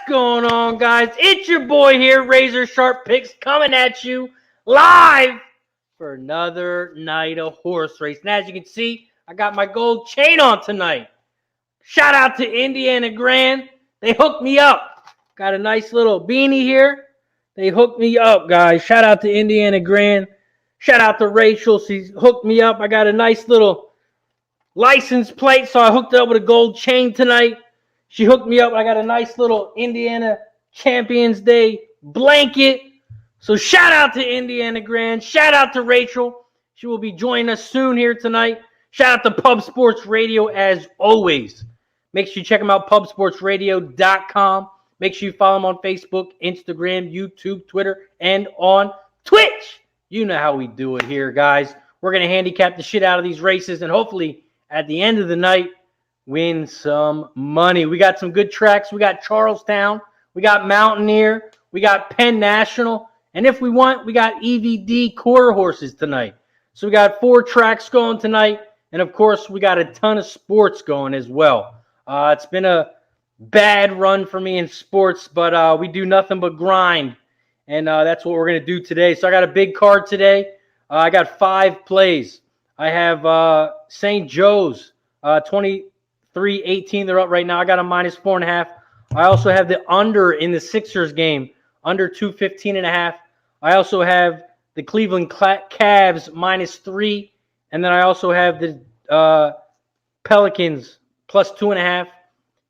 going on, guys? It's your boy here, RazorSharpPicks, coming at you live for another night of horse race. And as you can see, I got my gold chain on tonight. Shout out to Indiana Grand. They hooked me up. Got a nice little beanie here. They hooked me up, guys. Shout out to Indiana Grand. Shout out to Rachel. She hooked me up. I got a nice little license plate, so I hooked it up with a gold chain tonight. She hooked me up. I got a nice little Indiana Champions Day blanket. So shout out to Indiana Grand. Shout out to Rachel. She will be joining us soon here tonight. Shout out to Pub Sports Radio as always. Make sure you check them out, pubsportsradio.com. Make sure you follow them on Facebook, Instagram, YouTube, Twitter, and on Twitch. You know how we do it here, guys. We're going to handicap the shit out of these races and hopefully at the end of the night, win some money. We got some good tracks. We got Charlestown. We got Mountaineer. We got Penn National. And if we want, we got EVD quarter horses tonight. So we got 4 tracks going tonight. And, of course, we got a ton of sports going as well. It's been a bad run for me in sports, but we do nothing but grind. And that's what we're going to do today. So I got a big card today. I got 5 plays. I have St. Joe's, 23-18. They're up right now. I got a minus 4.5. I also have the under in the Sixers game, under 215.5. I also have the Cleveland Cavs minus 3. And then I also have the Pelicans plus 2.5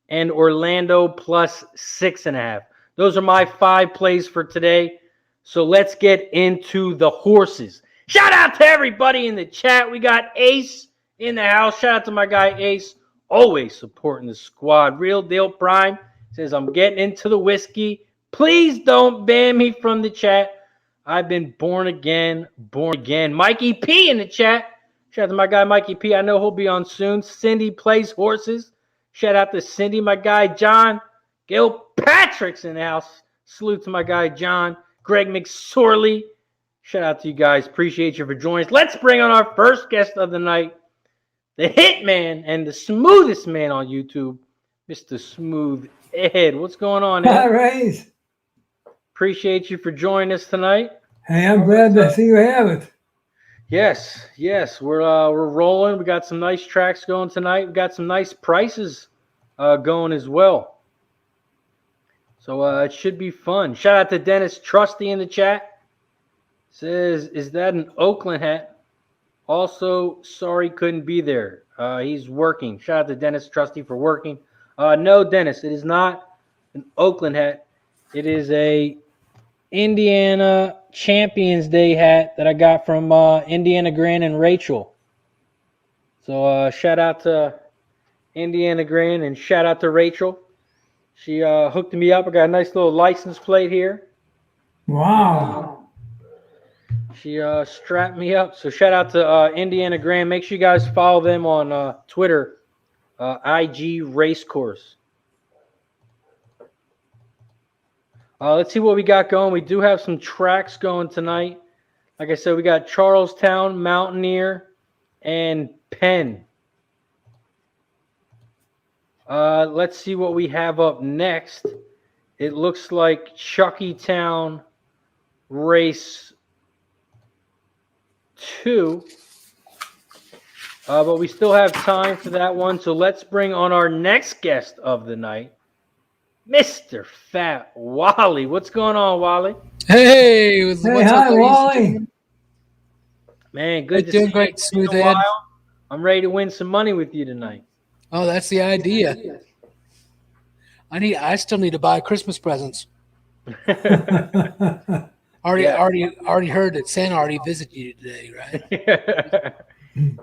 and Orlando plus 6.5. Those are my 5 plays for today. So let's get into the horses. Shout out to everybody in the chat. We got Ace in the house. Shout out to my guy Ace, always supporting the squad. Real Deal Prime says, I'm getting into the whiskey. Please don't ban me from the chat. I've been born again. Mikey P in the chat. Shout out to my guy Mikey P. I know he'll be on soon. Cindy plays horses. Shout out to Cindy. My guy John Gilpatrick's in the house. Salute to my guy John. Greg McSorley. Shout out to you guys. Appreciate you for joining us. Let's bring on our first guest of the night, the hitman and the smoothest man on YouTube, Mr. Smooth Ed. What's going on, Ed? Hi, Rays. Appreciate you for joining us tonight. Hey, I'm glad to see you have it. Yes. We're rolling. We got some nice tracks going tonight. We got some nice prices going as well. So it should be fun. Shout out to Dennis Trusty in the chat. Says, is that an Oakland hat? Also, sorry couldn't be there. He's working. Shout out to Dennis Trusty for working. No, Dennis, it is not an Oakland hat. It is a Indiana Champions Day hat that I got from Indiana Grand and Rachel. So shout out to Indiana Grand and shout out to Rachel. She hooked me up. I got a nice little license plate here. Wow. She strapped me up. So shout out to Indiana Grand. Make sure you guys follow them on Twitter, IG Racecourse. Let's see what we got going. We do have some tracks going tonight. Like I said, we got Charlestown, Mountaineer, and Penn. Let's see what we have up next. It looks like Chuckytown Race 2. But we still have time for that one. So let's bring on our next guest of the night, Mr. Fat Wally. What's going on, Wally? Hey, what's Hi, up, Wally. Man, good to doing see great, you. Smooth In a Ed. while. I'm ready to win some money with you tonight. Oh, that's the idea. I still need to buy Christmas presents. Already heard that Santa already visited you today, right?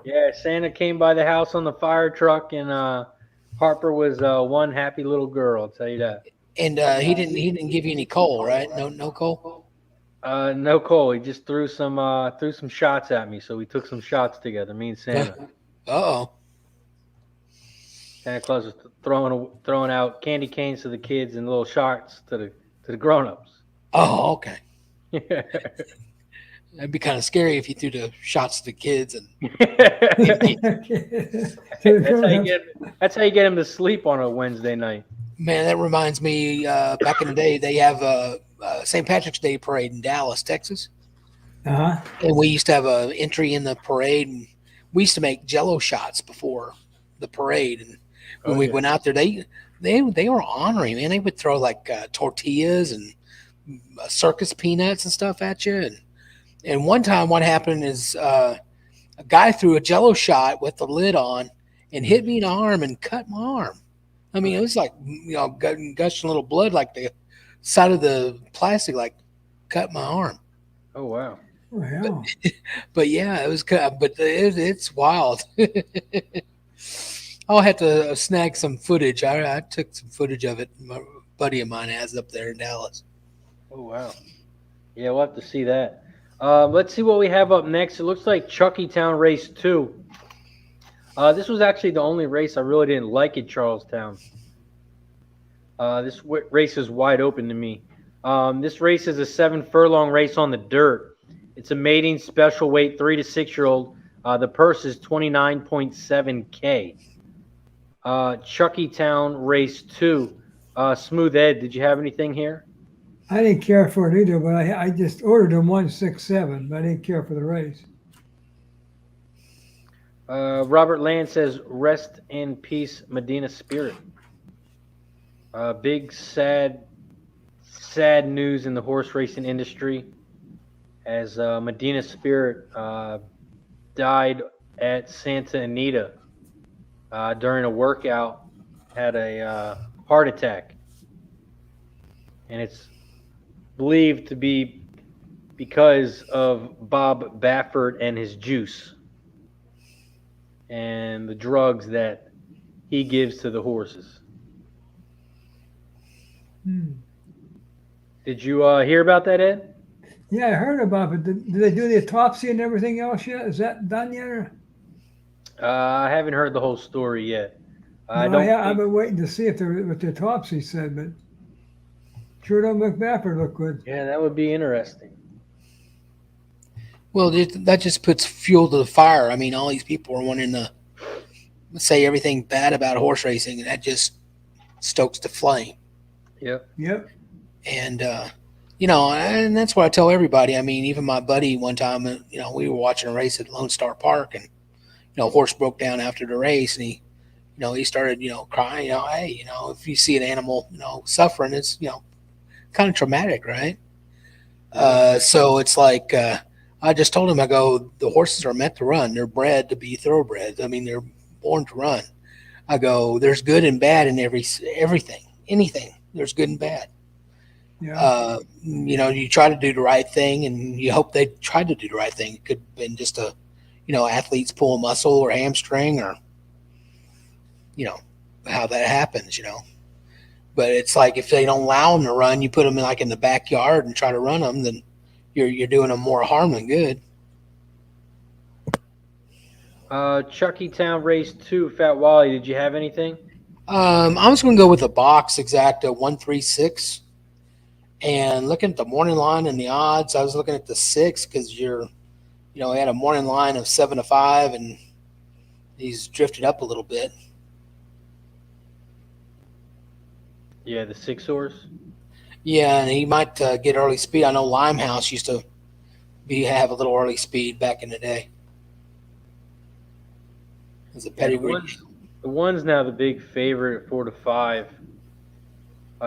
Yeah, Santa came by the house on the fire truck, and Harper was one happy little girl. I'll tell you that. And he didn't give you any coal, right? No coal. No coal. He just threw some shots at me. So we took some shots together, me and Santa. Uh-oh. Santa Claus was throwing out candy canes to the kids and little shots to the grown-ups. Oh, okay. That'd be kind of scary if you threw the shots to the kids. And That's how you get him to sleep on a Wednesday night. Man, that reminds me. Back in the day, they have a St. Patrick's Day parade in Dallas, Texas, Uh-huh. and we used to have a entry in the parade. And we used to make Jello shots before the parade, and when we went out there, they were honoring. Man, they would throw like tortillas and circus peanuts and stuff at you. And one time, what happened is a guy threw a Jello shot with the lid on and hit me in the arm and cut my arm. I mean, it was like, gushing a little blood, like the side of the plastic, like cut my arm. Oh, wow. Oh, hell. But yeah, it was cut. But it's wild. I'll have to snag some footage. I took some footage of it. My buddy of mine has it up there in Dallas. Oh, wow. Yeah, we'll have to see that. Let's see what we have up next. It looks like Chuckytown Race 2. This was actually the only race I really didn't like at Charlestown. This race is wide open to me. This race is a 7-furlong race on the dirt. It's a mating special weight 3 to 6-year-old. The purse is $29.7K. Chuckytown Race 2. Smooth Ed, did you have anything here? I didn't care for it either, but I just ordered them 167, but I didn't care for the race. Robert Land says, rest in peace, Medina Spirit. Big, sad news in the horse racing industry as Medina Spirit died at Santa Anita during a workout, had a heart attack. And it's believed to be because of Bob Baffert and his juice and the drugs that he gives to the horses. Did you hear about that, Ed? Yeah, I heard about it. Did they do the autopsy and everything else yet? Is that done yet? Or? I haven't heard the whole story yet. I've been waiting to see what the autopsy said, but sure don't make Baffert look good. Yeah, that would be interesting. Well, that just puts fuel to the fire. I mean, all these people are wanting to say everything bad about horse racing, and that just stokes the flame. Yep. And, and that's what I tell everybody. I mean, even my buddy one time, we were watching a race at Lone Star Park, and, a horse broke down after the race, and he started, crying, hey, if you see an animal, suffering, it's, kind of traumatic, right? So it's like, I just told him, I go, the horses are meant to run. They're bred to be thoroughbreds. I mean, they're born to run. I go, there's good and bad in everything, anything. There's good and bad. Yeah. You try to do the right thing, and you hope they tried to do the right thing. It could have been just athletes pull a muscle or hamstring, or, how that happens, But it's like if they don't allow them to run, you put them in the backyard and try to run them, then you're doing them more harm than good. Chuckytown Race 2, Fat Wally, did you have anything? I was going to go with a box exacta 136, and looking at the morning line and the odds, I was looking at the 6 because we had a morning line of 7 to 5, and he's drifted up a little bit. Yeah, the 6 horse. Yeah, and he might get early speed. I know Limehouse used to have a little early speed back in the day. As a pedigree. The one's now the big favorite at 4 to 5.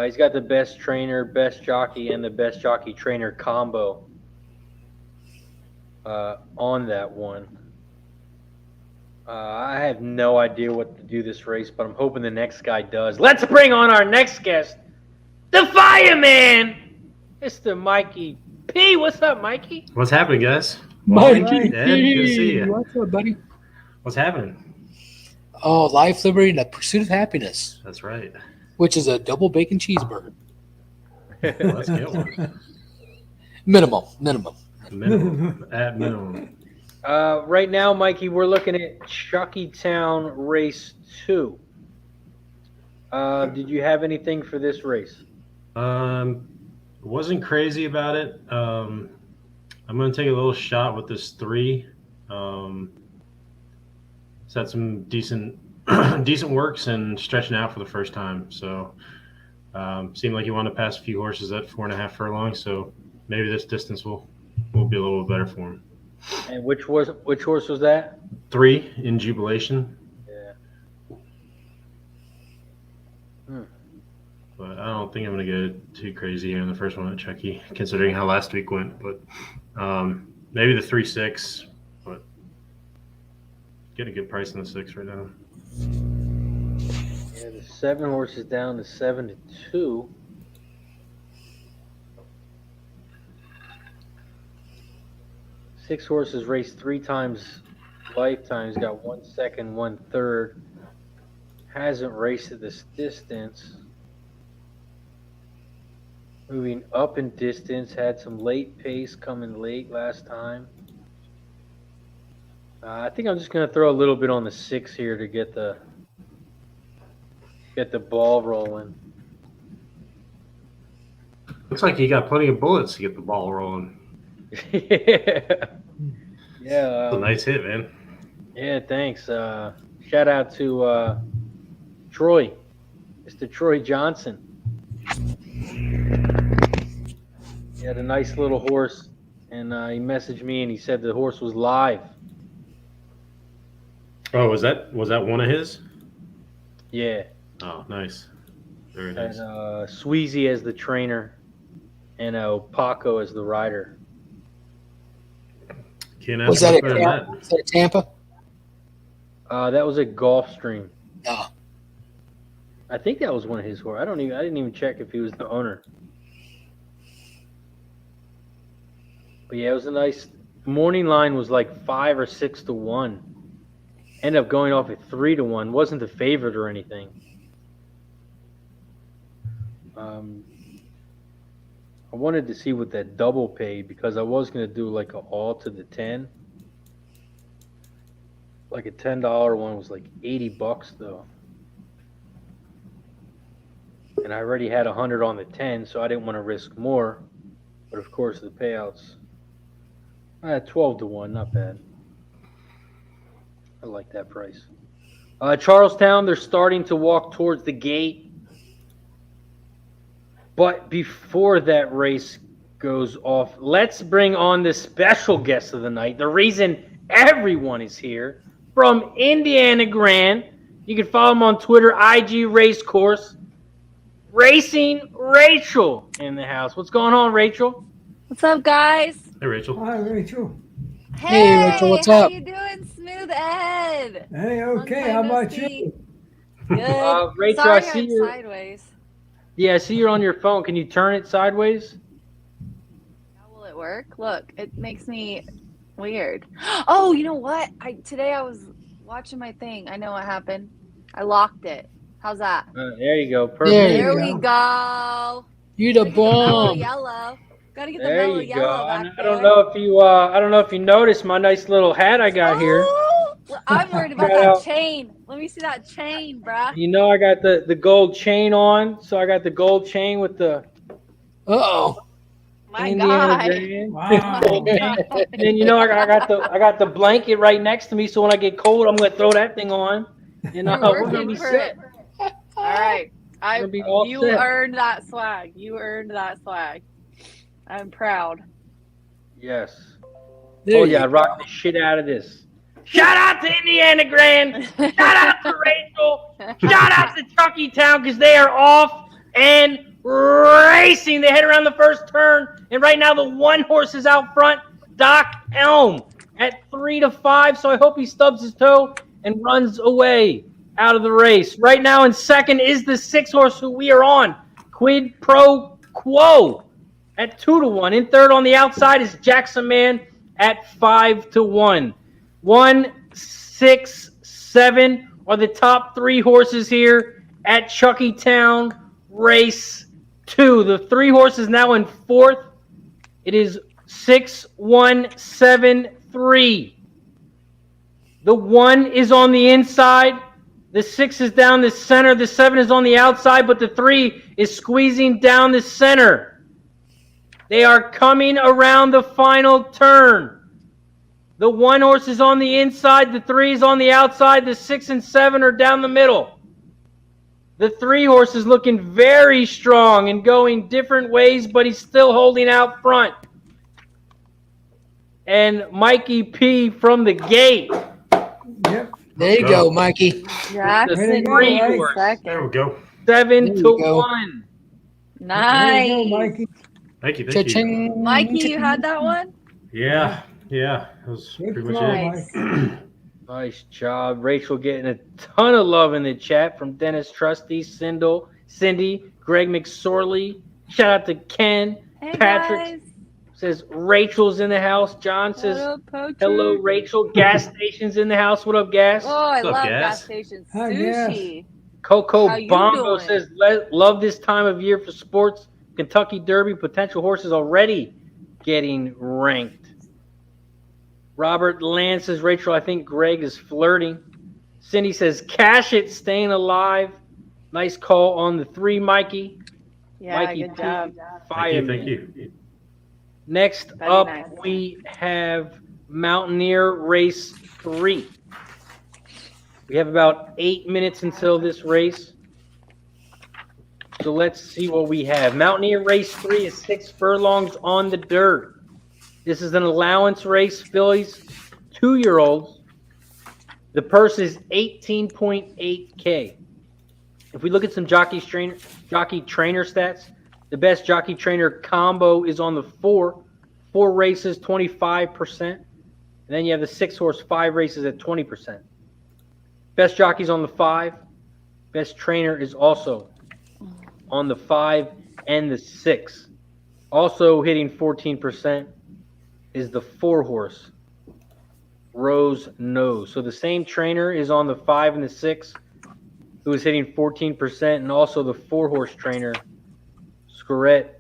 He's got the best trainer, best jockey, and the best jockey trainer combo on that one. I have no idea what to do this race, but I'm hoping the next guy does. Let's bring on our next guest, the Fireman, Mr. Mikey P. What's up, Mikey? What's happening, guys? Mikey Ed, good to see you. What's up, buddy? What's happening? Oh, life, liberty, and the pursuit of happiness. That's right. Which is a double bacon cheeseburger. Well, let's get one. Minimum. At minimum. Right now, Mikey, we're looking at Chuckytown Race 2. Did you have anything for this race? Wasn't crazy about it. I'm going to take a little shot with this 3. It's had some decent works and stretching out for the first time. So Seemed like he wanted to pass a few horses at 4.5 furlongs, so maybe this distance will be a little bit better for him. And which horse was that? 3 in Jubilation. Yeah. But I don't think I'm going to go too crazy here in the first one at Chucky, considering how last week went. But maybe the 3-6, but get a good price in the 6 right now. Yeah, the 7 horse is down to 7-2. Six horses raced 3 times lifetime. He's got 1 second, 1 third. Hasn't raced at this distance. Moving up in distance. Had some late pace coming late last time. I think I'm just going to throw a little bit on the 6 here to get the ball rolling. Looks like he got plenty of bullets to get the ball rolling. Yeah. That's a nice hit, man. Yeah, thanks. Shout out to Troy, Mr. Troy Johnson. He had a nice little horse, and he messaged me and he said the horse was live. Oh, was that one of his? Yeah. Oh, nice. Very And nice. Sweezy as the trainer, and Paco as the rider. Can't Was ask that much at better than Tampa? Was that at Tampa? That was a Gulfstream. No. I think that was one of his horses. I didn't even check if he was the owner. But yeah, it was a nice morning line. Was like 5 or 6 to 1. Ended up going off at 3 to 1. Wasn't the favorite or anything. I wanted to see what that double paid because I was going to do like a all to the 10. Like a $10 one was like $80 though. And I already had 100 on the 10, so I didn't want to risk more. But of course the payouts, 12 to 1, not bad. I like that price. Charlestown, they're starting to walk towards the gate. But before that race goes off, let's bring on the special guest of the night. The reason everyone is here from Indiana Grand. You can follow him on Twitter, IG Racecourse. Racing Rachel in the house. What's going on, Rachel? What's up, guys? Hey, Rachel. Hi, Rachel. Hey, Rachel, what's how up? you doing, Smooth Ed? Hey, okay. Long How time no about see. you? Good. Rachel, Sorry, I see I'm you. sideways. Yeah, I see you're on your phone. Can you turn it sideways? How will it work? Look, it makes me weird. Oh, you know what? Today I was watching my thing. I know what happened. I locked it. How's that? There you go. Perfect. There There you we go. go. You the Mellow bomb. yellow. Gotta get the There mellow you go. yellow I back don't know if you noticed my nice little hat I got here. Oh, I'm worried about Shout that out. chain. Let me see that chain, bruh. You know I got the gold chain on, so I got the gold chain with the Uh-oh. My Indiana God. Grand. Wow. And then you know I got the blanket right next to me, so when I get cold, I'm gonna throw that thing on. And You're we're gonna working be for set. it. All right. Gonna be all You set. earned that swag. You earned that swag. I'm proud. Yes. There Oh you yeah, I go. rock the shit out of this. Shout out to Indiana Grand. Shout out to Rachel. Shout out to Chucky Town because they are off and racing. They head around the first turn, and right now the one horse is out front, Doc Elm, at 3 to 5. So I hope he stubs his toe and runs away out of the race. Right now in second is the 6 horse who we are on, Quid Pro Quo, at 2 to 1. In third on the outside is Jackson Man at 5 to 1. 1, 6, 7 are the top 3 horses here at Chucky Town Race 2. The 3 horses now in fourth. It is 6, 1, 7, 3. The 1 is on the inside. The 6 is down the center. The 7 is on the outside, but the 3 is squeezing down the center. They are coming around the final turn. The 1 horse is on the inside. The 3 is on the outside. The 6 and 7 are down the middle. The 3 horse is looking very strong and going different ways, but he's still holding out front. And Mikey P from the gate. Yep. There you go, Mikey. Jackson Way to go, Three Mike. horse. There we second. go. 7 There to you go. 1. There Nice. you go, Mikey. Thank you. Thank you. Cha-ching. Mikey, you had that one? Yeah. That was Good pretty much throw, it. Nice. Nice job. Rachel getting a ton of love in the chat from Dennis Trusty, Cindy, Greg McSorley. Shout out to Ken. Hey, Patrick guys. says Rachel's in the house. John What says, up, Patrick? hello, Rachel. Gas Station's in the house. What up, Gas? Oh, I What's up, love Gas? gas station Hi, sushi. Coco How you Bongo doing? says, love this time of year for sports. Kentucky Derby, potential horses already getting ranked. Robert Land says, Rachel, I think Greg is flirting. Cindy says, cash it, staying alive. Nice call on the 3, Mikey. Yeah, Mikey good P. job. Fireman. Thank you. Next Very up, nice. we have Mountaineer Race 3. We have about 8 minutes until this race. So let's see what we have. Mountaineer Race 3 is 6 furlongs on the dirt. This is an allowance race, fillies, 2-year-olds. The purse is $18.8K. If we look at some jockey trainer stats, the best jockey trainer combo is on the 4. 4 races, 25%. And then you have the 6 horse, 5 races at 20%. Best jockey's on the 5. Best trainer is also on the 5 and the 6. Also hitting 14% is the 4 horse, Rose Nose. So the same trainer is on the 5 and the 6, who is hitting 14%, and also the 4 horse trainer, Scorette,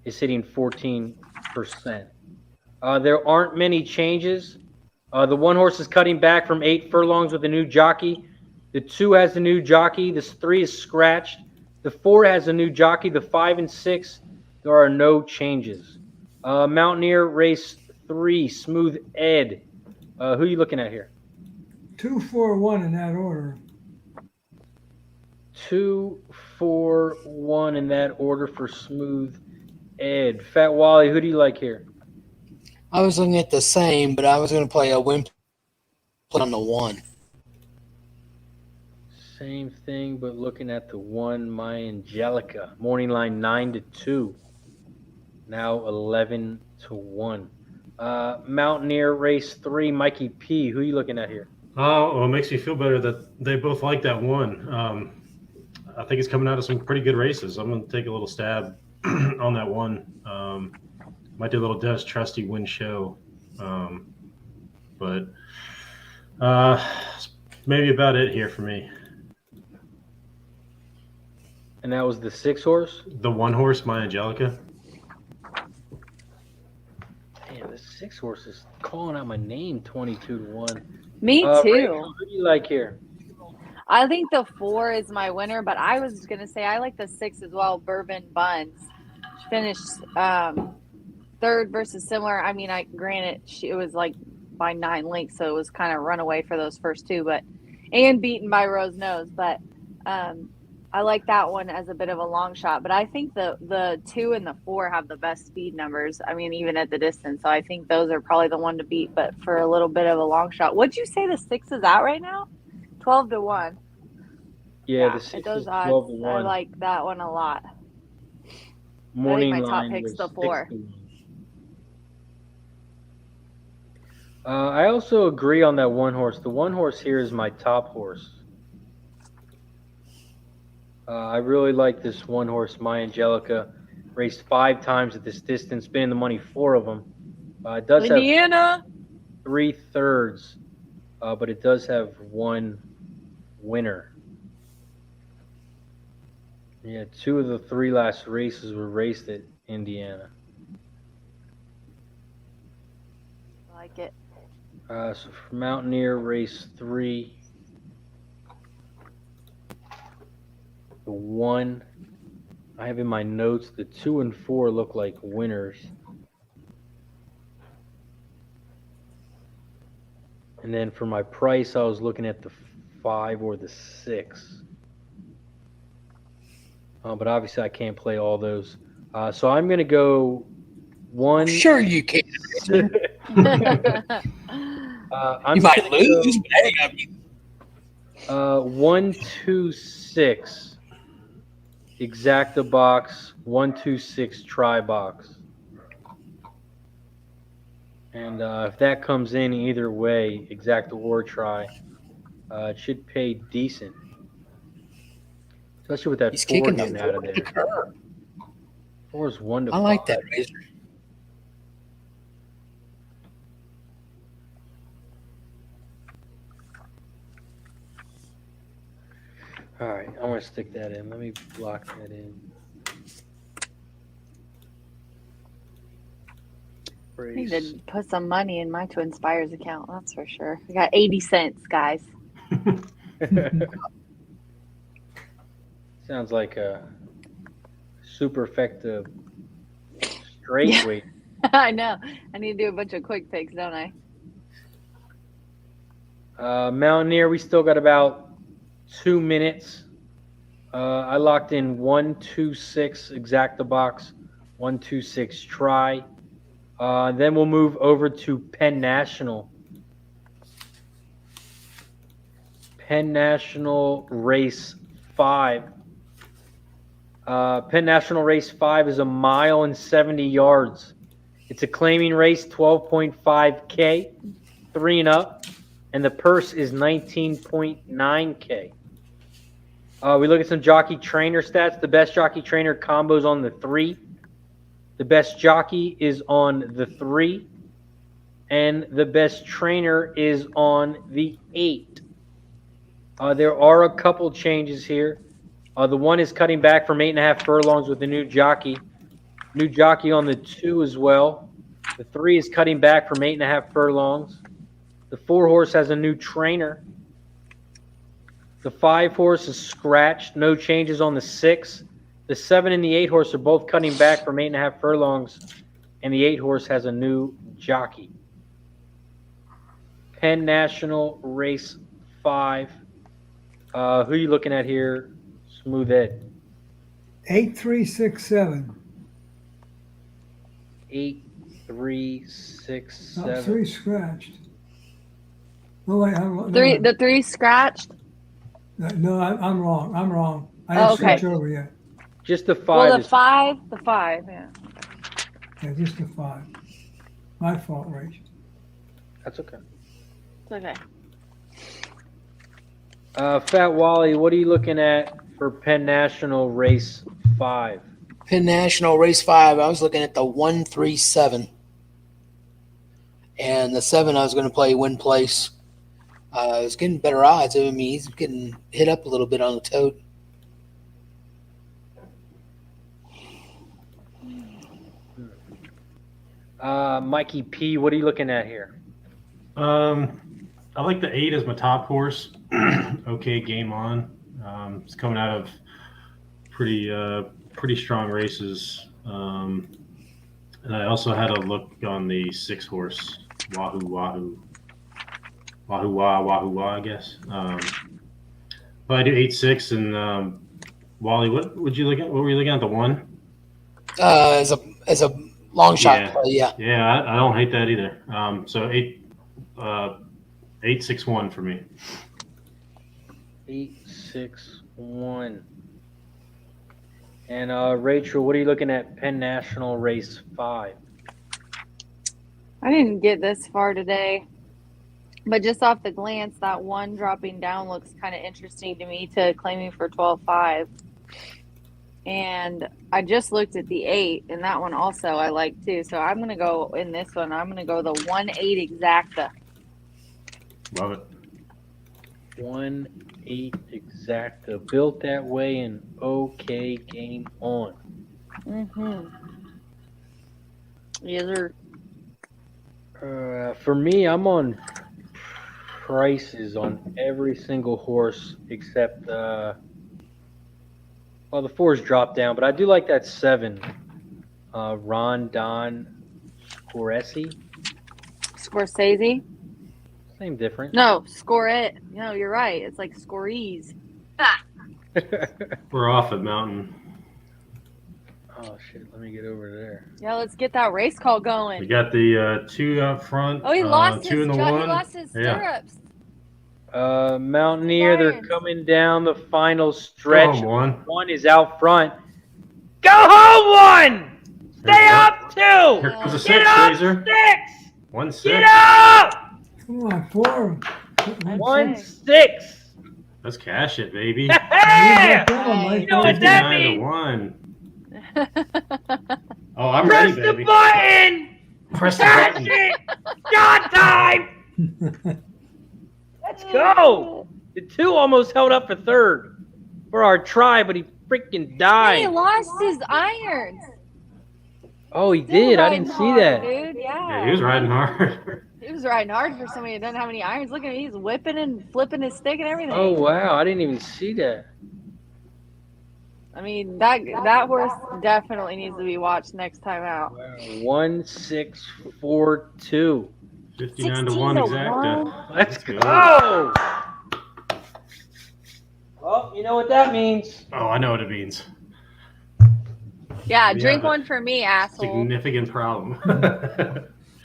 is hitting 14%. There aren't many changes. The 1 horse is cutting back from 8 furlongs with a new jockey. The 2 has a new jockey. The 3 is scratched. The 4 has a new jockey. The 5 and 6, there are no changes. Mountaineer Race 3, Smooth Ed. Who are you looking at here? 2, 4, 1 in that order. 2, 4, 1 in that order for Smooth Ed. Fat Wally, who do you like here? I was looking at the same, but I was going to play a win on the 1. Same thing, but looking at the 1, My Angelica. Morning line 9-2. Now 11-1. Mountaineer Race 3, Mikey P. Who are you looking at here? Oh, well, it makes me feel better that they both like that 1. I think it's coming out of some pretty good races. I'm going to take a little stab on that 1. Might do a little Dennis Trusty win show. But maybe about it here for me. And that was the 6 horse? The 1 horse, My Angelica. Damn, the 6 horse is calling out my name 22-1. Me too. Rachel, who do you like here? I think the 4 is my winner, but I was gonna say I like the 6 as well. Bourbon Buns finished 3rd versus similar. I mean, granted it was like by 9 lengths, so it was kind of runaway for those first 2, and beaten by Rose Nose. But I like that one as a bit of a long shot. But I think the 2 and the 4 have the best speed numbers. I mean, even at the distance. So I think those are probably the 1 to beat. But for a little bit of a long shot, would you say the 6 is out right now? 12-1. Yeah, the 6 at those is odds, 12-1. I like that one a lot. Morning my top line pick's was the 4. 6-1. I also agree on that 1 horse. The 1 horse here is my top horse. I really like this 1 horse, My Angelica. Raced 5 times at this distance, been in the money 4 of them. It does Indiana. have 3/3, but it does have 1 winner. Yeah, 2 of the 3 last races were raced at Indiana. I like it. So for Mountaineer Race 3, the 1, I have in my notes, the 2 and 4 look like winners. And then for my price, I was looking at the 5 or the 6. but obviously I can't play all those. So I'm going to go one. Sure you can. I'm You just might gonna lose, but that ain't gonna be. go, 1, 2, 6. Exacta box. 1, 2, 6 try box. And if that comes in either way, exacta or try, it should pay decent. Especially with that He's 4 kicking getting the out of four to there. the curb. 4 is 1 to I like 5. that Razor. All right, I'm going to stick that in. Let me block that in. I need Brace. to put some money in my Twin Spires account. That's for sure. I got 80 cents, guys. Sounds like a super effective straight weight. I know. I need to do a bunch of quick picks, don't I? Mountaineer, we still got about 2 minutes. I locked in 1, 2, 6 exacta box, 1, 2, 6 try. Then we'll move over to Penn National. Penn National Race 5. Penn National Race 5 is 1 mile and 70 yards. It's a claiming race, 12.5K, 3 and up, and the purse is 19.9K. We look at some jockey trainer stats. The best jockey trainer combo's on the 3. The best jockey is on the 3. And the best trainer is on the 8. There are a couple changes here. The 1 is cutting back from 8.5 furlongs with the new jockey. New jockey on the 2 as well. The 3 is cutting back from 8.5 furlongs. The 4 horse has a new trainer. The 5 horse is scratched. No changes on the 6. The 7 and the 8 horse are both cutting back from 8.5 furlongs. And the 8 horse has a new jockey. Penn National Race 5. Who are you looking at here? Smooth Ed. 8367. 8, 3, 6, Not 7. 3 scratched. Oh wait, I'm wrong. The 3 scratched. No, I'm wrong. I'm wrong. I Oh, didn't okay. switch over yet. Just the 5 Well, is the 5, yeah. Yeah, just a 5. My fault, Rach. that's okay. It's okay. Fat Wally, what are you looking at for Penn National Race 5? Penn National Race 5, I was looking at the 137. And the 7, I was going to play win place. I was getting better odds. I mean, he's getting hit up a little bit on the tote. Mikey P, what are you looking at here? I like the 8 as my top horse. Okay, game on. It's coming out of pretty strong races. And I also had a look on the 6 horse, Wahoo Wah, I guess. But I do 8-6 and Wally, what would you look at? What were you looking at? The 1? As a long shot play, yeah. Yeah, I don't hate that either. So 8-6-1 for me. 8-6-1. And Rachel, what are you looking at Penn National Race 5? I didn't get this far today, but just off the glance, that 1 dropping down looks kind of interesting to me to claiming for 12.5. And I just looked at the 8, and that one also I like too. So I'm going to go in this one. I'm going to go the 1-8 exacta. Love it. 1-8 exacta. Built that way and okay, game on. Mm-hmm. Yes, sir. For me, I'm on prices on every single horse except well, the 4's dropped down, but I do like that 7. Rondon Scorsese. Scorsese? Same difference. No, score it. No, you're right. It's like Scoreese. We're off at Mountain. Oh shit! Let me get over there. Yeah, let's get that race call We going. got the 2 out front. Oh, he lost 2 his in the he 1. lost his Yeah. stirrups. Mountaineer, they're Irons. coming down the final Go stretch. home, 1. One is out front. Go home, 1. Stay up, 2. Here comes a 6, Get up, Razor. 6. 1 6. Get up. Come on, 4. 1 6. Let's cash it, baby. Hey! Hey. You know what that 59 to means? 1. Oh, I'm Press ready, the baby. button. Press the Cash button. it. Shot time. Let's go. The 2 almost held up for 3rd for our try, but he freaking He died. lost his irons. Oh, he Still did. I riding didn't see hard, that. Dude, yeah. Yeah, he was riding hard. He was riding hard for somebody that doesn't have any irons. Look at him. He's whipping and flipping his stick and everything. Oh wow, I didn't even see that. I mean, that horse definitely needs to be watched next time out. Wow. 1 6 4 2. 59 to 1 exacta. Let's go. Well, you know what that means. Oh, I know what it means. Yeah, We drink have a one for me, asshole. Significant problem.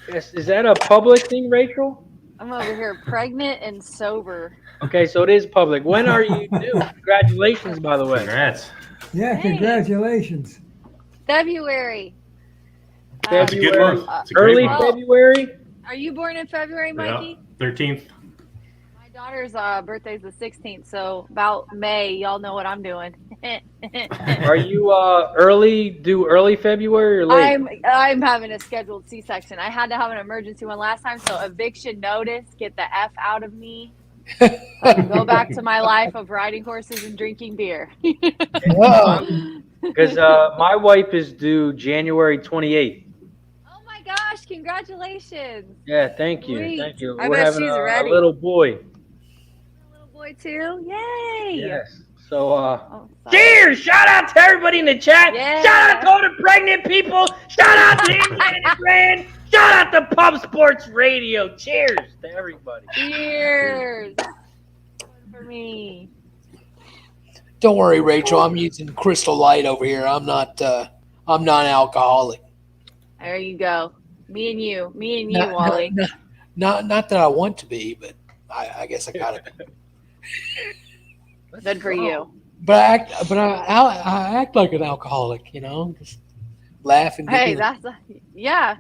Is that a public thing, Rachel? I'm over here pregnant and sober. Okay, so it is public. When are you due? Congratulations, by the way. Congrats. Yeah, Hey. congratulations. February. That's a good February. month. It's a great Early month. February? Are you born in February, Mikey? Yeah, 13th. My daughter's birthday's the 16th, so about May, y'all know what I'm doing. Are you early February or late? I'm having a scheduled C-section. I had to have an emergency one last time, so eviction notice, get the F out of me. I can go back to my life of riding horses and drinking beer. Whoa. Because my wife is due January 28th. Oh my gosh, congratulations. Yeah, thank you. Sweet. Thank you. I We're bet having she's a ready. little boy. Little boy too? Yay. Yes. So, Oh, sorry. cheers! Shout out to everybody in the chat. Yeah. Shout out to all the pregnant people. Shout out to Indiana Grand. Shout out to Pub Sports Radio. Cheers to everybody. Cheers. One for me. Don't worry, Rachel. I'm using Crystal Light over here. I'm not alcoholic. There you go. Me and you, Wally. Not that I want to be, but I guess I gotta be. Good for you. But I act like an alcoholic, you know, just laugh and Hey, giggle.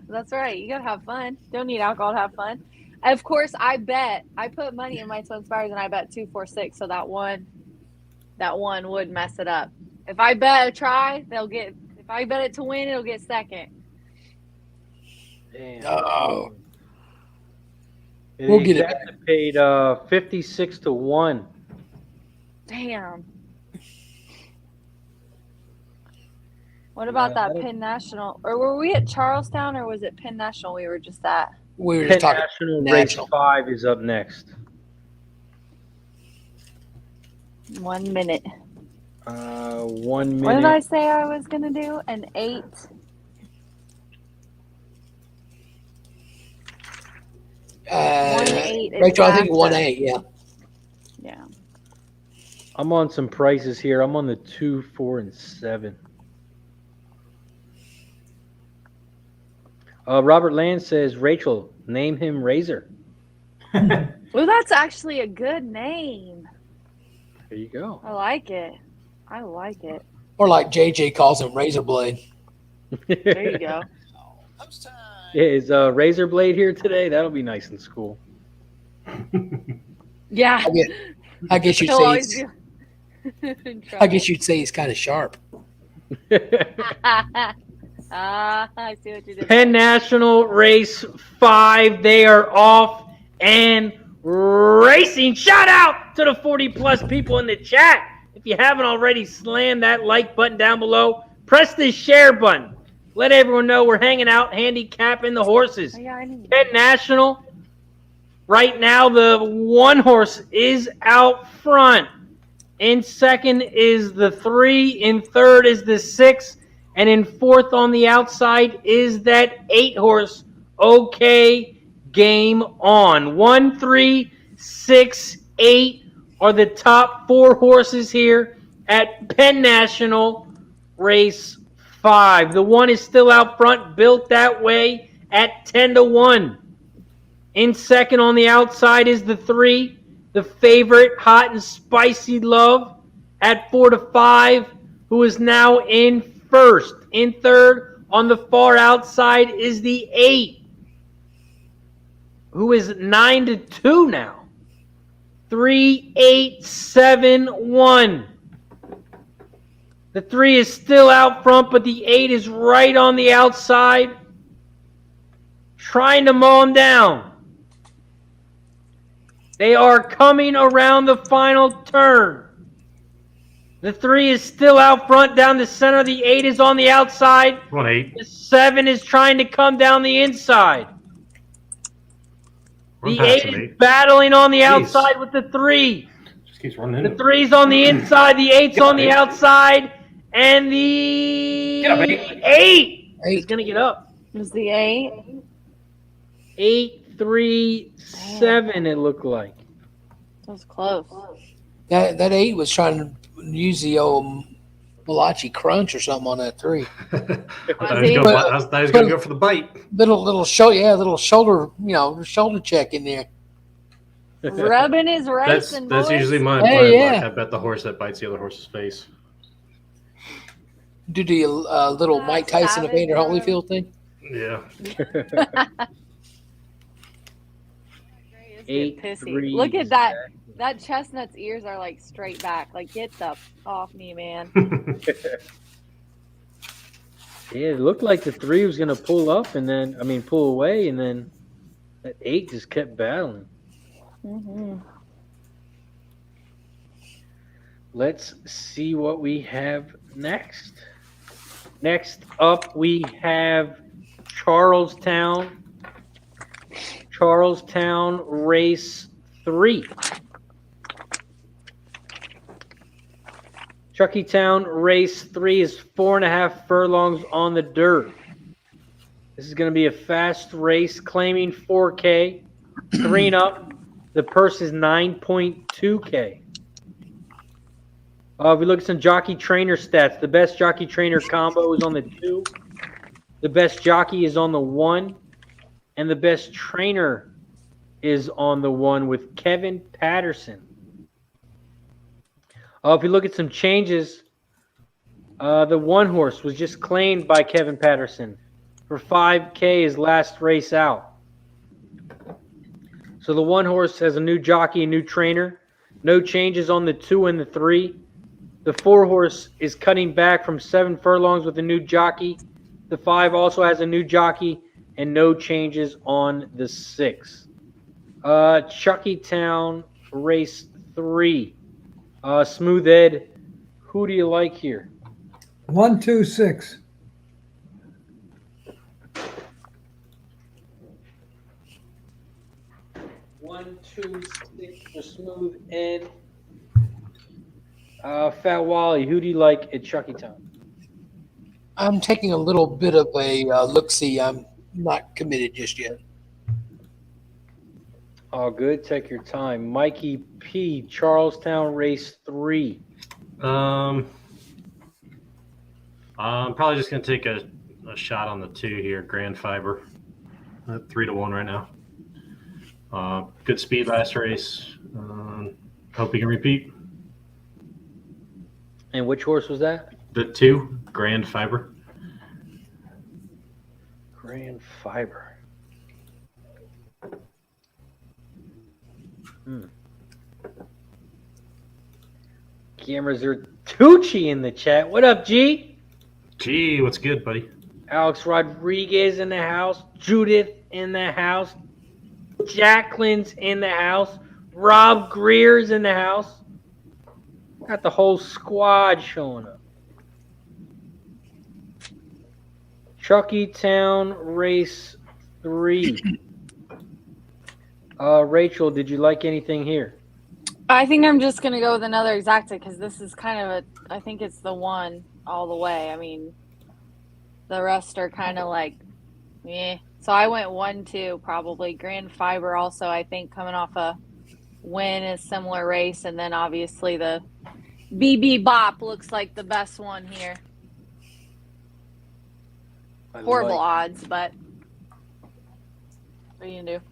that's right. You gotta have fun. Don't need alcohol to have fun. Of course, I put money in my Twin Spires and I bet 2, 4, 6. So that one would mess it up. If I bet a try, if I bet it to win, it'll get second. Damn. Oh. The We'll get it exacta paid 56 to 1. Damn. What about Yeah, that Penn National? Or were we at Charlestown or was it Penn National we were just at? We were Penn just talking. National National. Race 5 is up next. 1 minute. 1 minute. What did I say I was going to do? An 8? Uh, 1-8 is Rachel, I think after. 1-8. Yeah. Yeah. I'm on some prices here. I'm on the 2, 4, and 7. Robert Land says, Rachel, name him Razor. Well, that's actually a good name. There you go. I like it. I like it. Or like JJ calls him Razor Blade. There you go. Is Razor Blade here today? That'll be nice in school. Yeah. I guess you'd He'll say always he's, be in I trouble. guess you'd say he's kind of sharp. I see what you did. Penn National Race 5. They are off and racing. Shout out to the 40-plus people in the chat. If you haven't already, slam that like button down below. Press the share button. Let everyone know we're hanging out, handicapping the horses. Oh, yeah, I need Penn National, right now the 1 horse is out front. In second is the 3. In third is the 6. And in fourth on the outside is that 8 horse. Okay, game on. 1, 3, 6, 8 are the top 4 horses here at Penn National Race 5. The 1 is still out front, built that way at 10-1. In second on the outside is the 3, the favorite, Hot and Spicy Love at 4-5, who is now in first. In third on the far outside is the 8, who is 9-2 now. 3, 8, 7, 1. The 3 is still out front, but the 8 is right on the outside, trying to mow him down. They are coming around the final turn. The 3 is still out front down the center. The 8 is on the outside. Come on, 8. The 7 is trying to come down the inside. Run The past 8 him, is battling on the Jeez. outside with the 3. Just keeps running The in. 3's on the inside. The 8's Get up, on the 8. outside. And the Get up, 8. 8 is 8. going to get up. It was the 8. 8, 3, 7, it looked like. That was close. That 8 was trying to use the old Malachi Crunch or something on that 3. I thought he was going to go for the bite. Little shoulder, shoulder check in there. Rubbing his That's racing, that's boys. usually my Hey, plan. yeah. Like, I bet the horse that bites the other horse's face. Do the little Mike Tyson Savage, Evander Holyfield thing. Yeah. 8, Pissy. 3, Look at that. That chestnut's ears are like straight back. Like, get the off me, man. Yeah, it looked like the 3 was going to pull up and then, pull away, and then that 8 just kept battling. Mm-hmm. Let's see what we have next. Next up, we have Charlestown Race 3. Chuckytown Race 3 is 4.5 furlongs on the dirt. This is going to be a fast race, claiming 4K. 3 and up. The purse is 9.2K. If we look at some jockey trainer stats, the best jockey trainer combo is on the 2. The best jockey is on the 1. And the best trainer is on the 1 with Kevin Patterson. If you look at some changes, the 1 horse was just claimed by Kevin Patterson for 5K his last race out. So the 1 horse has a new jockey, a new trainer. No changes on the 2 and the 3. The 4 horse is cutting back from 7 furlongs with a new jockey. The 5 also has a new jockey and no changes on the 6. Chuckytown Race 3. Smooth Ed, who do you like here? 1, 2, 6. 1, 2, 6 for Smooth Ed. Fat Wally, who do you like at Chuckytown? I'm taking a little bit of a look-see. I'm not committed just yet. All good. Take your time. Mikey P, Charlestown Race 3. I'm probably just going to take a shot on the 2 here, Grand Fiber. 3-1 right now. Good speed last race. Hope he can repeat. And which horse was that? The 2, Grand Fiber. Grand Fiber. Cameras are Tucci in the chat. What up, G? Gee, what's good, buddy? Alex Rodriguez in the house. Judith in the house. Jacqueline's in the house. Rob Greer's in the house. Got the whole squad showing up. Chuckytown Race 3. Rachel, did you like anything here? I think I'm just going to go with another exacta because this is kind of I think it's the 1 all the way. I mean, the rest are kind of like, eh. So I went 1, 2 probably. Grand Fiber also, I think, coming off a win a similar race. And then obviously the BB Bop looks like the best one here. horrible odds, but what are you gonna do?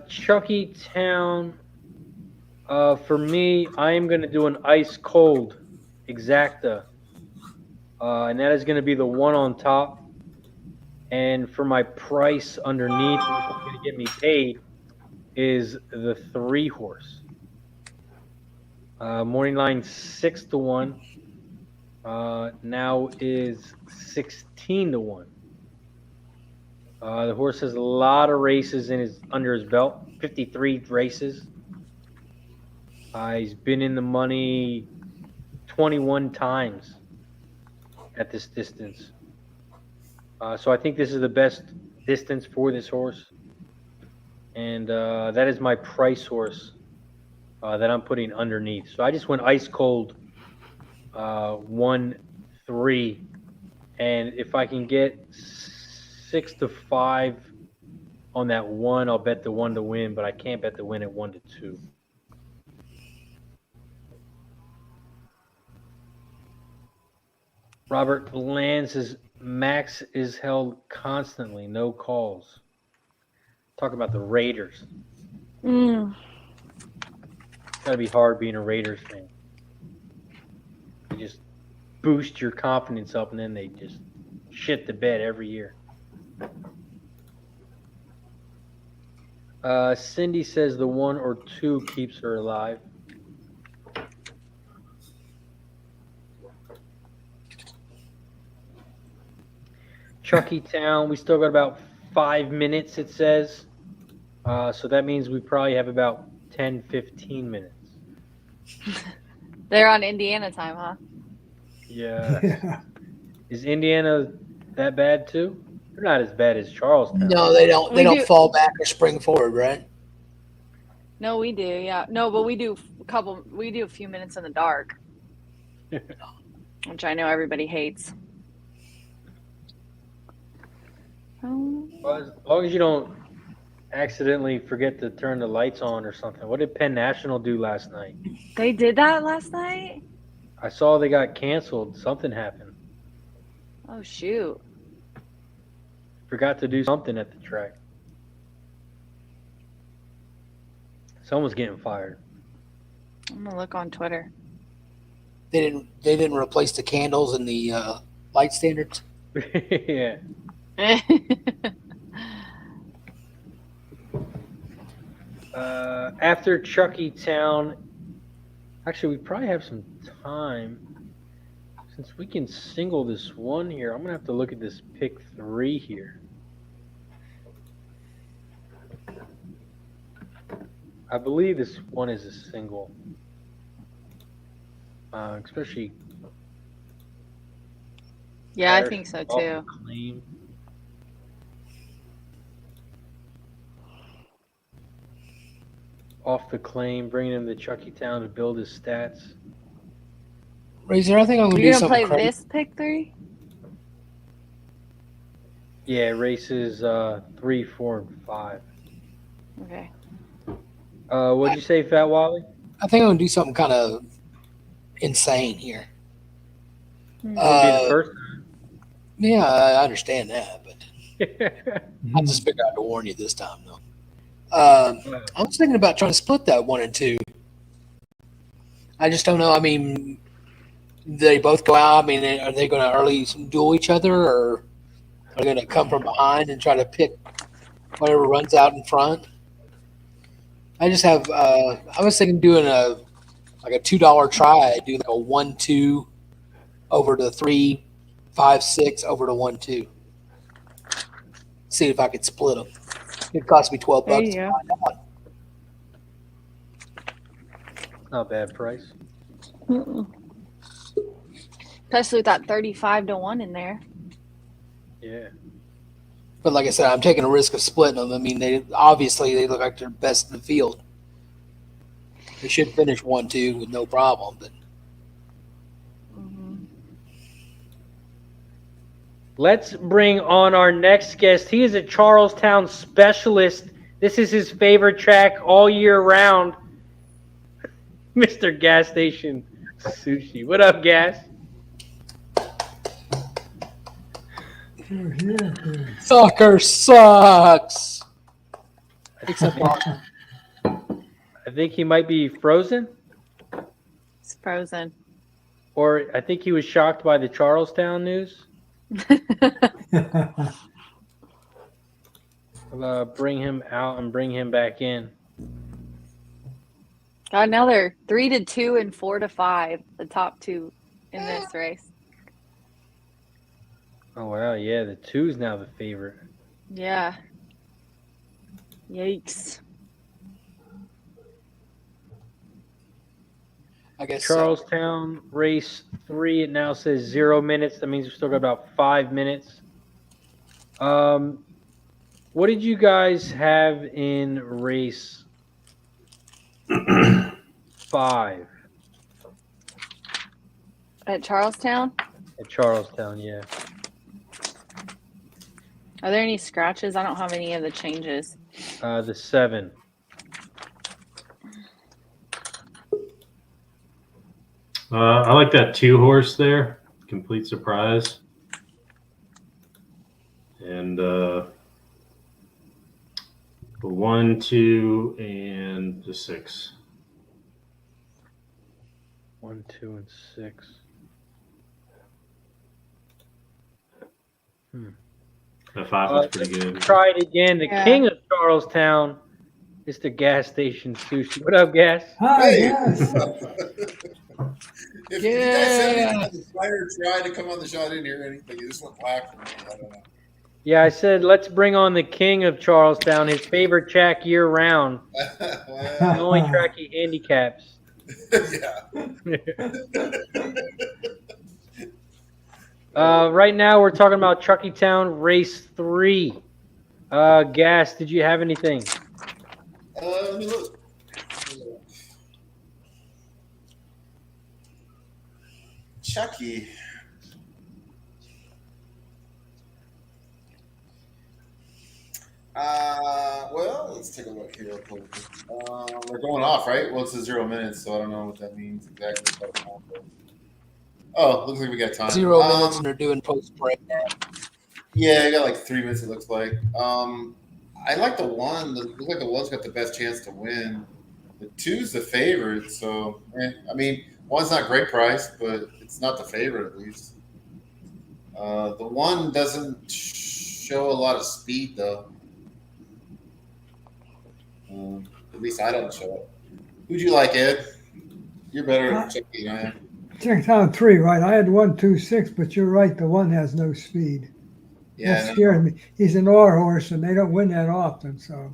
Chucky Town. For me, I am going to do an ice cold exacta. And that is going to be the one on top. And for my price underneath, which is going to get me paid, is the 3 horse. Morning line 6-1. Now is 16-1. The horse has a lot of races under his belt. 53 races. He's been in the money 21 times at this distance. So I think this is the best distance for this horse. And that is my price horse that I'm putting underneath. So I just went ice cold 1-3. And if I can get 6-5 on that one, I'll bet the 1 to win, but I can't bet the win at 1-2. Robert Land says Max is held constantly, no calls. Talk about the Raiders. It's gotta be hard being a Raiders fan. They just boost your confidence up, and then they just shit the bed every year. Cindy says the 1 or 2 keeps her alive. Chucky Town, we still got about 5 minutes, it says. So that means we probably have about 10-15 minutes. They're on Indiana time, huh? Yeah. Yeah. Is Indiana that bad too? They're not as bad as Charlestown. No, they don't. They We don't do- fall back or spring forward, right? No, we do. Yeah. No, but we do a few minutes in the dark, which I know everybody hates. Well, as long as you don't accidentally forget to turn the lights on or something. What did Penn National do last night? They did that last night? I saw they got canceled. Something happened. Oh, shoot. Forgot to do something at the track. Someone's getting fired. I'm going to look on Twitter. They didn't replace the candles and the light standards. Yeah. After Chucky Town, actually, we probably have some time. Since we can single this one here, I'm going to have to look at this pick 3 here. I believe this one is a single. Especially. Yeah, I think so off the too. claim. Off the claim, bringing him to Chucky Town to build his stats. Razor, I think I'm gonna You're do going to play something crazy. this pick 3? Yeah, races 3, 4, and 5. Okay. What'd you say, Fat Wally? I think I'm gonna do something kind of insane here. Wouldn't be the first Yeah, I understand that, but time. I just figured out to warn you this time, though. I was thinking about trying to split that 1 and 2. I just don't know. I mean, they both go out. I mean, are they going to early duel each other, or are they going to come from behind and try to pick whatever runs out in front? I just have. I was thinking doing a $2 try. Do like a 1-2 over to 3, 5, 6 over to 1-2. See if I could split them. It cost me $12 There you to go. find out. Not a bad price. Especially with that 35 to 1 in there. Yeah. But like I said, I'm taking a risk of splitting them. I mean, they look like they're best in the field. They should finish 1-2 with no problem. But Let's bring on our next guest. He is a Charlestown specialist. This is his favorite track all year round. Mr. Gas Station Sushi. What up, Gas? Sure, here. Soccer sucks. Except Boston. I think he might be frozen, It's frozen. or I think he was shocked by the Charlestown news. I'll bring him out and bring him back in. God, now they're 3-2 and 4-5, the top two in this race. Oh wow, yeah, the 2's now the favorite. Yeah. Yikes. I guess Charlestown race 3. It now says 0 minutes. That means we've still got about 5 minutes. What did you guys have in race 5 At Charlestown? at Charlestown? Yeah. Are there any scratches? I don't have any of the changes. The 7. I like that 2 horse there. Complete Surprise. And the 1, 2, and the 6. 1, 2, and 6. That 5 was pretty good. Try it again. The Yeah. king of Charlestown is the gas station sushi. What up, Gas? Hi, Hey. yes. If you guys said anything on the flyer, tried to come on the show, I didn't hear anything. You just went black for me. I don't know. Yeah, I said let's bring on the king of Charlestown, his favorite track year round. The only track he handicaps. Yeah. Right now we're talking about Chuckytown race 3. Gas, did you have anything? Let me look. Chucky. Well, let's take a look here. They're going off, right? Well, it's a 0 minutes, so I don't know what that means exactly. Oh, looks like we got time. 0 minutes and they're doing post break now. Yeah, I got like 3 minutes. It looks like. I like the 1. Looks like the 1's got the best chance to win. The 2's the favorite, so I mean, 1's not great price, but it's not the favorite at least. The 1 doesn't show a lot of speed though. At least I don't show it. Who'd you like, Ed? You're better at checking than I am. Check down 3, right? I had 1, 2, 6, but you're right. The 1 has no speed. Yeah, That scared me. He's an R horse, and they don't win that often. So,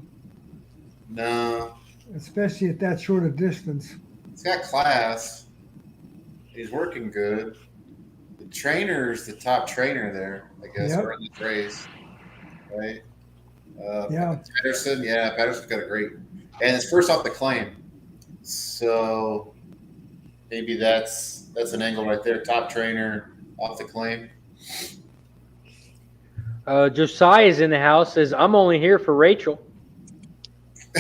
no, especially at that short a distance. he's got class. He's working good. The trainer's the top trainer there, I guess, Yep. for this race, right? Yeah. Patterson's got a great, and it's first off the claim, so maybe that's an angle right there. Top trainer off the claim. Josiah's in the house. Says I'm only here for Rachel.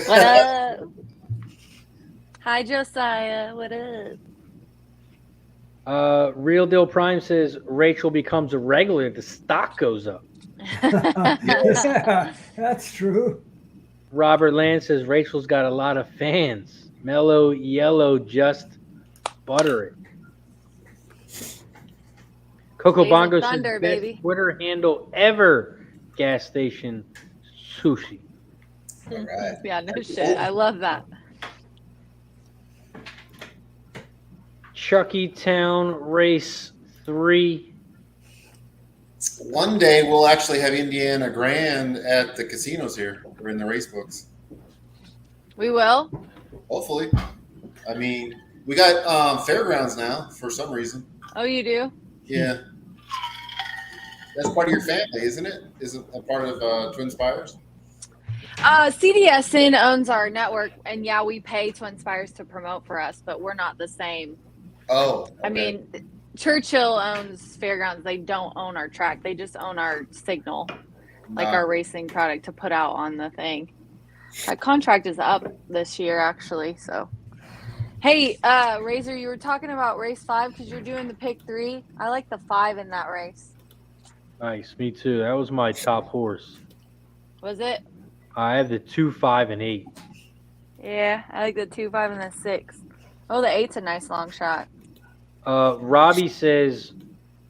What up? Hi, Josiah. What up? Real Deal Prime says Rachel becomes a regular if the stock goes up. Yeah, that's true. Robert Land says Rachel's got a lot of fans. Mellow Yellow, just butter it. Coco Days of Bongo Thunder, says baby. best Twitter handle ever. Gas station sushi. All right. Yeah, no shit. I love that. Chuckytown race 3. One day we'll actually have Indiana Grand at the casinos here, or in the race books. We will. Hopefully. I mean, we got fairgrounds now for some reason. Oh, you do? Yeah. That's part of your family, isn't it? Is it a part of Twin Spires? CDSN owns our network, and yeah, we pay Twin Spires to promote for us, but we're not the same. Oh. Okay. I mean, Churchill owns Fairgrounds. They don't own our track. They just own our signal, like our racing product to put out on the thing. That contract is up this year, actually. So, hey, Razor, you were talking about race 5 because you're doing the pick 3. I like the 5 in that race. Nice, me too. That was my top horse. Was it? I have the 2, 5, and 8. Yeah, I like the 2, 5, and the 6. Oh, the 8's a nice long shot. Robbie says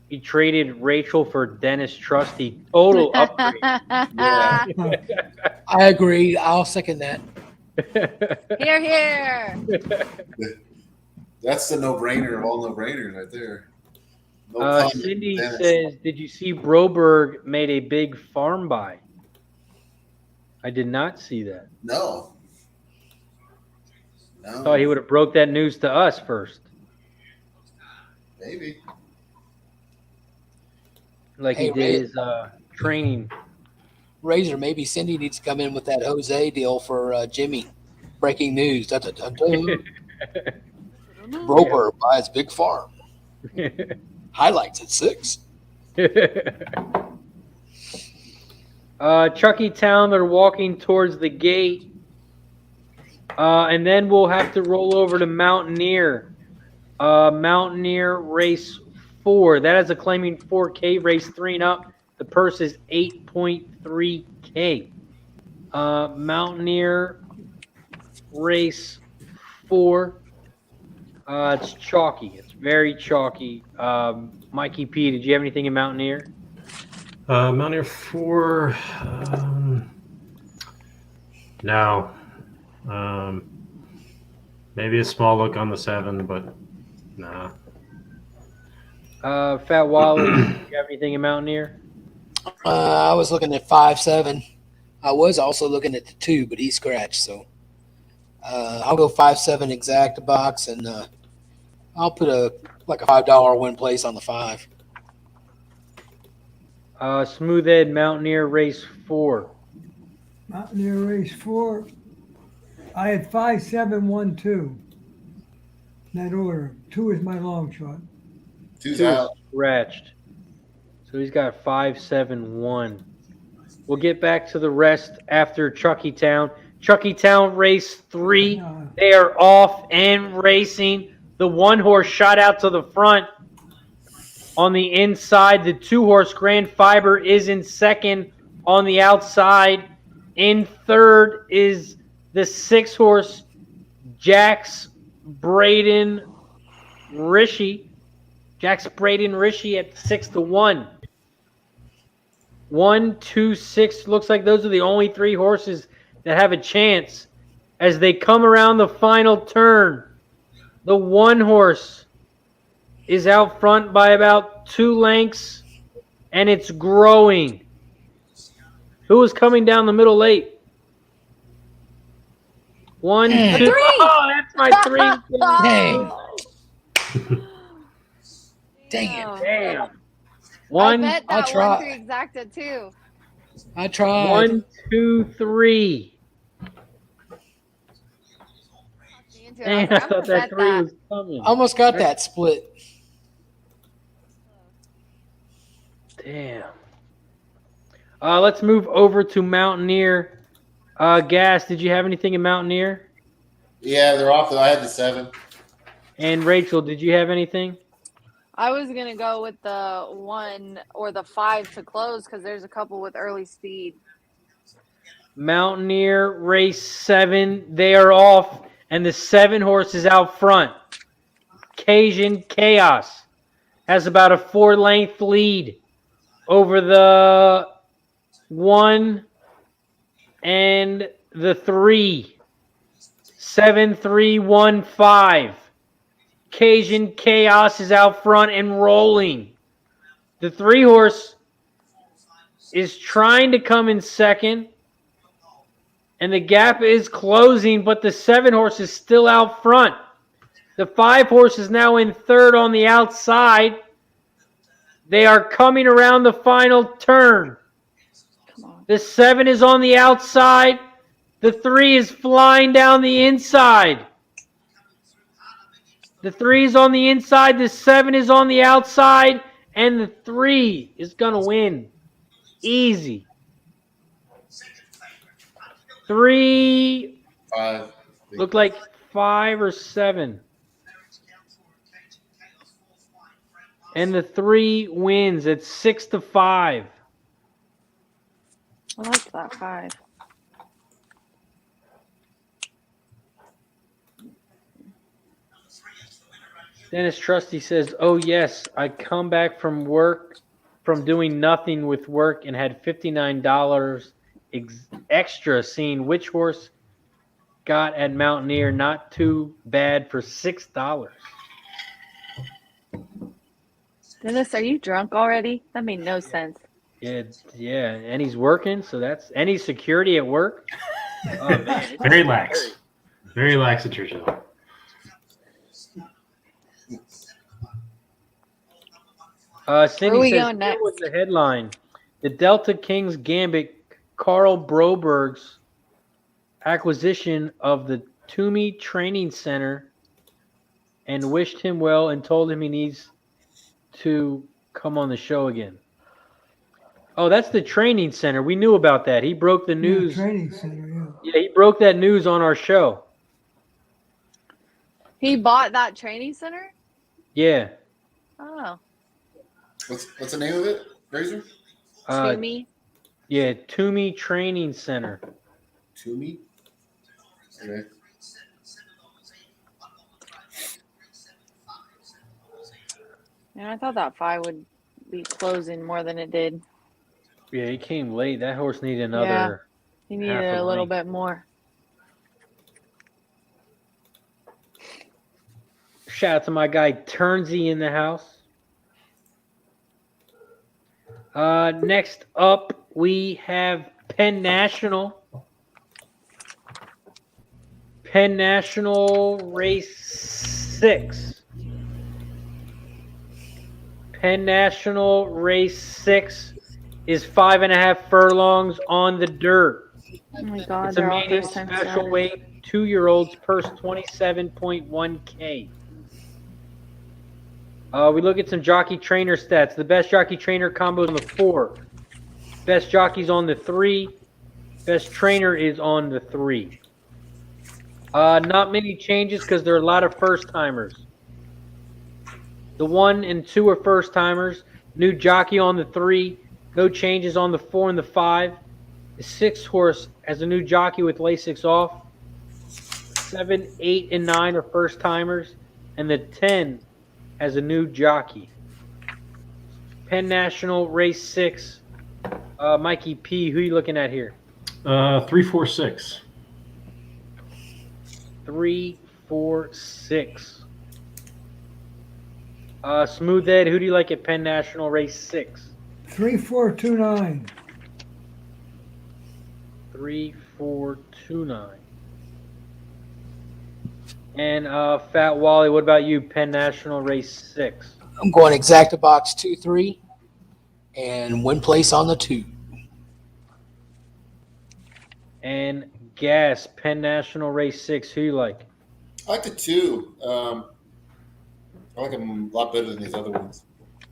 he traded Rachel for Dennis Trusty. Total upgrade. Yeah. I agree. I'll second that. Here, here. That's the no-brainer of all no-brainers right there. No comment, Cindy Dennis. says, did you see Broberg made a big farm buy? I did not see that. No. Thought he would have broke that news to us first. Maybe. Like Hey, he did his training. Razor, maybe Cindy needs to come in with that Jose deal for Jimmy. Breaking news. Broberg buys big farm. Highlights at 6. Chucky Town, they're walking towards the gate. And then we'll have to roll over to Mountaineer. Mountaineer race 4. That is a claiming 4K, race 3 and up. The purse is 8.3K. Mountaineer race 4. It's chalky. It's very chalky. Mikey P, did you have anything in Mountaineer? Mountaineer 4. No. Maybe a small look on the 7, but nah. Fat Wally, do you have anything in Mountaineer? I was looking at 5-7. I was also looking at the 2, but he scratched. So I'll go 5-7 exact box, and I'll put a $5 win place on the 5. Smooth Ed Mountaineer race 4. Mountaineer race 4. I had 5, 7, 1, 2. In that order. 2 is my long shot. Two's 2 is out. scratched. So he's got 5, 7, 1. We'll get back to the rest after Chucky Town. Chucky Town race 3. They are off and racing. The 1 horse shot out to the front. On the inside, the 2 horse Grand Fiber is in second on the outside. In third is the 6 horse Jax Braden Rishi. Jax Braden Rishi at 6-1. 1, 2, 6. Looks like those are the only 3 horses that have a chance as they come around the final turn. The 1 horse is out front by about 2 lengths, and it's growing. Who is coming down the middle late? 1, 2. Oh, that's my 3. Dang it. Damn. I 1, bet I'll that try. 1 3 exacta too. I tried. 1, 2, 3. Damn, I thought that 3 was coming. Almost got that split. Damn. Let's move over to Mountaineer. Gas, did you have anything in Mountaineer? Yeah, they're off. I had the 7. And Rachel, did you have anything? I was gonna go with the 1 or the 5 to close because there's a couple with early speed. Mountaineer race 7. They are off, and the 7 horse is out front. Cajun Chaos has about a 4-length lead over the 1 and the 3. 7, 3, 1, 5. Cajun Chaos is out front and rolling. The 3 horse is trying to come in second, and the gap is closing, but the 7 horse is still out front. The 5 horse is now in third on the outside. They are coming around the final turn. Come on. The 7 is on the outside. The 3 is flying down the inside. The 3 is on the inside. The 7 is on the outside. And the 3 is going to win. Easy. 3 5. look like 5 or 7. And the 3 wins at 6-5. I like that 5. Dennis Trusty says, "Oh yes, I come back from work, from doing nothing with work, and had $59 extra. Seeing which horse got at Mountaineer, not too bad for $6." Dennis, are you drunk already? That made no sense. Yeah, and he's working, so that's any security at work. Oh man, Very lax. Very lax at Churchill. Cindy we says, going next? "Here was the headline: The Delta Kings Gambit, Carl Broberg's acquisition of the Toomey Training Center, and wished him well and told him he needs to come on the show again." Oh, that's the training center. We knew about that. He broke the news. Training center, yeah. Yeah, he broke that news on our show. He bought that training center? Yeah. Oh. What's the name of it, Razor? Toomey? Yeah, Toomey Training Center. Toomey? Okay. And I thought that 5 would be closing more than it did. Yeah, he came late. That horse needed another. He needed half a little length. bit more. Shout out to my guy Turnsey in the house. Next up, we have Penn National. Penn National Race 6. Penn National Race 6 is 5.5 furlongs on the dirt. Oh my God, It's a they're all medium first time special starters. weight, 2-year-olds, purse 27.1K. We look at some jockey trainer stats. The best jockey trainer combo is on the 4. Best jockey's on the 3. Best trainer is on the 3. Not many changes because there are a lot of first timers. The 1 and 2 are first timers. New jockey on the 3. No changes on the 4 and the 5. The 6 horse has a new jockey with Lasix off. 7, 8, and 9 are first timers, and the 10 has a new jockey. Penn National Race 6. Mikey P, who are you looking at here? 3, 4, 6. 3, 4, 6. Smooth Ed, who do you like at Penn National Race 6? 3, 4, 2, 9. 3, 4, 2, 9. And Fat Wally, what about you? Penn National Race 6. I'm going exacta box 2, 3, and win place on the 2. And Gas, Penn National Race 6. Who you like? I like the 2. I like them a lot better than these other ones.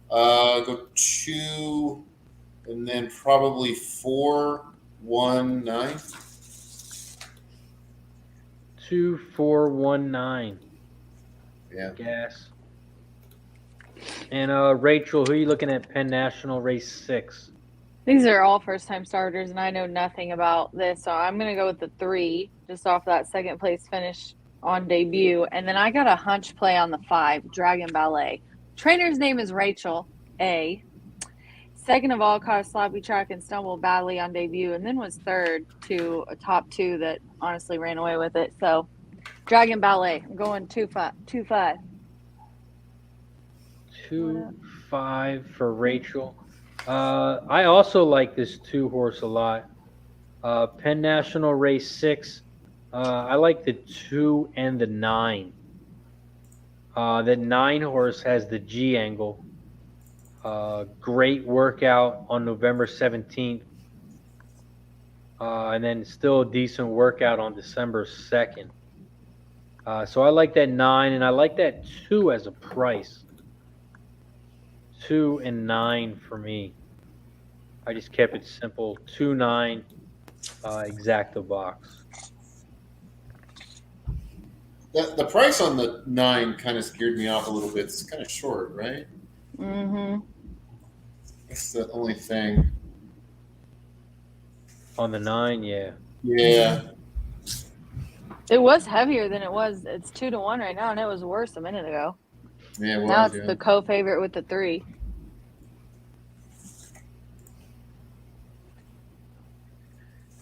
Go 2, and then probably 4, 1, 9. 2, 4, 1, 9. Yeah. Gas. And Rachel, who are you looking at Penn National Race 6? These are all first time starters, and I know nothing about this, so I'm going to go with the 3, just off that second place finish on debut. And then I got a hunch play on the 5, Dragon Ballet. Trainer's name is Rachel A. Second of all, caught a sloppy track and stumbled badly on debut, and then was third to a top 2 that honestly ran away with it. So, Dragon Ballet. I'm going 2-5. 2-5. 2, 5 for Rachel. I also like this 2 horse a lot. Penn National Race 6. I like the 2 and the 9. The 9 horse has the G angle. Great workout on November 17th. And then still a decent workout on December 2nd. So I like that 9, and I like that 2 as a price. 2 and 9 for me. I just kept it simple. 2, 9, exacta box. The price on the 9 kind of scared me off a little bit. It's kind of short, right? Mm-hmm. That's the only thing. On the 9, yeah. Yeah. It was heavier than it was. It's 2-1 right now, and it was worse a minute ago. Yeah, it Now was, it's yeah. the co-favorite with the 3.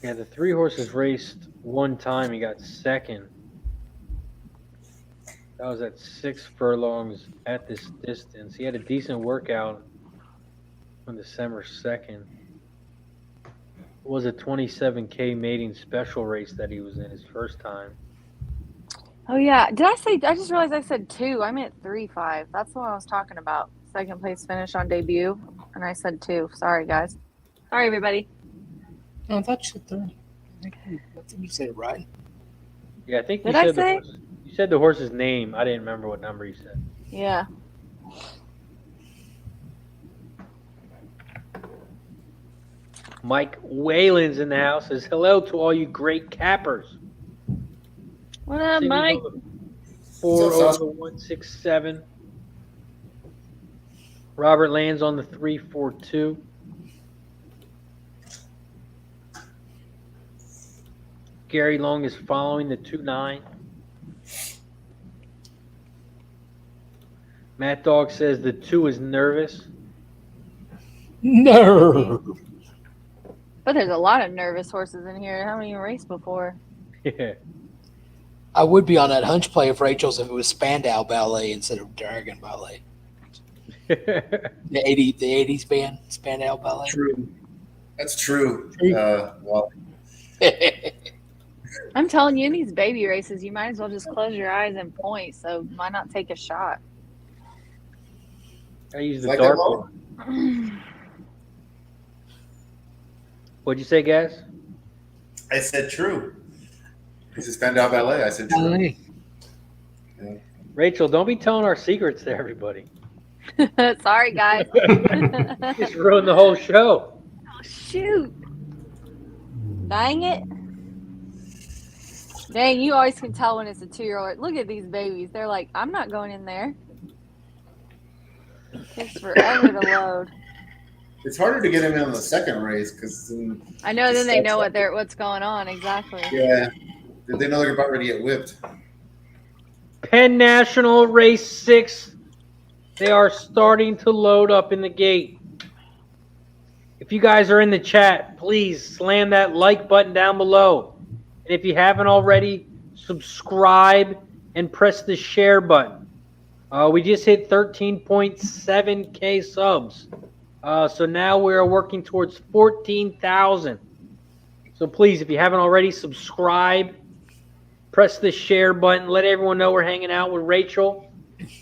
Yeah, the 3 horses raced one time. He got second. That was at 6 furlongs at this distance. He had a decent workout on December 2nd. It was a 27K mating special race that he was in his first time. Oh yeah, did I say? I just realized I said 2. I meant 3-5. That's the one I was talking about. Second place finish on debut, and I said 2. Sorry guys. Sorry everybody. No, I thought you said 30. I think you said it right. Yeah, I think Did I say? You said the horse's name. I didn't remember what number you said. Yeah. Mike Whalen's in the house. Says hello to all you great cappers. What up, Mike? 40167. Robert lands on the 342. Gary Long is following the 2-9. Matt Dog says the 2 is nervous. No. But there's a lot of nervous horses in here. How many raced before? Yeah. I would be on that hunch play of Rachel's if it was Spandau Ballet instead of Dragon Ballet. The 80s band, Spandau Ballet. True. That's true. Well, I'm telling you, in these baby races, you might as well just close your eyes and point. So why not take a shot? I use the Like dark that one. What'd you say, Gaz? I said true. This is Spandau Ballet. I said true. Ballet. Yeah. Rachel, don't be telling our secrets to everybody. Sorry, guys. Just ruined the whole show. Oh, shoot. Dang it. Dang, you always can tell when it's a 2-year-old. Look at these babies. They're like, I'm not going in there. It takes forever to load. It's harder to get him in on the second race because I know, then they know what's going on. Exactly. yeah, they know they're about ready to get whipped. Penn National Race 6. They are starting to load up in the gate. If you guys are in the chat, please slam that like button down below. And if you haven't already, subscribe and press the share button. We just hit 13.7K subs. So now we're working towards 14,000. So please, if you haven't already, subscribe. Press the share button. Let everyone know we're hanging out with Rachel,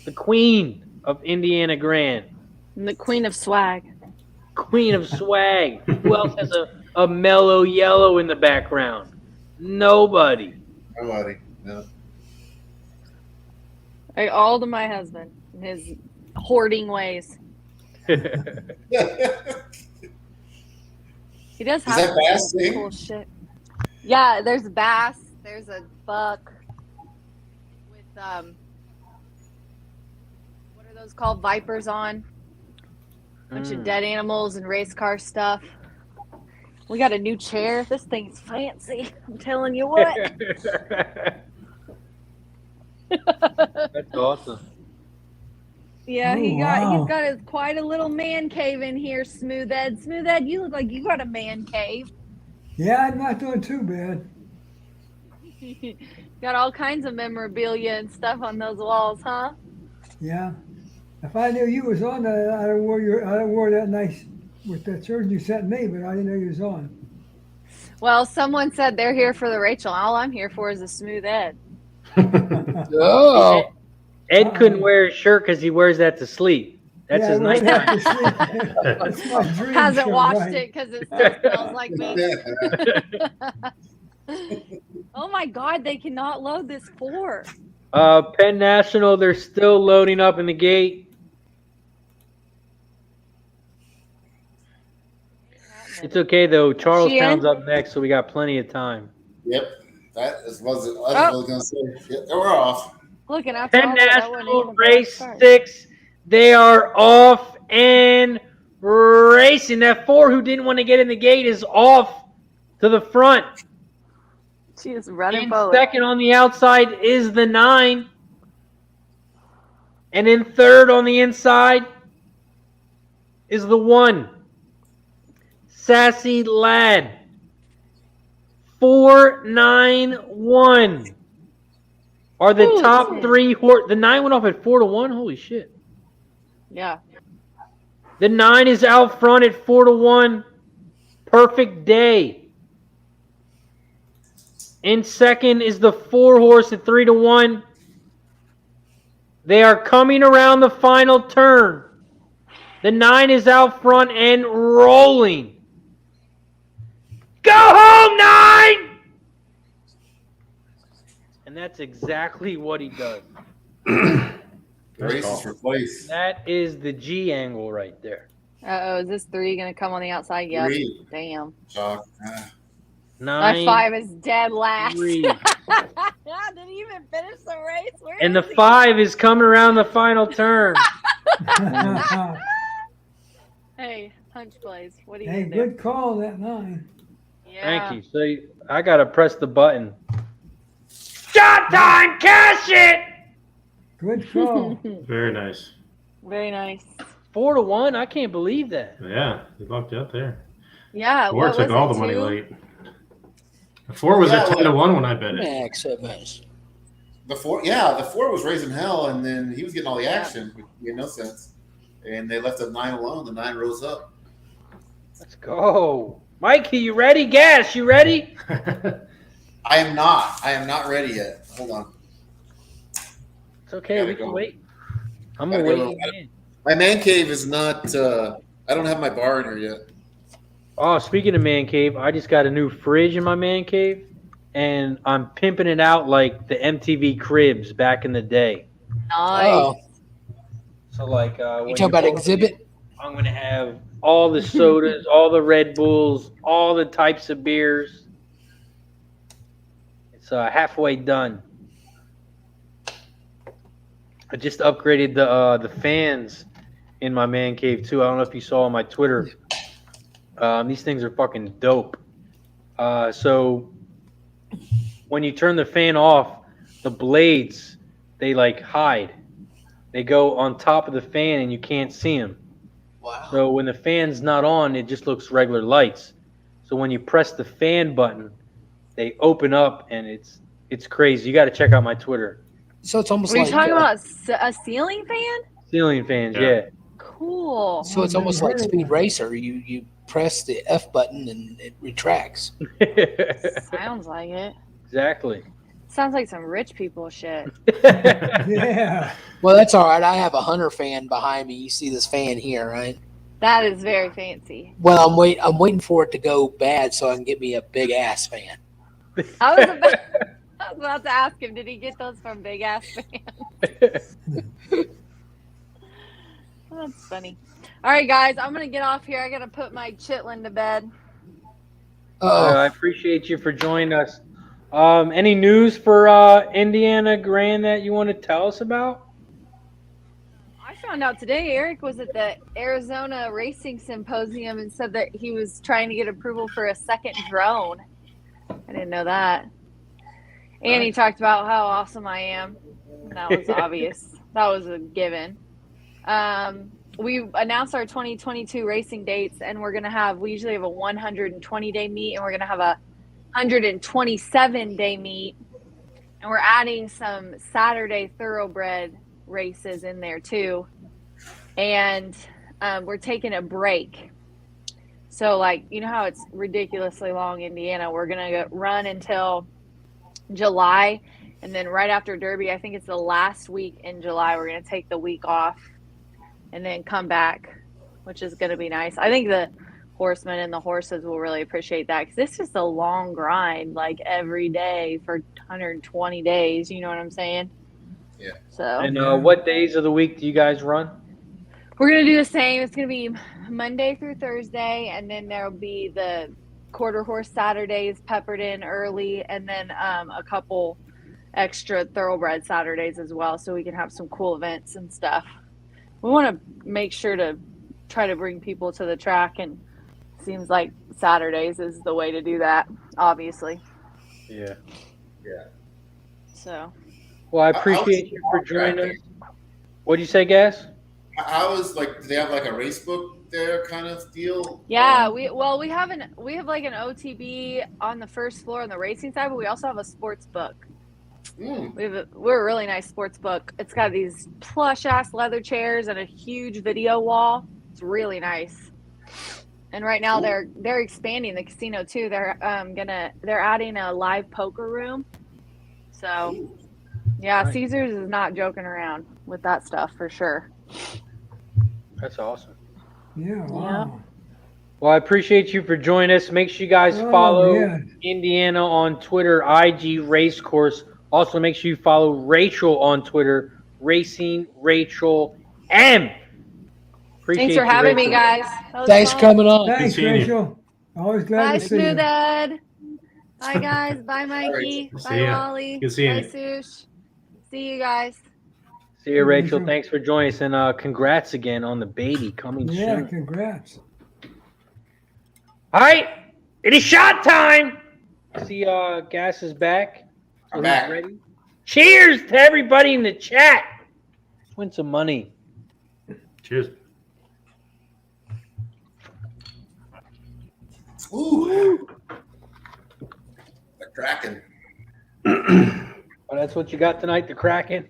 the queen of Indiana Grand. And the queen of swag. Queen of swag. Who else has a mellow yellow in the background? Nobody. Nobody. No. All to my husband and his hoarding ways. He does have that bass some thing? cool shit. Yeah, there's bass. There's a buck with what are those called? Vipers on. Bunch of dead animals and race car stuff. We got a new chair. This thing's fancy. I'm telling you what. That's awesome. Yeah, Oh, he's wow. got quite a little man cave in here, Smooth Ed. Smooth Ed, you look like you got a man cave. Yeah, I'm not doing too bad. Got all kinds of memorabilia and stuff on those walls, huh? Yeah. If I knew you was on that, I'd have wore that nice with that shirt you sent me, but I didn't know you was on. Well, someone said they're here for the Rachel. All I'm here for is a Smooth Ed. Oh. Ed couldn't wear his shirt because he wears that to sleep. That's Yeah, his I wouldn't have nighttime. to sleep. That's my dream Hasn't shirt, washed right. it because it still smells like me. Oh my God, they cannot load this 4. Penn National, they're still loading up in the gate. It's okay though. Charlestown's up next, so we got plenty of time. Yep. That is what I was going to say. Yeah, we're off. Looking after Penn all that, that wasn't National even a bad Race start. 6. They are off and racing. That 4 who didn't want to get in the gate is off to the front. She is running In forward. second on the outside is the 9. And in third on the inside is the 1. Sassy Lad. 4-9-1 are the Ooh, top shit. 3 horse. The 9 went off at 4-1. Holy shit. Yeah. The 9 is out front at 4-1. Perfect Day. In second is the 4 horse at 3-1. They are coming around the final turn. The 9 is out front and rolling. Go home, 9! And that's exactly what he does. Race is for place. That is the G angle right there. Uh-oh, is this 3 going to come on the outside? Yep. 3. Damn. Shock. My 9, 5 is dead last. 3. Didn't even finish the race. Where And the is he? 5 is coming around the final turn. Hey, hunch plays. What are you Hey, going to do? good call, that 9. Yeah. Thank you. So I got to press the button. Shot time! Cash it! Good call. Very nice. Very nice. 4-1? I can't believe that. Yeah, they lucked out there. Yeah. 4 what took was all it, the money 2? late. 4 was at 10-1 when I bet it. Yeah, so nice. The 4 was raising hell, and then he was getting all the action, which made no sense. And they left the 9 alone. The 9 rose up. Let's go. Mikey, you ready? Gas, you ready? I am not. I am not ready yet. Hold on. It's okay. Gotta We can go. wait. I'm going to Gotta wait. go. in. My man cave is not. I don't have my bar in here yet. Oh, speaking of man cave, I just got a new fridge in my man cave, and I'm pimping it out like the MTV Cribs back in the day. Nice. Oh, So, like, when you talking about go- exhibit? I'm going to have all the sodas, all the Red Bulls, all the types of beers. It's halfway done. I just upgraded the fans in my man cave too. I don't know if you saw on my Twitter. These things are fucking dope. So when you turn the fan off, the blades, they like hide. They go on top of the fan and you can't see them. Wow. So when the fan's not on, it just looks regular lights. So when you press the fan button, they open up and it's crazy. You got to check out my Twitter. So it's almost Were you like talking about a ceiling fan? Ceiling fans, Yeah. yeah. Cool. so it's almost like Speed Racer. You press the F button and it retracts. Sounds like it. Exactly. Sounds like some rich people shit. Yeah. Well, that's all right. I have a Hunter fan behind me. You see this fan here, right? That is very fancy. Well, I'm waiting for it to go bad so I can get me a big ass fan. I was about to ask him, did he get those from Big Ass Fans? That's funny. All right, guys, I'm going to get off here. I got to put my chitlin to bed. I appreciate you for joining us. Any news for Indiana Grand that you want to tell us about? I found out today Eric was at the Arizona Racing Symposium and said that he was trying to get approval for a second drone. I didn't know that. And he talked about how awesome I am. That was obvious. That was a given. We announced our 2022 racing dates, and we usually have a 120-day meet, and we're going to have a 127-day meet. And we're adding some Saturday thoroughbred races in there too. And we're taking a break. So, like, you know how it's ridiculously long, Indiana? We're going to run until July, and then right after Derby, I think it's the last week in July, we're going to take the week off and then come back, which is going to be nice. I think the horsemen and the horses will really appreciate that, because this is a long grind, like every day for 120 days. You know what I'm saying? Yeah. So And what days of the week do you guys run? we're going to do the same. It's going to be Monday through Thursday, and then there'll be the quarter horse Saturdays peppered in early, and then a couple extra thoroughbred Saturdays as well, so we can have some cool events and stuff. we want to make sure to try to bring people to the track, and seems like Saturdays is the way to do that, obviously. Yeah. So. Well, I appreciate you for joining us. What'd you say, Gas? I was like, do they have like a race book there kind of deal? Yeah, we have like an OTB on the first floor on the racing side, but we also have a sports book. We're a really nice sports book. It's got these plush ass leather chairs and a huge video wall. It's really nice. And right now they're expanding the casino too. They're adding a live poker room. So yeah, Nice. Caesars is not joking around with that stuff for sure. That's awesome. Yeah, wow. Well, I appreciate you for joining us. Make sure you guys Oh, follow yeah. Indiana on Twitter, IG Racecourse. Also, make sure you follow Rachel on Twitter, Racing Rachel M. Appreciate Thanks for you, having me, Rachel. guys. That was Thanks fun. for coming on. Thanks, seeing you. Rachel. Always glad Bye, to see you. Smooth Ed. Bye, guys. Bye, Mikey. See Bye, ya. Wally. Good seeing Bye, you. Sush. See you guys. See you, Rachel. Rachel. Thanks for joining us, and congrats again on the baby coming Yeah, soon. congrats. All right, it is shot time. See, Gas is back. I'm he's back. Ready. Cheers to everybody in the chat. Let's win some money. Cheers. Ooh. The Kraken. Oh, that's what you got tonight, the Kraken.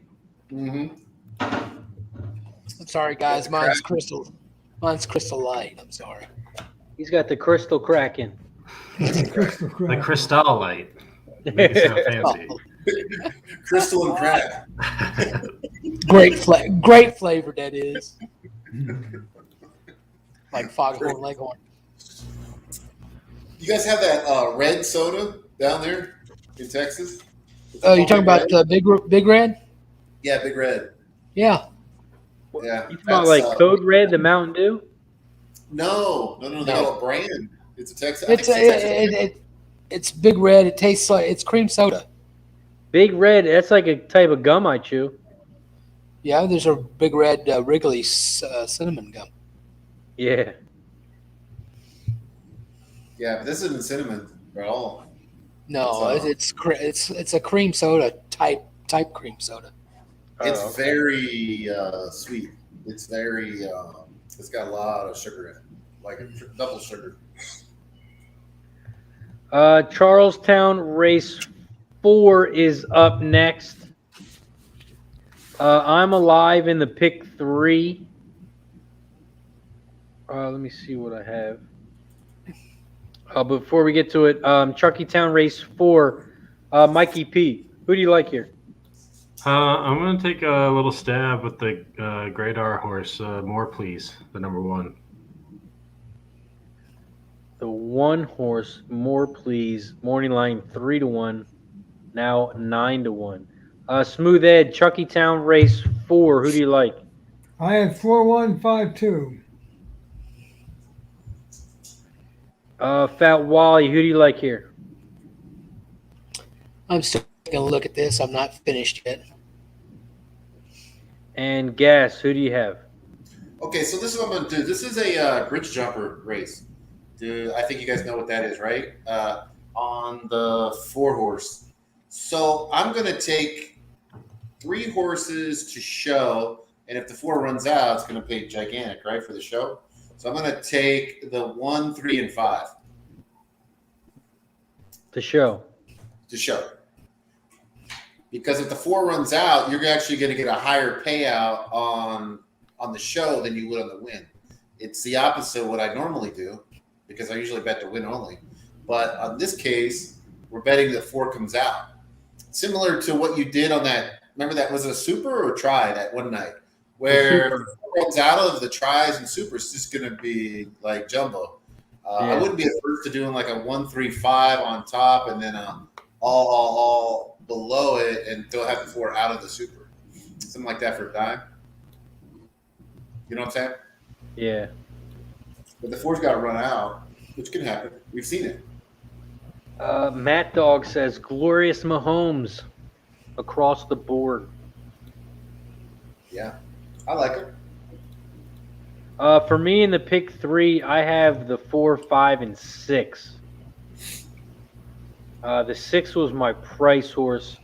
Mm-hmm. I'm sorry, guys. Mine's crystal light. I'm sorry. He's got the Crystal Kraken. Crystal The crack. Crystal light. Make it sound fancy. Crystal and crack. Great flavor that is. Like Foghorn Leghorn. You guys have that red soda down there in Texas? Oh, you're talking about Big Red? Yeah, Big Red. Yeah. Yeah. You talking about like Code Red, the Mountain Dew? No. They got a brand. It's a Texas. It's Big Red. It tastes like it's cream soda. Big Red, that's like a type of gum I chew. Yeah, there's a Big Red Wrigley cinnamon gum. Yeah. Yeah, but this isn't cinnamon at all. No, it's a cream soda type cream soda. It's Oh, okay. very sweet. It's very. It's got a lot of sugar in it, like double sugar. Charlestown Race 4 is up next. I'm alive in the pick 3. Let me see what I have. Before we get to it, Chuckytown Race 4, Mikey P. Who do you like here? I'm going to take a little stab with the Great R horse, More Please, the number 1. The 1 horse, More Please, morning line 3-1, now 9-1. Smooth Ed, Chuckytown Race 4. Who do you like? I had 4152. Fat Wally, who do you like here? I'm still going to look at this. I'm not finished yet. And Gas, who do you have? Okay, so this is what I'm going to do. This is a bridge jumper race. Dude, I think you guys know what that is, right? On the 4 horse. So I'm going to take 3 horses to show, and if the 4 runs out, it's going to pay gigantic, right, for the show. So I'm going to take the 1, 3, and 5 The show. to show. Because if the 4 runs out, you're actually going to get a higher payout on the show than you would on the win. It's the opposite of what I normally do, because I usually bet to win only. But on this case, we're betting that 4 comes out. Similar to what you did on that. Remember that was it a super or a try that one night where if 4 runs out of the tries and supers, it's just going to be like jumbo. I wouldn't be averse to doing like a 1, 3, 5 on top and then all below it and they'll have the 4 out of the super. Something like that for a dime. You know what I'm saying? Yeah. But the 4's got to run out, which can happen. We've seen it. Matt Dog says Glorious Mahomes across the board. Yeah. I like it. For me in the pick 3, I have the 4, 5, and 6. The 6 was my price horse.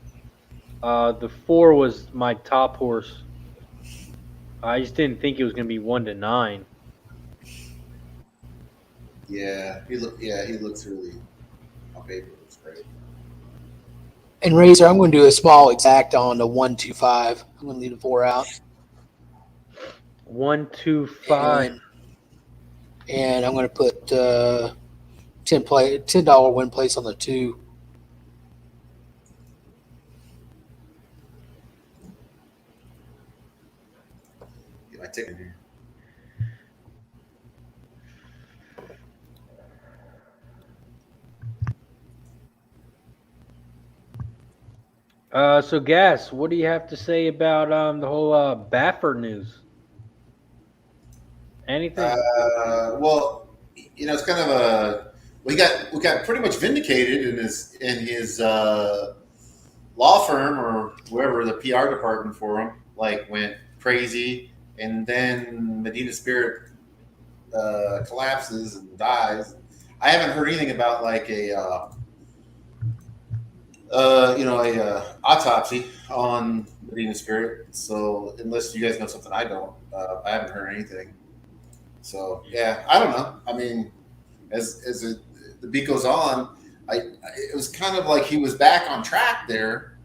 The 4 was my top horse. I just didn't think it was going to be 1 to 9. Yeah, he looks really on paper. Looks great. And Razor, I'm going to do a small exact on the 1, 2, 5. I'm going to leave the 4 out. 1, 2, 5. And I'm going to put $10 win place on the 2. Get my ticket here. So Gas, what do you have to say about the whole Baffert news? Anything? Well, it's kind of a we got pretty much vindicated in his law firm or wherever the PR department for him went crazy, and then Medina Spirit collapses and dies. I haven't heard anything about a autopsy on Medina Spirit. So unless you guys know something I don't, I haven't heard anything. So yeah, I don't know. I mean, as the beat goes on, it was kind of like he was back on track there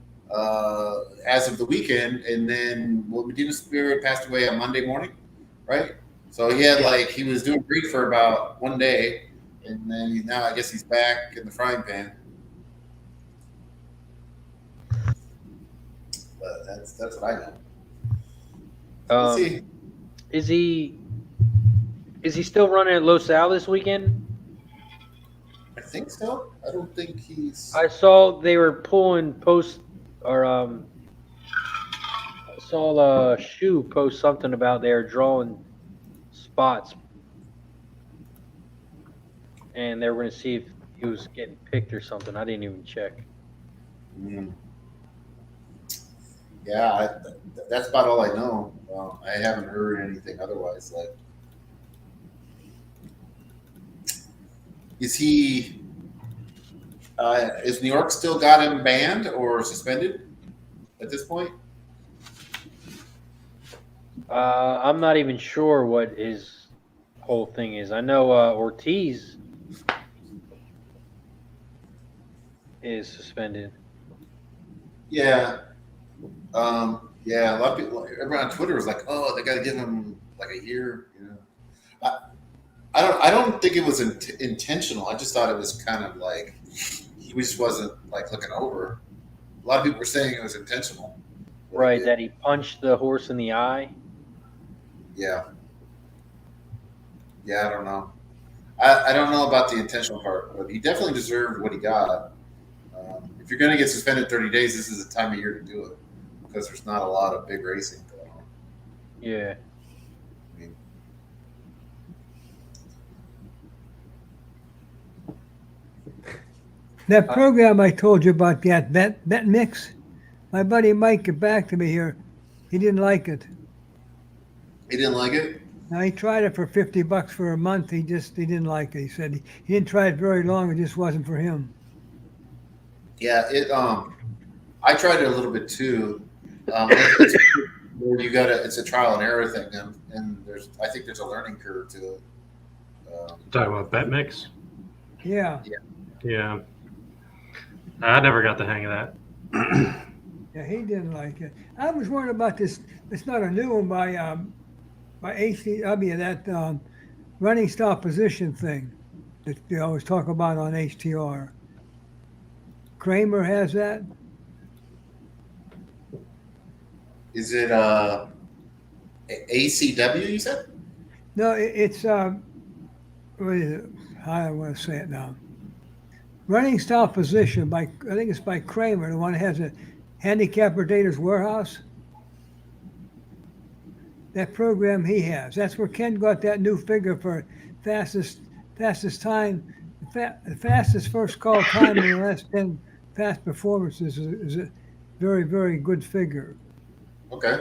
as of the weekend, and then Medina Spirit passed away on Monday morning, right? So he had he was doing great for about one day, and then now I guess he's back in the frying pan. But that's what I know. Let's see. Is he still running at Los Al this weekend? I think so. I don't think he's. I saw they were pulling posts, or I saw Shoe post something about they were drawing spots, and they were going to see if he was getting picked or something. I didn't even check. Yeah, that's about all I know. I haven't heard anything otherwise. Is he? Is New York still got him banned or suspended at this point? I'm not even sure what his whole thing is. I know Ortiz is suspended. Yeah. Yeah, a lot of people, everyone on Twitter was like, "Oh, they got to give him a year." I don't think it was intentional. I just thought it was kind of he just wasn't looking over. A lot of people were saying it was intentional. Right, that he punched the horse in the eye. Yeah. Yeah, I don't know. I don't know about the intentional part, but he definitely deserved what he got. If you're going to get suspended 30 days, this is the time of year to do it because there's not a lot of big racing going on. Yeah. I mean, That program I told you about, that bet mix, my buddy Mike got back to me here. He didn't like it. he didn't like it? Now he tried it for $50 for a month. He didn't like it. He said he didn't try it very long. It just wasn't for him. Yeah, I tried it a little bit too. It's where it's a trial and error thing, and I think there's a learning curve to it. Talking about bet mix? Yeah. Yeah. I never got the hang of that. Yeah, he didn't like it. I was worried about this. It's not a new one by HTW, that running stop position thing that they always talk about on HTR. Kramer has that. Is it ACW? You said? No, it's what is it? I want to say it now. Running stop position I think it's by Kramer, the one that has a handicapper Data's Warehouse. That program he has. That's where Ken got that new figure for fastest time. The fastest first call time in the last 10 past performances is a very, very good figure. Okay.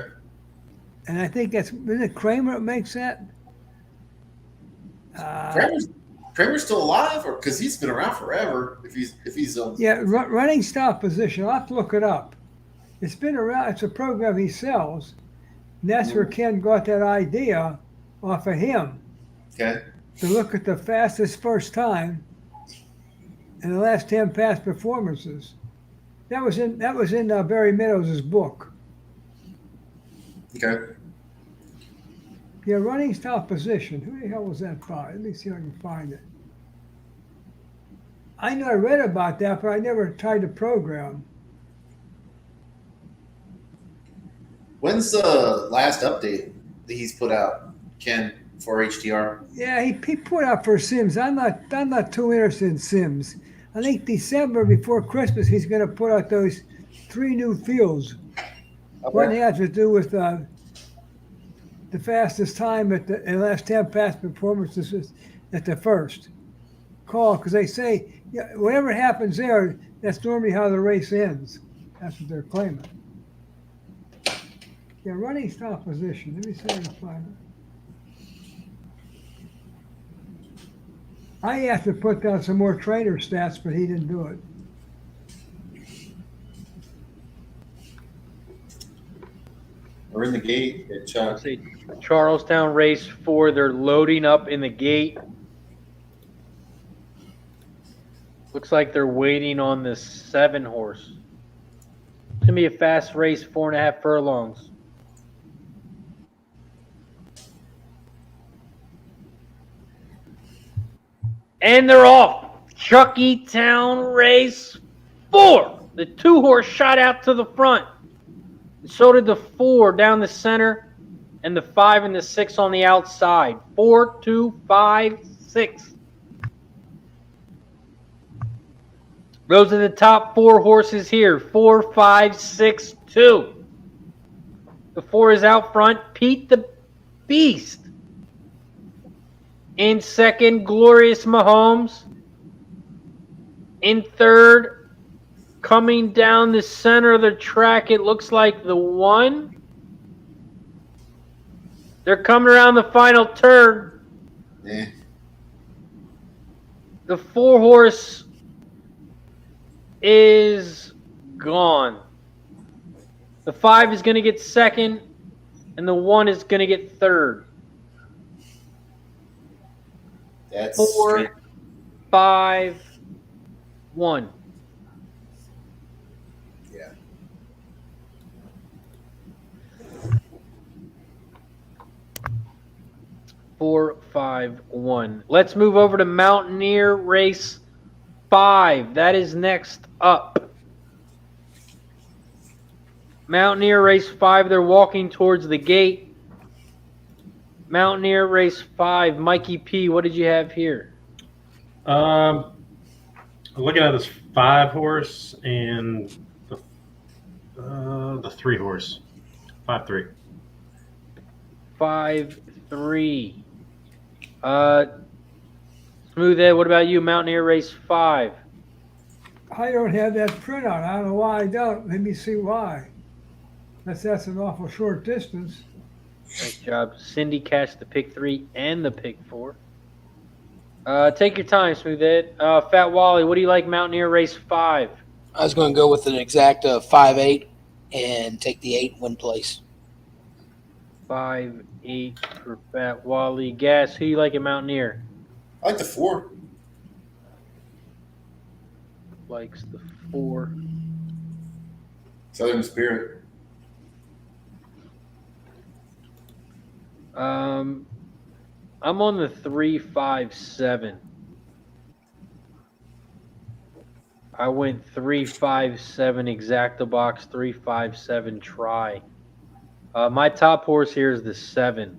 And I think isn't it Kramer that makes that? Kramer's still alive, or because he's been around forever. If he's running stop position. I'll have to look it up. It's been around. It's a program he sells, and that's where Ken got that idea off of him. Okay. To look at the fastest first time and the last 10 past performances. That was in Barry Meadows' book. Okay. Yeah, running stop position. Who the hell was that by? Let me see if I can find it. I know I read about that, but I never tried the program. When's the last update that he's put out, Ken, for HDR? Yeah, he put out for Sims. I'm not too interested in Sims. I think December before Christmas he's going to put out those 3 new fields. Okay. One has to do with the fastest time at the last 10 past performances at the first call, because they say whatever happens there, that's normally how the race ends. That's what they're claiming. Yeah, running stop position. Let me see if I can find it. I have to put down some more trainer stats, but he didn't do it. We're in the gate at Chuck. Charlestown race 4. They're loading up in the gate. Looks like they're waiting on the 7 horse. It's gonna be a fast race, 4.5 furlongs. And they're off. Chucky Town race 4. The 2 horse shot out to the front. So did the 4 down the center, and the 5 and the 6 on the outside. 4, 2, 5, 6. Those are the top 4 horses here. 4, 5, 6, 2. The 4 is out front. Pete the Beast. In second, Glorious Mahomes. In third, coming down the center of the track, it looks like the 1. They're coming around the final turn. Yeah. The 4 horse is gone. The 5 is going to get second, and the 1 is going to get third. That's 4, straight. 5, 1. Yeah. Four, 5, 1. Let's move over to Mountaineer race 5. That is next up. Mountaineer race 5. They're walking towards the gate. Mountaineer race 5. Mikey P, what did you have here? Looking at this 5 horse and the 3 horse. 5-3. 5-3. Smooth Ed, what about you? Mountaineer race 5. I don't have that printout. I don't know why I don't. Let me see why. That's an awful short distance. Nice job. Cindy cashed the pick 3 and the pick 4. Take your time, Smooth Ed. Fat Wally, what do you like Mountaineer race 5? I was going to go with an exact 5-8 and take the 8 win place. 5-8 for Fat Wally. Gas, who you like at Mountaineer? I like the 4. Likes the 4. Southern Spirit. I'm on the 3-5-7. I went 3-5-7 exacta box, 3-5-7 try. My top horse here is the 7.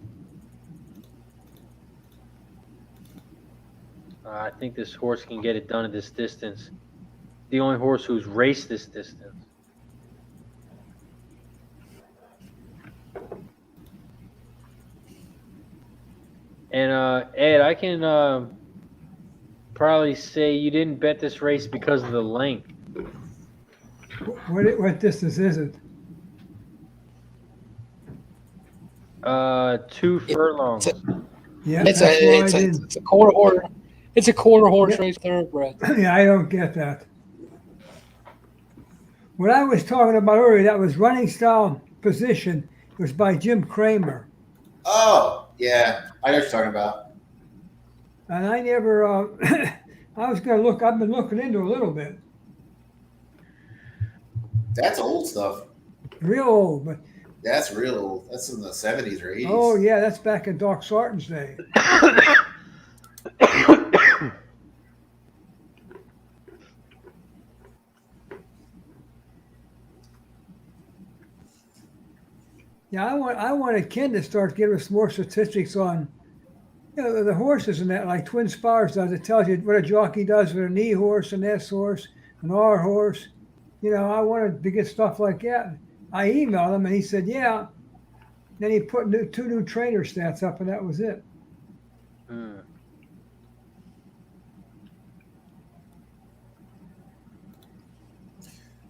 I think this horse can get it done at this distance. The only horse who's raced this distance. And Ed, I can probably say you didn't bet this race because of the length. What distance is it? 2 furlongs. Yeah, It's that's why I it's didn't. a quarter horse. It's a quarter horse Yeah. race thoroughbred. Yeah, I don't get that. What I was talking about earlier, that was running style position. It was by Jim Kramer, Oh, yeah. I know what you're talking about. and I never. I was going to look. I've been looking into a little bit. That's old stuff. Real old, but That's real old. That's in the 70s or 80s. oh yeah, that's back in Doc Sarton's day. Yeah, I wanted Ken to start giving us more statistics on the horses and that, like Twin Spires does. It tells you what a jockey does with a knee horse, an S horse, an R horse. I wanted to get stuff like that. I emailed him and he said, yeah. Then he put two new trainer stats up and that was it.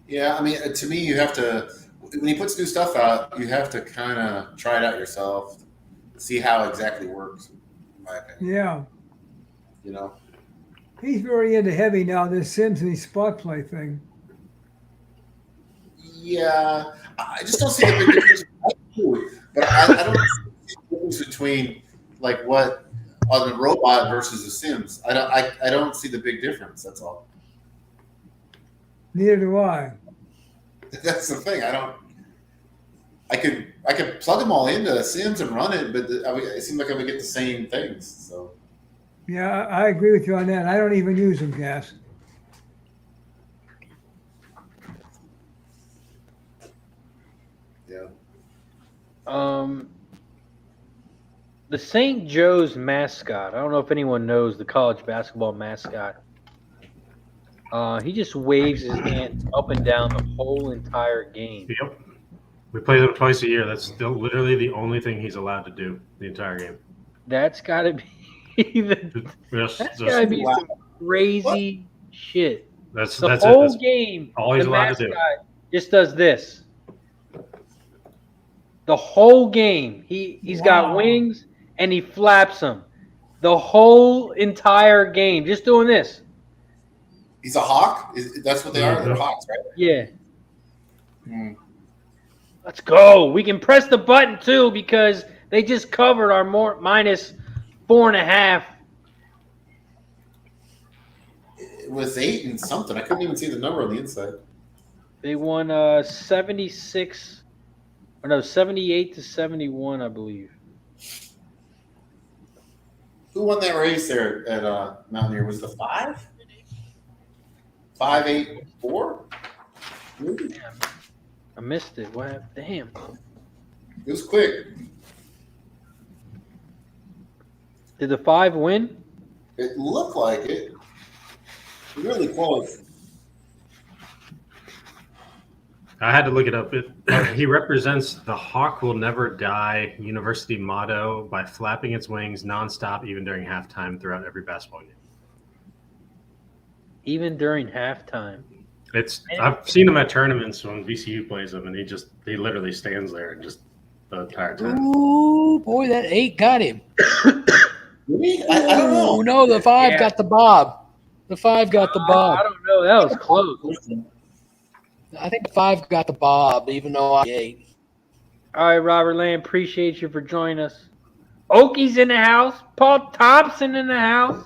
Yeah, I mean, to me, you have to, when he puts new stuff out, you have to kind of try it out yourself, see how it exactly works, in my opinion. Yeah. He's very into heavy now, this Sims and his spot play thing. Yeah, I just don't see the big difference. But I don't see the difference between like what on the robot versus the Sims. I don't see the big difference. That's all. Neither do I. That's the thing. I could plug them all into Sims and run it, but it seems like I would get the same things. So. Yeah, I agree with you on that. I don't even use them, Gas. Yeah. The St. Joe's mascot. I don't know if anyone knows the college basketball mascot. He just waves his hands up and down the whole entire game. Yep. We play them twice a year. That's still literally the only thing he's allowed to do the entire game. That's got to be gotta be some crazy shit. That's the that's whole it. That's game. all he's the allowed to mascot do. Just does this. The whole game. He's got wings and he flaps them. The whole entire game. Just doing this. He's a hawk? That's what they are? They're hawks, right? Yeah. Hmm. Let's go. We can press the button too because they just covered our minus 4.5. It was 8 and something. I couldn't even see the number on the inside. They won 78 to 71, I believe. Who won that race there at Mountaineer? Was it the 5? 5, 8, 4? Maybe. Damn. I missed it. What happened? Damn. It was quick. Did the 5 win? It looked like it. Really close. I had to look it up. He represents the Hawk Will Never Die University motto by flapping its wings nonstop, even during halftime throughout every basketball game. Even during halftime. I've seen him at tournaments when VCU plays him, and he literally stands there and just the entire time. Ooh, boy, that 8 got him. Really? I don't know. Oh, no, the 5 got the bob. The 5 got the bob. I don't know. That was close. I think the 5 got the bob, even though I 8. All right, Robert Lamb, appreciate you for joining us. Oakie's in the house. Paul Thompson in the house.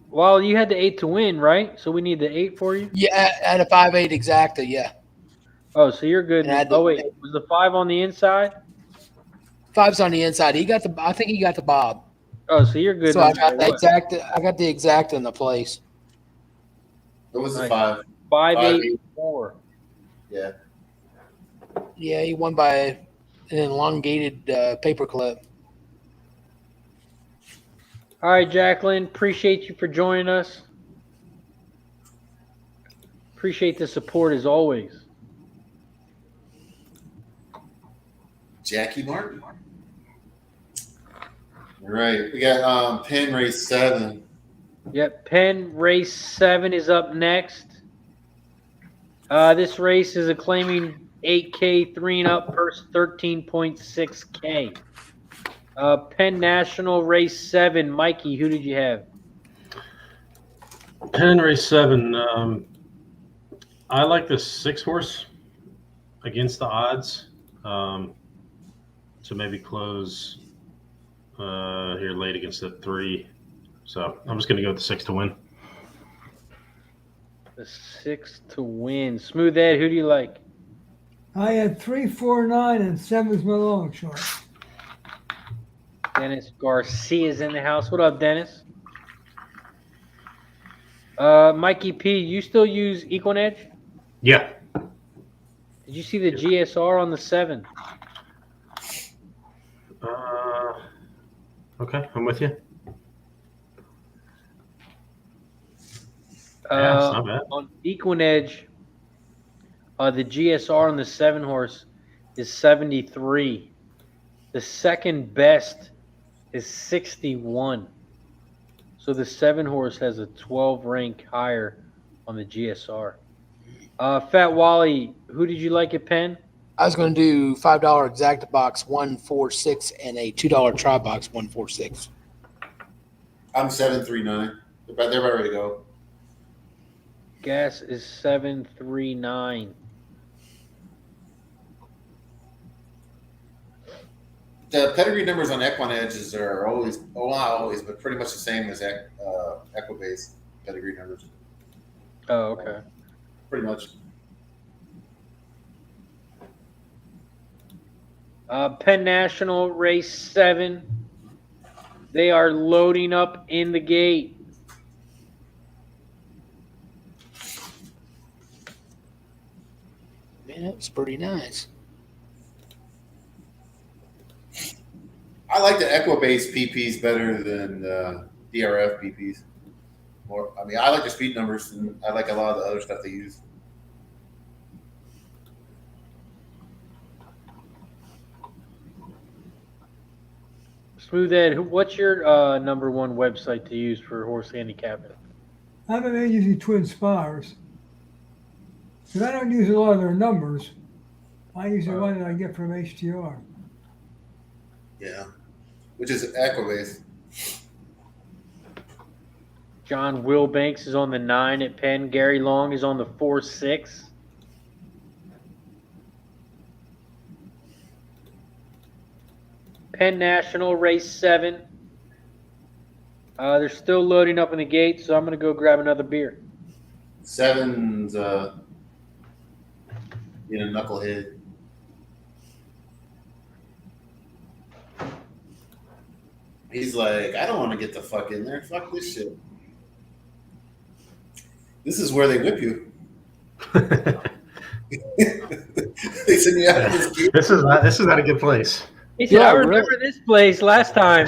Well, you had the 8 to win, right? So we need the 8 for you? Yeah, at a 5-8 exacta, yeah. Oh, so you're good. And Oh, wait. Was the 5 on the inside? 5's on the inside. I think he got the bob. Oh, so you're good. So I got the exacta in the place. What was the Nice. 5? 5, 8, 8. 4. Yeah. Yeah, he won by an elongated paperclip. All right, Jacqueline, appreciate you for joining us. Appreciate the support as always. Jackie Martin. All right. We got Penn race 7. Yep, Penn race 7 is up next. This race is claiming 8K 3 and up, purse 13.6K. Penn National Race 7. Mikey, who did you have? Penn Race 7. I like the 6 horse against the odds. To maybe close here late against the 3. So I'm just going to go with the 6 to win. The 6 to win. Smooth Ed, who do you like? I had 3, 4, 9, and 7's my long shot. Dennis Garcia's in the house. What up, Dennis? Mikey P, you still use Equinedge? Yeah. Did you see the GSR on the 7? Okay, I'm with you. It's not bad. On Equinedge, the GSR on the 7 horse is 73. The second best is 61. So the 7 horse has a 12 rank higher on the GSR. Fat Wally, who did you like at Penn? I was going to do $5 exacta box 146 and a $2 try box 146. I'm 739. They're about ready to go. Gas is 739. The pedigree numbers on Equinedges are always, well, not always, but pretty much the same as Equibase pedigree numbers. Oh, okay. Pretty much. Penn National Race 7. They are loading up in the gate. Man, that was pretty nice. I like the Equibase PPs better than DRF PPs. I like the speed numbers, and I like a lot of the other stuff they use. Smooth Ed, what's your #1 website to use for horse handicapping? I've been using Twin Spires. Because I don't use a lot of their numbers. I use the one that I get from HTR. Yeah. Which is Equibase. John Wilbanks is on the 9 at Penn. Gary Long is on the 4-6. Penn National Race 7. They're still loading up in the gate, so I'm going to go grab another beer. 7's being a knucklehead. He's like, I don't want to get the fuck in there. Fuck this shit. This is where they whip you. They send you out of this game. This is not a good place. He said, Yeah, I remember this place last time.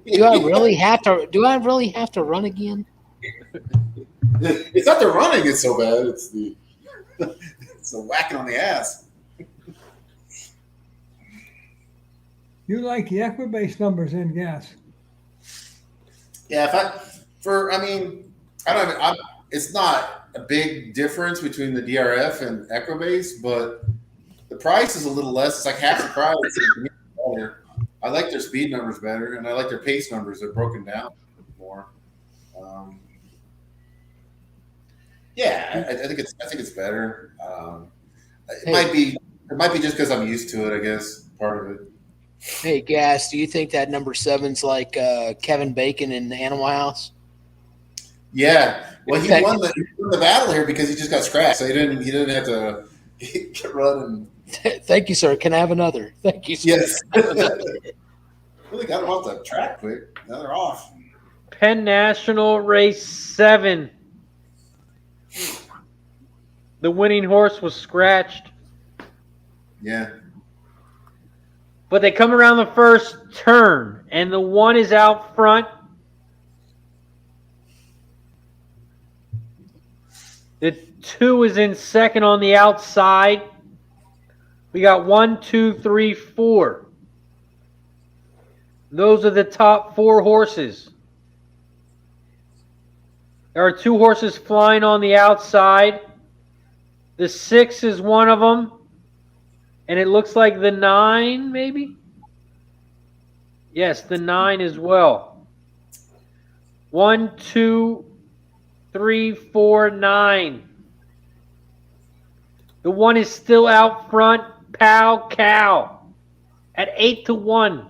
Do I really have to run again? It's not the running it's so bad. It's the whacking on the ass. You like the Equibase numbers in gas. Yeah, it's not a big difference between the DRF and Equibase, but the price is a little less. It's like half the price. I like their speed numbers better, and I like their pace numbers. They're broken down more. I think it's better. It might be just because I'm used to it. I guess part of it. Hey, Gas, do you think that number 7's like Kevin Bacon in the Animal House? Yeah. Well, he won the battle here because he just got scratched, so he didn't have to get running. Thank you, sir. Can I have another? Thank you, sir. Yes. Really got him off the track quick. Now they're off. Penn National Race 7. The winning horse was scratched. Yeah. But they come around the first turn, and the 1 is out front. The 2 is in second on the outside. We got 1, 2, 3, 4. Those are the top 4 horses. There are 2 horses flying on the outside. The 6 is one of them. And it looks like the 9, maybe? Yes, the 9 as well. 1, 2, 3, 4, 9. The 1 is still out front. Pow cow. At 8-1.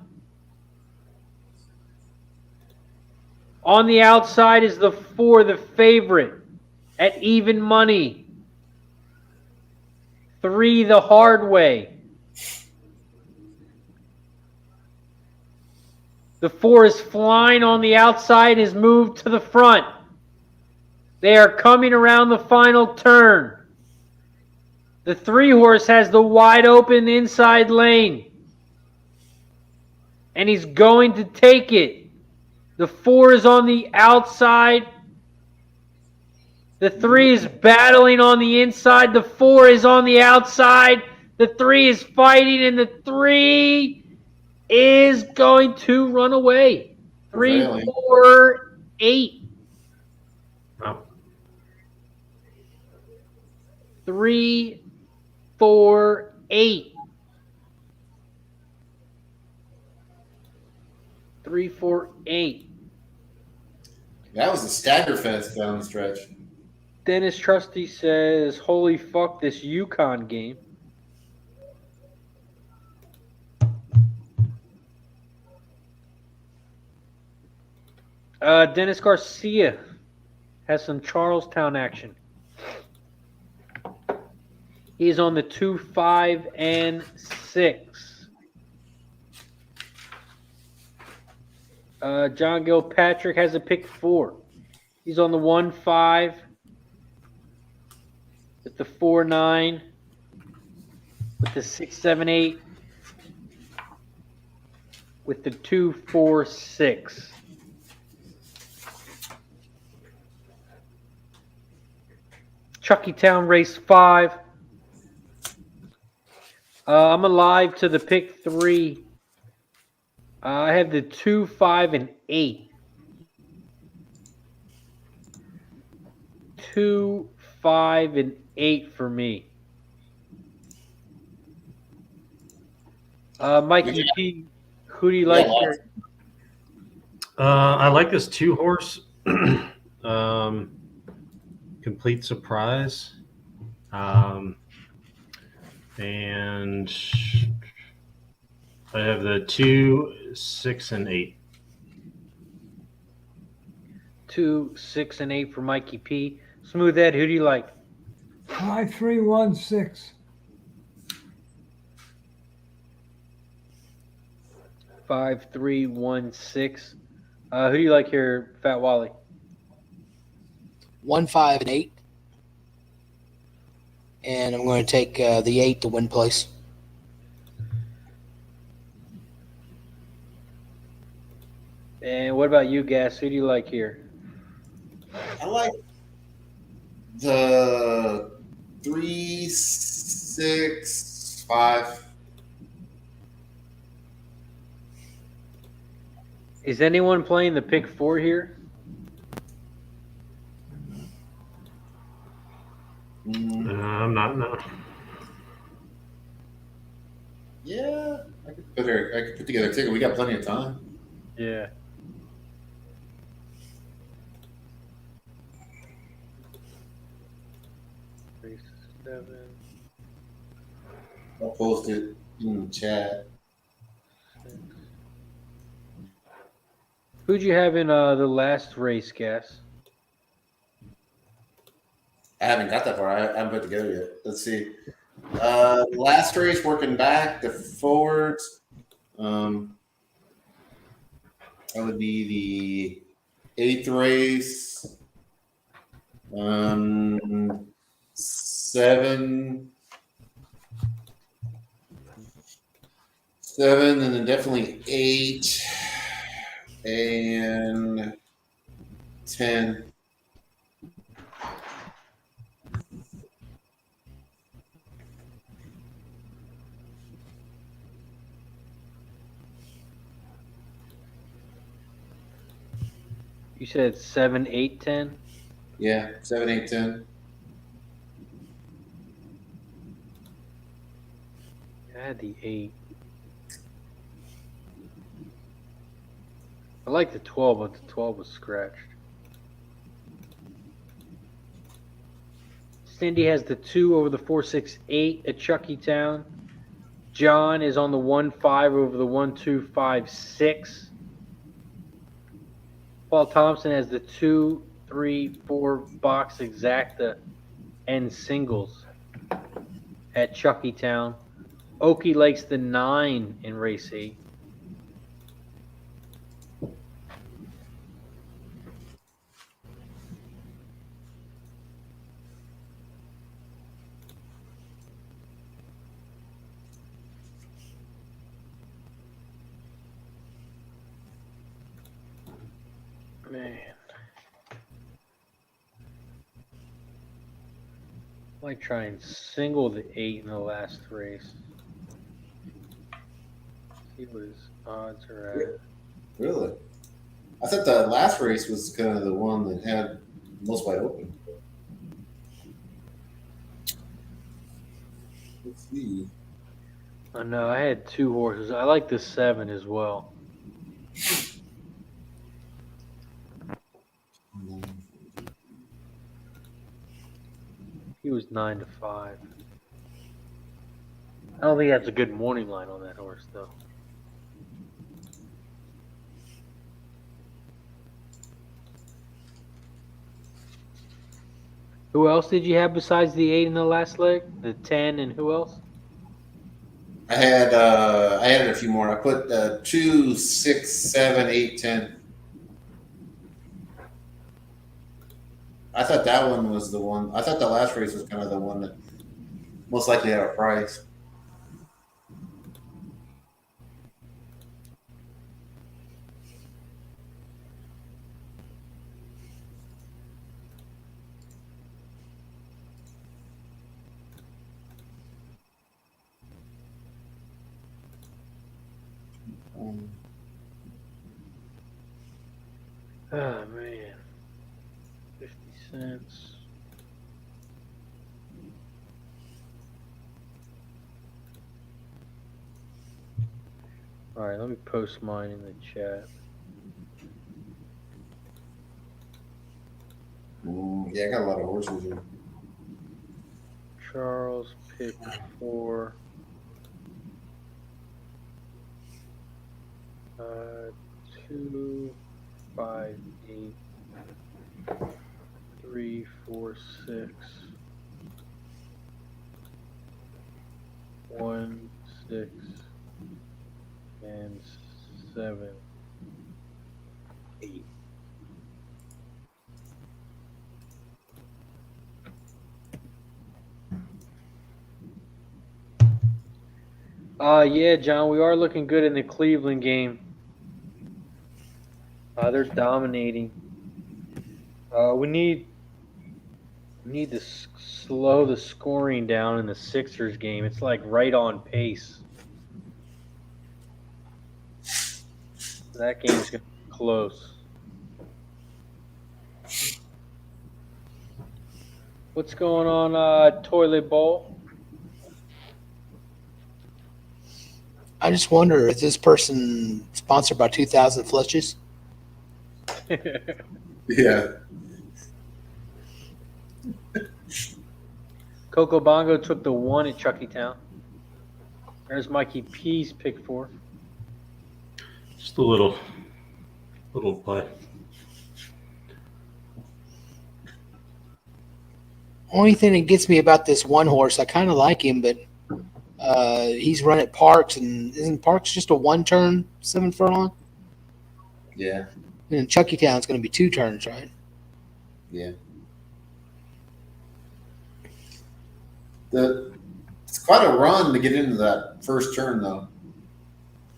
On the outside is the 4, the favorite, at even money. 3, the hard way. The 4 is flying on the outside, is moved to the front. They are coming around the final turn. The 3 horse has the wide open inside lane. And he's going to take it. The 4 is on the outside. The 3 is battling on the inside. The 4 is on the outside. The 3 is fighting, and the 3 is going to run away. 3, Really? 4, 8. Wow. 3, 4, 8. 3, 4, 8. That was a stagger fest down the stretch. Dennis Trusty says, holy fuck this Yukon game. Dennis Garcia has some Charlestown action. He's on the 2, 5, and 6. John Gilpatrick has a pick 4. He's on the 1, 5. With the 4, 9. With the 6, 7, 8. With the 2, 4, 6. Chuckytown race 5. I'm alive to the pick 3. I have the 2, 5, and 8. 2, 5, and 8 for me. Mikey P, who do you like here? I like this 2 horse. Complete Surprise. And I have the 2, 6, and 8. 2, 6, and 8 for Mikey P. Smooth Ed, who do you like? 5, 3, 1, 6. 5, 3, 1, 6. Who do you like here, Fat Wally? 1, 5, and 8. And I'm going to take the 8 to win place. And what about you, Gas? Who do you like here? I like the 3, 6, 5. Is anyone playing the pick 4 here? I'm not. No. Yeah, I could put together a ticket. We got plenty of time. Yeah. Three, 7. I'll post it in the chat. Who'd you have in the last race, Gas? I haven't got that far. I haven't put it together yet. Let's see. Last race, working back, the forwards. That would be the 8th race. 7, and then definitely 8 and 10. You said 7, 8, 10? Yeah, 7, 8, 10. had the 8. I like the 12, but the 12 was scratched. Cindy has the 2 over the 4-6-8 at Chuckytown. John is on the 1-5 over the 1-2-5-6. Paul Thompson has the 2-3-4 box exacta and singles at Chuckytown. Okie likes the 9 in race 8. Man. Might try and single the 8 in the last race. See what his odds are at. Really? I thought the last race was kind of the one that had most wide open. Let's see. Oh no, I had 2 horses. I like the 7 as well. He was 9-5. I don't think that's a good morning line on that horse, though. Who else did you have besides the 8 in the last leg? The 10 and who else? I had a few more. I put 2, 6, 7, 8, 10. I thought that one was the one. I thought the last race was kind of the one that most likely had a price. Oh man. 50 cents. Alright, let me post mine in the chat. Yeah, I got a lot of horses here. Charles pick 4. 2, 5, 8, 3, 4, 6, 1, 6, and 7, 8. Yeah, John, we are looking good in the Cleveland game. They're dominating. We need to slow the scoring down in the Sixers game. It's like right on pace. That game's going to be close. What's going on, Toilet Bowl? I just wonder if this person sponsored by 2,000 Flushes. Yeah. Coco Bongo took the 1 at Chuckytown. There's Mikey P's pick 4. Just a little play. Only thing that gets me about this one horse, I kind of like him, but he's run at Parks, and isn't Parks just a 1-turn 7 furlong? Yeah. And Chuckytown's going to be 2 turns, right? Yeah. It's quite a run to get into that first turn, though,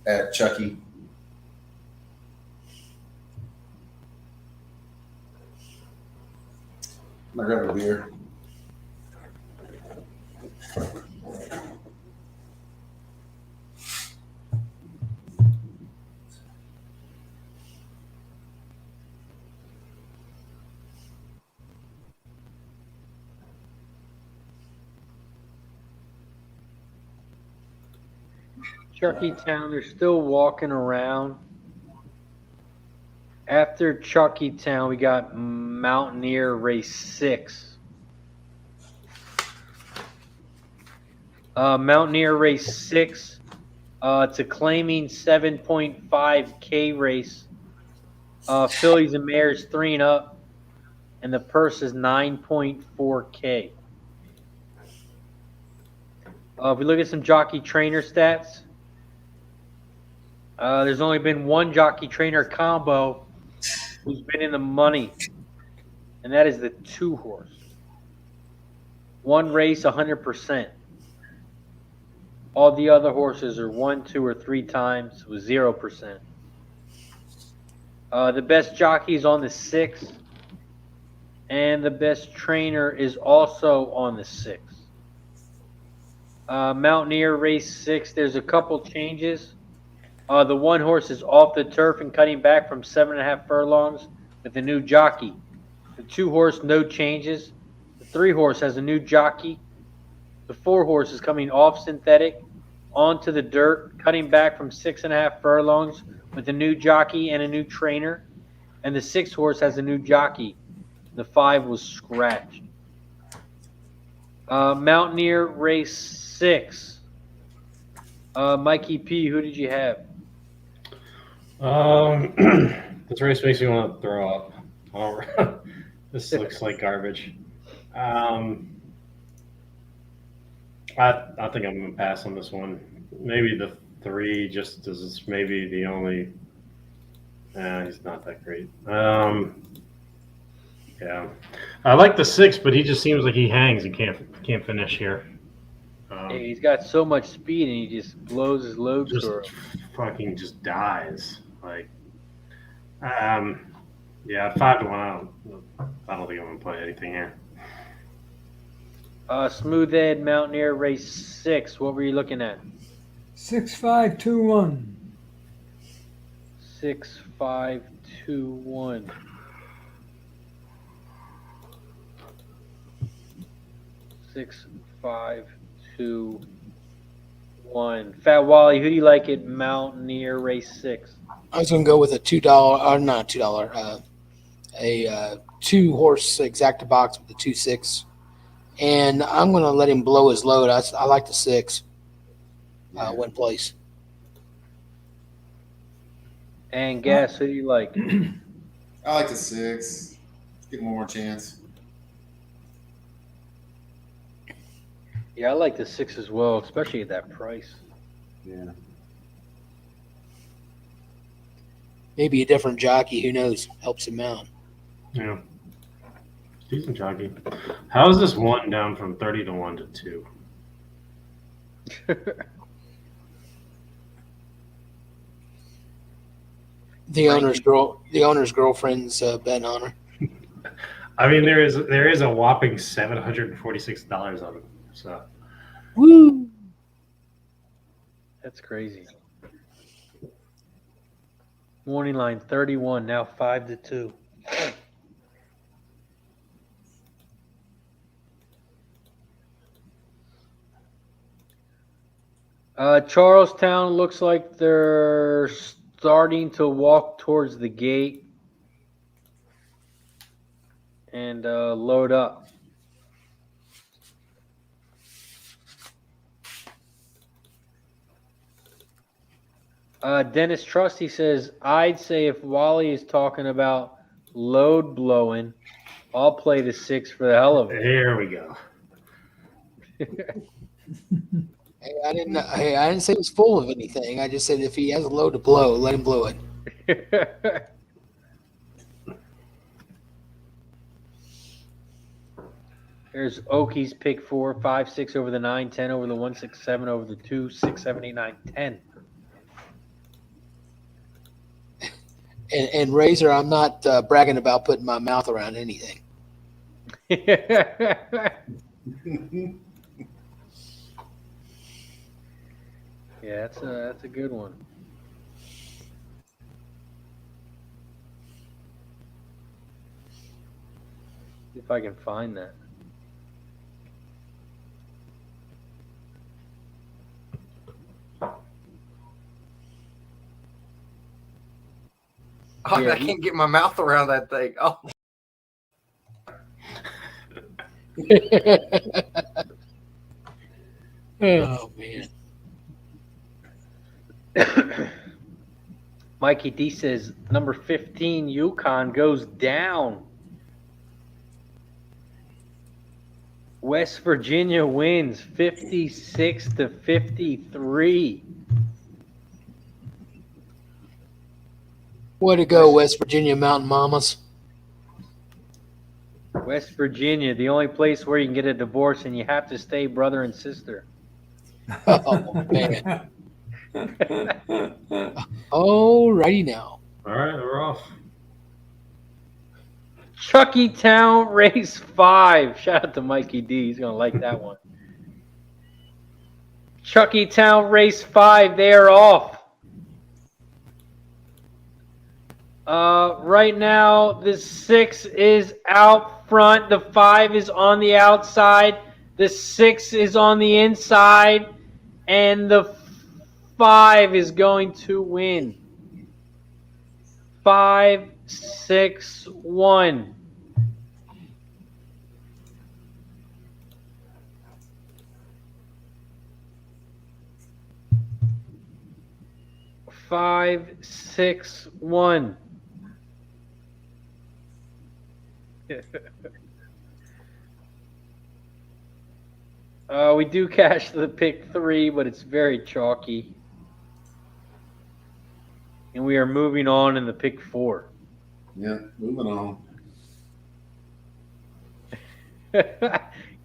at Chucky. I'm going to grab a beer. Chuckytown, they're still walking around. After Chuckytown, we got Mountaineer Race 6. Mountaineer Race 6. It's a claiming 7.5K race. Fillies and mares 3 and up. And the purse is 9.4K. If we look at some jockey trainer stats, there's only been one jockey trainer combo who's been in the money, and that is the 2 horse. One race, 100%. All the other horses are 1, 2, or 3 times with 0%. The best jockey is on the 6, and the best trainer is also on the 6. Mountaineer Race 6, there's a couple changes. The 1 horse is off the turf and cutting back from 7.5 furlongs with a new jockey. The 2 horse, no changes. The 3 horse has a new jockey. The 4 horse is coming off synthetic onto the dirt, cutting back from 6.5 furlongs with a new jockey and a new trainer. And the 6 horse has a new jockey. The 5 was scratched. Mountaineer Race 6. Mikey P, who did you have? This race makes me want to throw up. This looks like garbage. I think I'm going to pass on this one. Maybe the 3, just as it's maybe the only. He's not that great. Yeah, I like the 6, but he just seems like he hangs and can't finish here. He's got so much speed and he just blows his load Just score. fucking just dies. Like, yeah, 5-1. I don't think I'm gonna play anything here. Smooth Ed Mountaineer Race 6. What were you looking at? 6521. 6521. 6521. Fat Wally, who do you like at Mountaineer Race 6? I was going to go with a $2, not $2, a 2 horse exacta box with the 2-6, and I'm going to let him blow his load. I like the 6. Win place. And guess who do you like? I like the 6. Give him one more chance. Yeah, I like the 6 as well, especially at that price. Yeah. Maybe a different jockey, who knows, helps him out. Yeah. Decent jockey. How is this 1 down from 30-1 to 2? The owner's girlfriend's betting on her. I mean, there is a whopping $746 on it. So. Woo! That's crazy. Morning line 31, now 5-2. Charlestown looks like they're starting to walk towards the gate and load up. Dennis Trusty says, I'd say if Wally is talking about load blowing, I'll play the 6 for the hell of it. Here we go. Hey, I didn't say it was full of anything. I just said if he has a load to blow, let him blow it. There's Okies pick 4, 5, 6 over the 9, 10 over the 1, 6, 7 over the 2, 6, 7, 8, 9, 10. And Razor, I'm not bragging about putting my mouth around anything. Yeah, that's a good one. See if I can find that. Oh, Yeah, I can't get my mouth around that thing. Oh, Oh man. Mikey D says number 15 Yukon goes down. West Virginia wins 56-53. Way to go, West Virginia Mountain Mamas. West Virginia, the only place where you can get a divorce and you have to stay brother and sister. Oh man. Alrighty now. All right, we're off. Chuckytown race 5. Shout out to Mikey D. He's gonna like that one. Chuckytown race 5. They are off. Right now, the 6 is out front. The 5 is on the outside. The 6 is on the inside. And the 5 is going to win. 5, 6, 1. Five, 6, 1. We do cash the pick 3, but it's very chalky. And we are moving on in the pick 4. Yeah, moving on.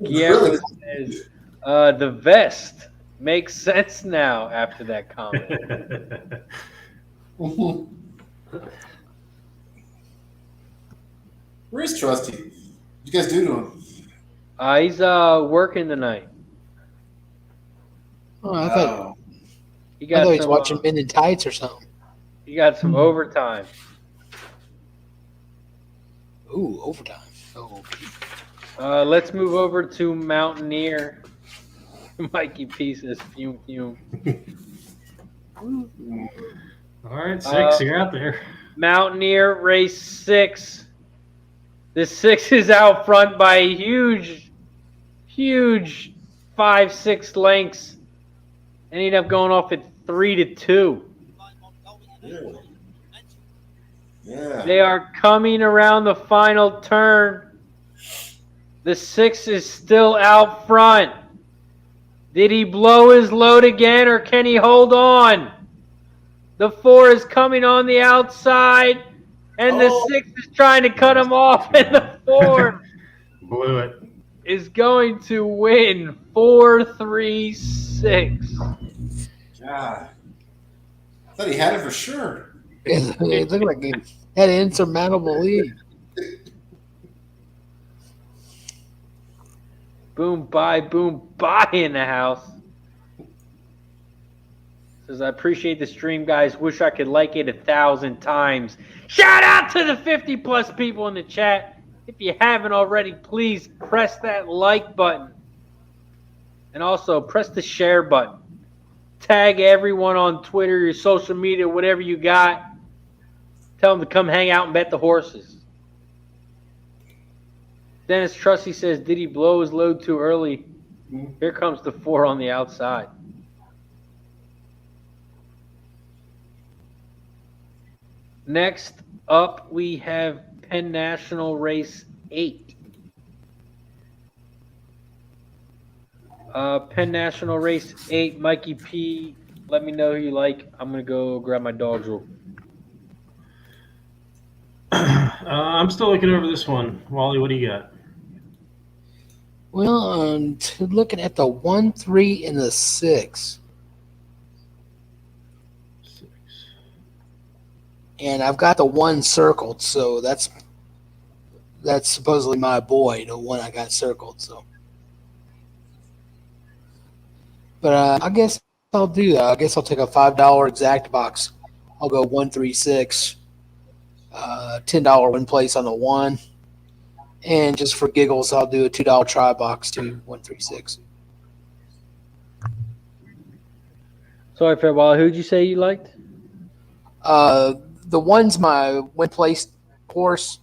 Guillermo says, the vest makes sense now after that comment. Where's Trusty? What you guys do to him? He's working tonight. Oh, I thought He I got thought he was some, watching Men in Tights or something. he got some overtime. Ooh, overtime. Oh, Let's move over to Mountaineer. Mikey P says fume fume. All right, 6, you're out there. Mountaineer race 6. The 6 is out front by a huge 5-6 lengths. Ended up going off at 3-2. Yeah. They are coming around the final turn. The 6 is still out front. Did he blow his load again, or can he hold on? The 4 is coming on the outside, and the 6 is trying to cut him off, and the 4 Blew it. is going to win 4-3-6. God. I thought he had it for sure. it looked like he had an insurmountable lead. Boom, bye in the house. Says, I appreciate the stream, guys. Wish I could like it 1,000 times. Shout out to the 50+ people in the chat. If you haven't already, please press that like button. And also press the share button. Tag everyone on Twitter, your social media, whatever you got. Tell them to come hang out and bet the horses. Dennis Trusty says, did he blow his load too early? Here comes the 4 on the outside. Next up, we have Penn National Race 8. Penn National Race 8, Mikey P. Let me know who you like. I'm going to go grab my dogs real quick. I'm still looking over this one. Wally, what do you got? Well, looking at the 1, 3, and the 6. 6. And I've got the 1 circled, so that's supposedly my boy, the one I got circled. So, but I guess I'll do that. I guess I'll take a $5 exact box. I'll go 1, 3, 6. $10 win place on the 1, and just for giggles, I'll do a $2 try box to 1, 3, 6. Sorry, Fairwall. Who'd you say you liked? the one's my win place horse,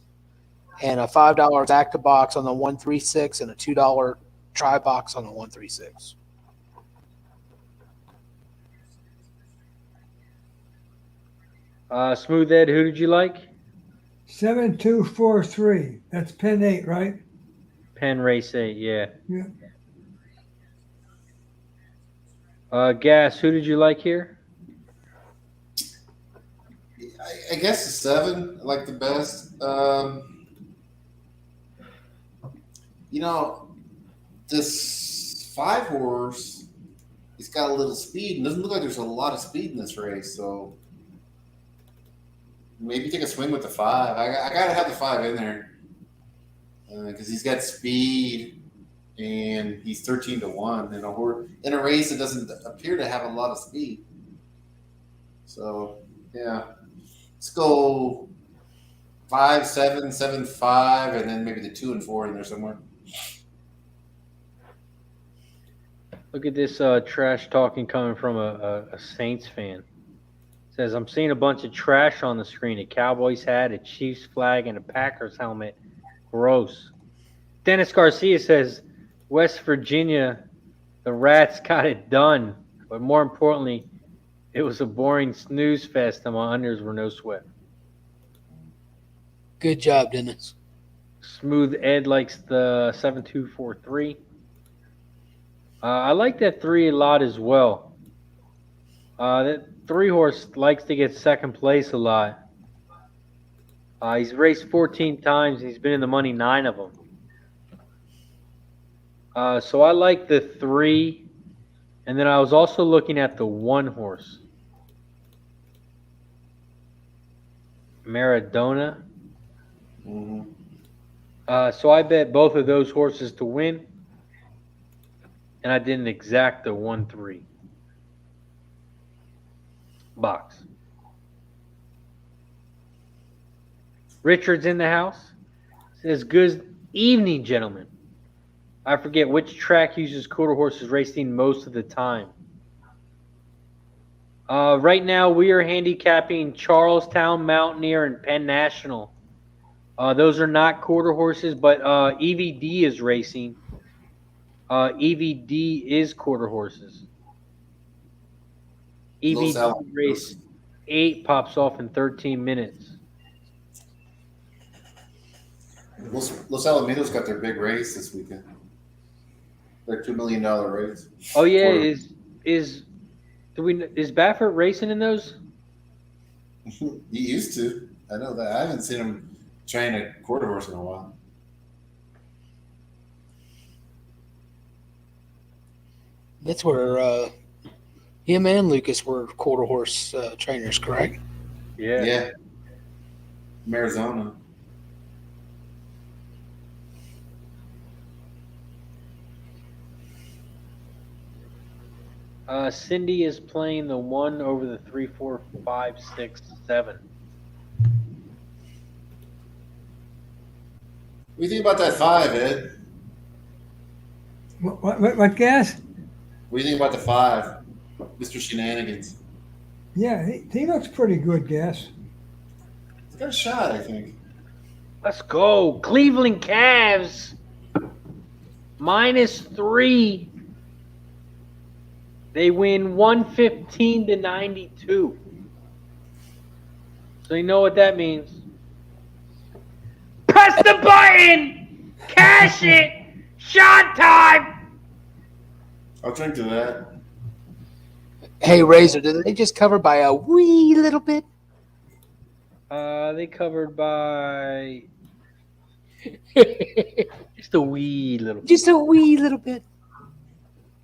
and a $5 active box on the 136, and a $2 try box on the 136. Smooth Ed, who did you like? 7243. That's Penn 8, right? Penn Race 8, yeah. Yeah. Gas, who did you like here? I guess the 7 I like the best. This 5 horse, he's got a little speed, and doesn't look like there's a lot of speed in this race. So maybe take a swing with the 5. I gotta have the 5 in there because he's got speed, and he's 13-1 in a race that doesn't appear to have a lot of speed. So yeah, let's go 5, 7, 7, 5, and then maybe the 2 and 4 in there somewhere. Look at this trash talking coming from a Saints fan. Says, I'm seeing a bunch of trash on the screen. A Cowboys hat, a Chiefs flag, and a Packers helmet. Gross. Dennis Garcia says, West Virginia, the Rats got it done. But more importantly, it was a boring snooze fest and my unders were no sweat. Good job, Dennis. Smooth Ed likes the 7243. I like that 3 a lot as well. That 3 horse likes to get second place a lot. He's raced 14 times. He's been in the money 9 of them. So I like the 3. And then I was also looking at the 1 horse. Maradona. Mm-hmm. So I bet both of those horses to win. And I didn't exact the 1-3 box. Richard's in the house. Says, good evening, gentlemen. I forget which track uses quarter horses racing most of the time. Right now, we are handicapping Charlestown, Mountaineer, and Penn National. Those are not quarter horses, but EVD is racing. EVD is quarter horses. EVD race 8 pops off in 13 minutes. Los Alamitos got their big race this weekend. Their $2 million race. Oh yeah, is Baffert racing in those? He used to. I know that. I haven't seen him train a quarter horse in a while. That's where him and Lucas were quarter horse trainers, correct? Yeah. Yeah. From Arizona. Cindy is playing the 1 over the 3, 4, 5, 6, 7. What do you think about that 5, Ed? What gas? What do you think about the 5, Mr. Shenanigans? Yeah, he looks pretty good, gas. He's got a shot, I think. Let's go. Cleveland Cavs. -3. They win 115-92. So you know what that means. Press the button! Cash it! Shot time! I'll drink to that. Hey, Razor, did they just cover by a wee little bit? They covered by just a wee little. Just a wee little bit.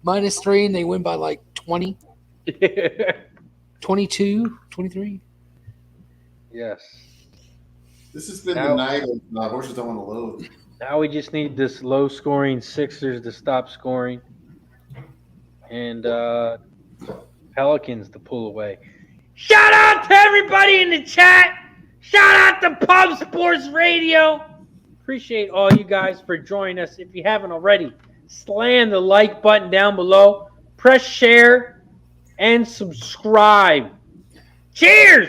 -3, and they win by like 20, 22, 23. Yes. This has been Now- the night of horses don't want to load. Now we just need this low-scoring Sixers to stop scoring, and Pelicans to pull away. Shout out to everybody in the chat. Shout out to Pub Sports Radio. Appreciate all you guys for joining us. If you haven't already, slam the like button down below. Press share and subscribe. Cheers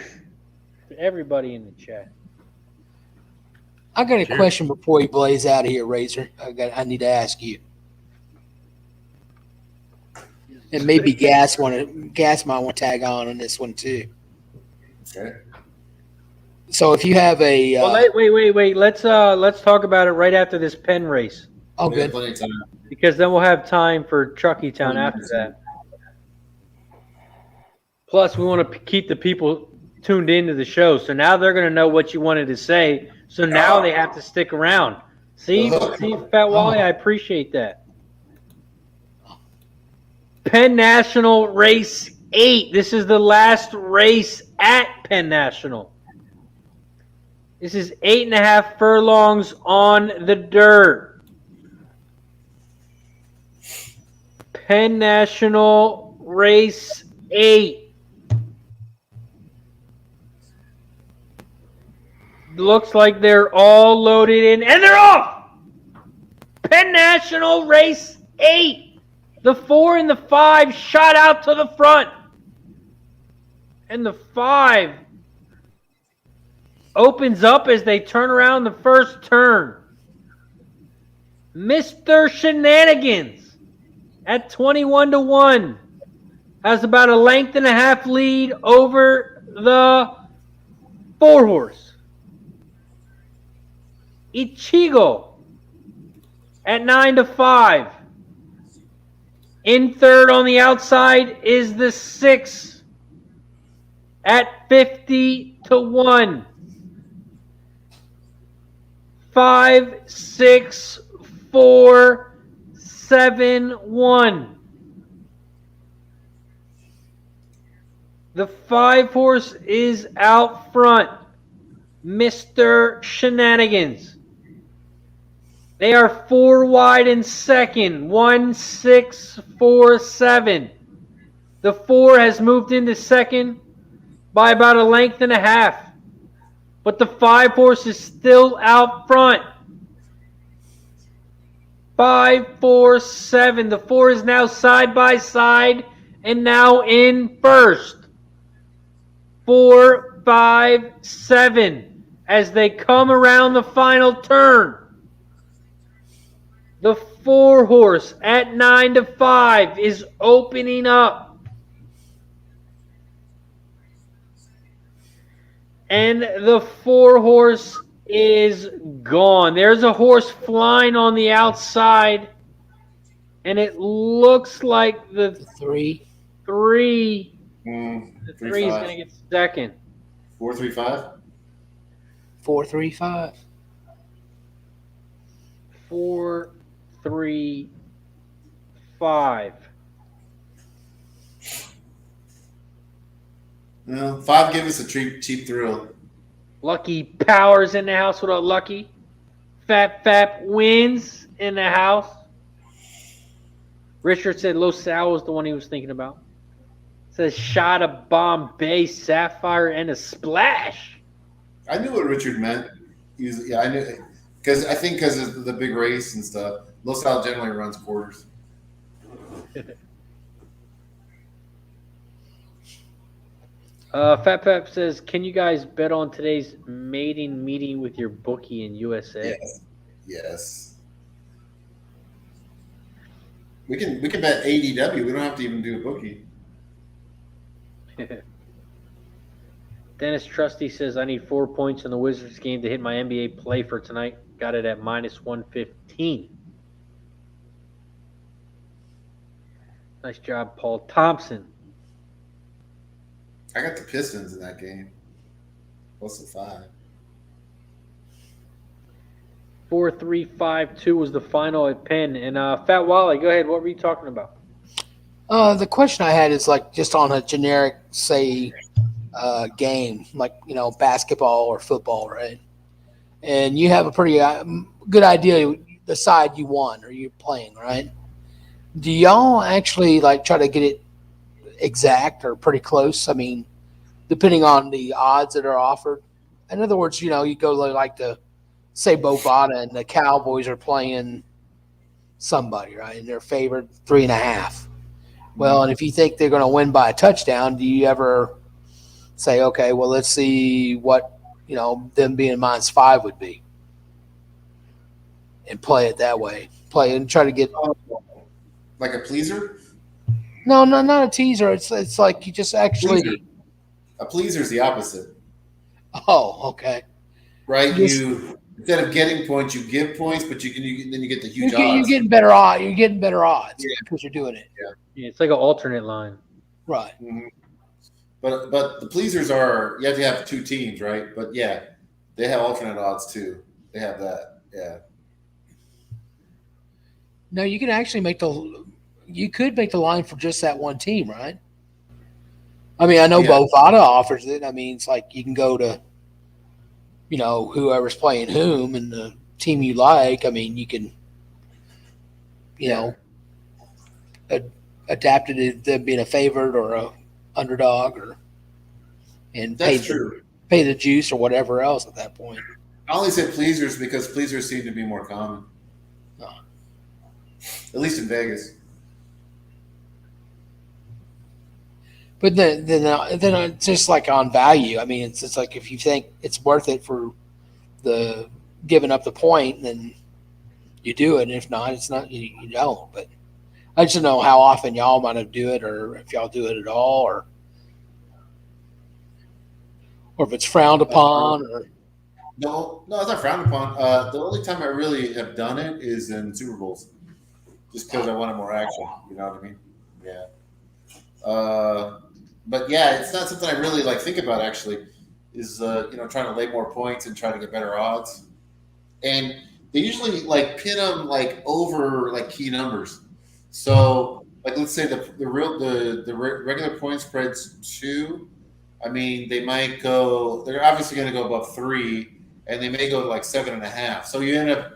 Everybody in the chat. I got a Sure. question before you blaze out of here, Razor. I need to ask you. And maybe Gas might want to tag on this one too. Okay. So if you have a Well, wait. Let's talk about it right after this Penn race, oh We have good. plenty of time. because then we'll have time for Truckee Town after that. Plus, we want to keep the people tuned into the show, so now they're going to know what you wanted to say. So now they have to stick around. See, Fat Wally, I appreciate that. Penn National Race 8. This is the last race at Penn National. This is 8.5 furlongs on the dirt. Penn National Race 8. Looks like they're all loaded in, and they're off! Penn National Race 8. The 4 and the 5 shot out to the front. And the 5 opens up as they turn around the first turn. Mr. Shenanigans at 21-1 has about a length and a half lead over the 4-horse. Ichigo at 9-5. In third on the outside is the 6 at 50-1. 5, 6, 4, 7, 1. The 5-horse is out front. Mr. Shenanigans. They are 4 wide in second. 1, 6, 4, 7. The 4 has moved into second by about a length and a half. But the 5-horse is still out front. 5, 4, 7. The 4 is now side by side and now in first. 4, 5, 7. As they come around the final turn. The 4-horse at 9-5 is opening up. And the 4-horse is gone. There's a horse flying on the outside. And it looks like the 3. 3. The 3, 3 is 5. going to get second. 4, 3, 5. 4, 3, 5. 4, 3, 5. No, 5 give us a cheap thrill. Lucky Powers in the house. What up, Lucky? Fap wins in the house. Richard said Los Sal was the one he was thinking about. Says shot of Bombay Sapphire and a splash. I knew what Richard meant. I knew because of the big race and stuff. Los Al generally runs quarters. Fat says, can you guys bet on today's mating meeting with your bookie in USA? Yes. We can bet ADW. We don't have to even do a bookie. Dennis Trusty says, I need 4 points in the Wizards game to hit my NBA play for tonight. Got it at -115. Nice job, Paul Thompson. I got the Pistons in that game. Plus the 5. 4-3-5-2 was the final at Penn. And Fat Wally, go ahead. What were you talking about? The question I had is like just on a generic, say, game, like, basketball or football, right? And you have a pretty good idea the side you want or you're playing, right? Do y'all actually like try to get it exact or pretty close? I mean, depending on the odds that are offered. In other words, you go like to say Bovada and the Cowboys are playing somebody, right? And they're favored 3.5. Well, and if you think they're going to win by a touchdown, do you ever say, okay, well, let's see what, them being -5 would be. And play it that way. Play and try to get. Like a pleaser? No, not a teaser. It's like you just actually. Pleaser. A pleaser is the opposite. Oh, okay. Right? Just, You instead of getting points, you give points, but then you get the huge odds. You're getting better odds. You're getting better odds because you're doing it. Yeah, it's like an alternate line. Right. Mm-hmm. But the pleasers are you have to have 2 teams, right? But yeah, they have alternate odds too. They have that. Yeah. No, you can actually you could make the line for just that one team, right? I mean, I know Bovada offers it. I mean, it's like you can go to, whoever's playing whom and the team you like. I mean, you can, adapt it to them being a favorite or a underdog and pay the juice or whatever else at that point. I only said pleasers because pleasers seem to be more common. At least in Vegas. But then just like on value, I mean, it's like if you think it's worth it for the giving up the point, then you do it. And if not, it's not. You don't. But I just don't know how often y'all might do it, or if y'all do it at all, or if it's frowned upon. Or No, it's not frowned upon. The only time I really have done it is in Super Bowls. Just because I wanted more action, you know what I mean? Yeah. But yeah, it's not something I really think about. Actually, is trying to lay more points and try to get better odds. And they usually pin them over key numbers. So let's say the regular point spread's 2. I mean, they might go. They're obviously going to go above 3, and they may go to 7.5. So you end up.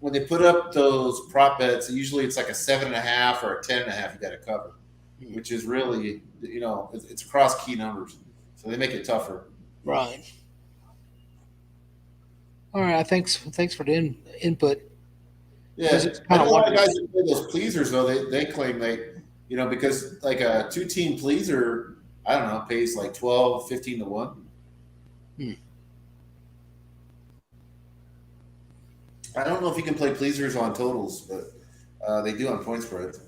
When they put up those prop bets, usually it's like a 7.5 or a 10.5 you got to cover, which is really, it's across key numbers. So they make it tougher. Right. All right. Thanks for the input. Yeah. I know a lot of guys that play those pleasers, though, they claim because a 2-team pleaser, I don't know, pays 12, 15 to 1. I don't know if you can play pleasers on totals, but they do on point spreads.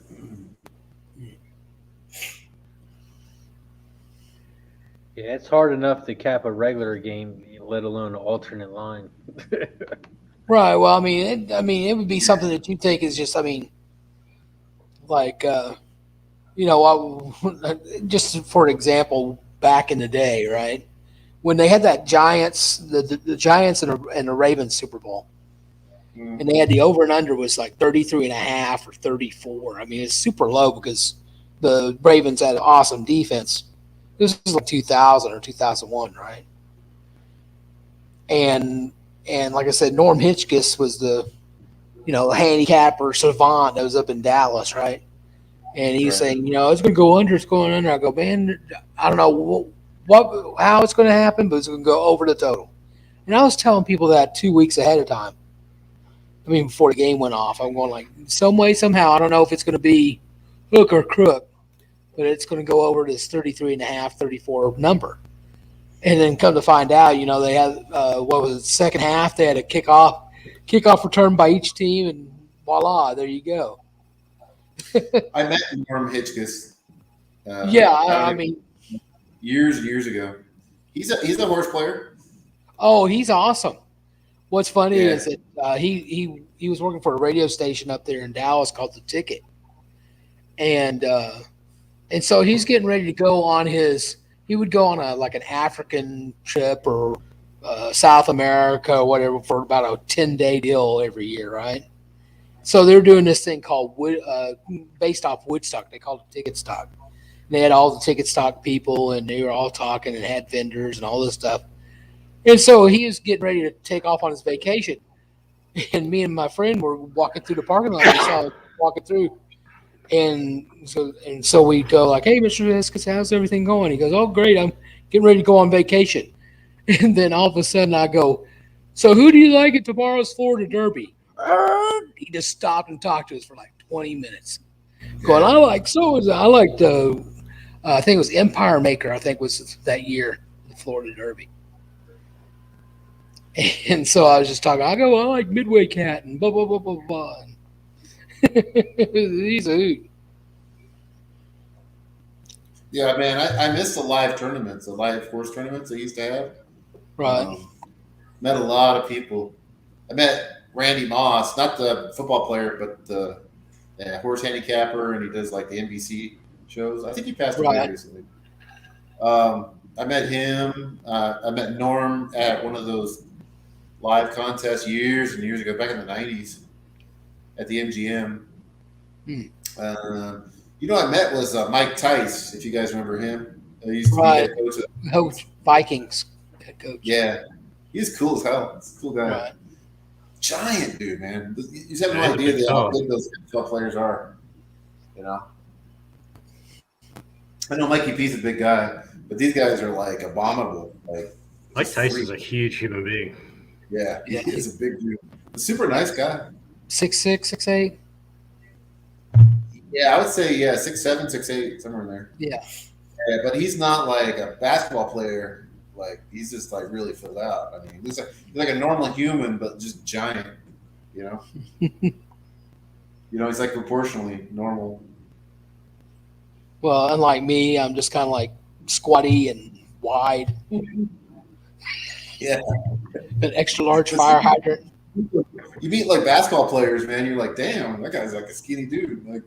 Yeah, it's hard enough to cap a regular game, let alone an alternate line. Right. Well, I mean, it would be something that you think is just, just for example, back in the day, right, when they had that Giants, the Giants and the Ravens Super Bowl. And they had the over and under was 33.5 or 34. I mean, it's super low because the Ravens had an awesome defense. This was 2000 or 2001, right? And like I said, Norm Hitchkiss was the handicapper savant that was up in Dallas, right? And he was saying, it's going to go under, it's going under. I go, man, I don't know how it's going to happen, but it's going to go over the total. And I was telling people that 2 weeks ahead of time. I mean, before the game went off, I'm going some way, somehow, I don't know if it's going to be hook or crook, but it's going to go over this 33.5, 34 number. And then come to find out, they had, second half, they had a kickoff return by each team, and voila, there you go. I met Norm Hitchkiss. I mean, years and years ago. He's a horse player. Oh, he's awesome. What's funny is that he was working for a radio station up there in Dallas called The Ticket, and so he's getting ready to go on he would go on an African trip or South America or whatever for about a 10-day deal every year, right? So they're doing this thing called based off Woodstock. They called it Ticket Stock. And they had all the Ticket Stock people, and they were all talking and had vendors and all this stuff. And so he was getting ready to take off on his vacation. And me and my friend were walking through the parking lot. We saw him walking through. And so we go hey, Mr. Viscus, how's everything going? He goes, oh, great. I'm getting ready to go on vacation. And then all of a sudden I go, so who do you like at tomorrow's Florida Derby? He just stopped and talked to us for 20 minutes. Going, I like so-and-so. I think it was Empire Maker. I think was that year, the Florida Derby. And so I was just talking. I like Midway Cat and blah blah blah blah blah. He's a hoot. Yeah, man, I miss the live tournaments, the live horse tournaments they used to have. Right. Met a lot of people. I met Randy Moss, not the football player, but the horse handicapper, and he does like the NBC shows. I think he passed away recently. I met him. I met Norm at one of those live contests years and years ago, back in the 90s at the MGM. You know, I met was Mike Tice, if you guys remember him. He used to be head coach of Vikings head coach. Yeah. He's cool as hell. He's a cool guy. Right. Giant dude, man. You just have no idea how big those NFL players are. You know? I know Mikey P's a big guy, but these guys are like abominable. Like Mike Tyson's a huge human being. Yeah, he is a big dude. A super nice guy. 6'6", 6'8". Yeah, I would say 6'7", 6'8", somewhere in there. Yeah. But he's not like a basketball player. Like he's just like really filled out. I mean, he's like a normal human, but just giant. You know. He's like proportionally normal. Well, unlike me, I'm just kind of like squatty and wide. Yeah. An extra large fire hydrant. You meet like basketball players, man. You're like, damn, that guy's like a skinny dude. Like,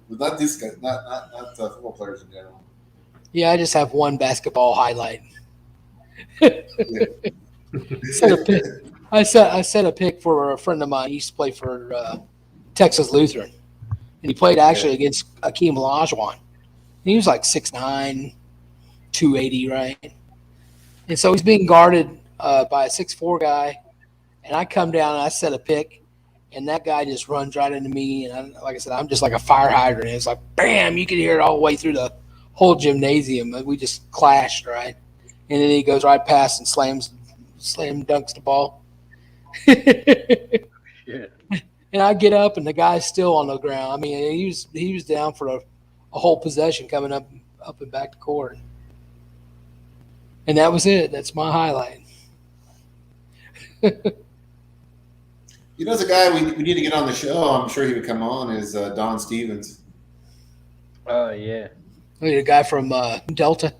but not this guy, not football players in general. Yeah, I just have one basketball highlight. I set a pick for a friend of mine. He used to play for Texas Lutheran, and he played actually against Akeem Olajuwon. And he was like 6'9", 280, right? And so he's being guarded by a 6'4" guy, and I come down and I set a pick, and that guy just runs right into me. And like I said, I'm just like a fire hydrant. And it's like, bam, you can hear it all the way through the whole gymnasium. We just clashed, right? And then he goes right past and slam dunks the ball. Yeah. And I get up, and the guy's still on the ground. I mean, he was down for a whole possession coming up and back to court. And that was it. That's my highlight. There's a guy we need to get on the show. I'm sure he would come on. Is Don Stevens? Oh yeah. The guy from Delta.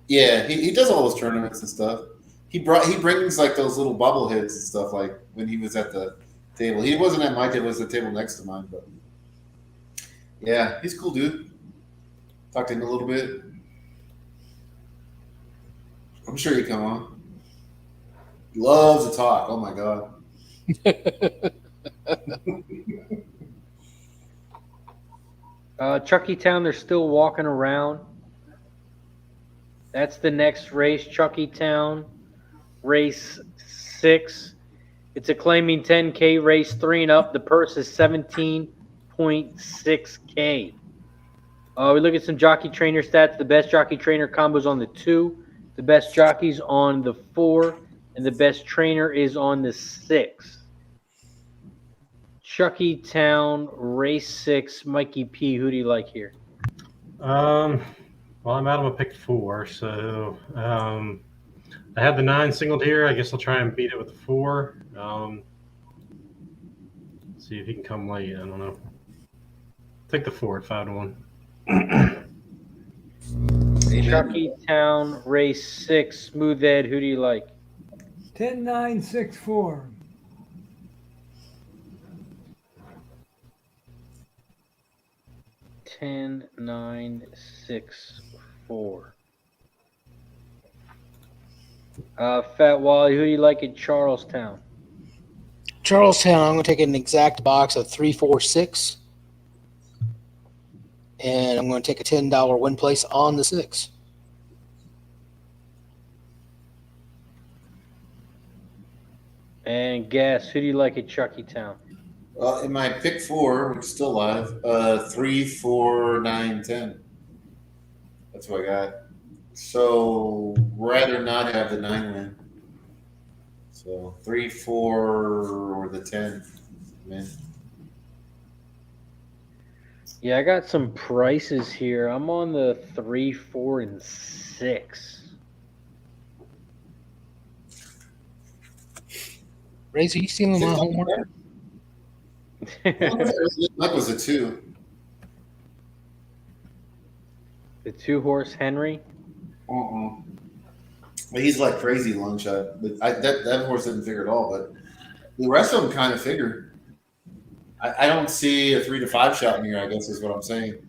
Yeah, he does all those tournaments and stuff. He brings like those little bobbleheads and stuff. Like when he was at the table, he wasn't at my table; it was the table next to mine. But yeah, he's a cool dude. Talked to him a little bit. I'm sure he'd come on. He loves to talk. Oh my god. Chuckytown, they're still walking around. That's the next race, Chuckytown, race 6. It's a claiming 10K, race 3 and up. The purse is 17.6K. We look at some jockey trainer stats. The best jockey trainer combo is on the 2. The best jockey's on the 4. And the best trainer is on the 6. Chuckytown, race 6. Mikey P, who do you like here? Well, I'm Adam. I picked 4, so I had the 9 singled here. I guess I'll try and beat it with the 4. See if he can come late. I don't know. Take the 4 at 5-1. Chuckytown, race 6. Smooth Ed, who do you like? 10-9-6-4. Ten, 9, 6, 4. Fat Wally, who do you like at Charlestown? Charlestown, I'm going to take an exact box of 3, 4, 6. And I'm going to take a $10 win place on the 6. And Gas, who do you like at Chuckytown? Well, in my pick 4, which is still live, 3, 4, 9, 10. That's what I got. So rather not have the 9 win. So 3, 4, or the 10. Man. Yeah, I got some prices here. I'm on the 3, 4, and 6. Razor, you stealing my homework? That was a 2. The 2-horse Henry. But he's like crazy long shot. But that horse didn't figure at all. But the rest of them kind of figure. I don't see a 3 to 5 shot in here, I guess is what I'm saying.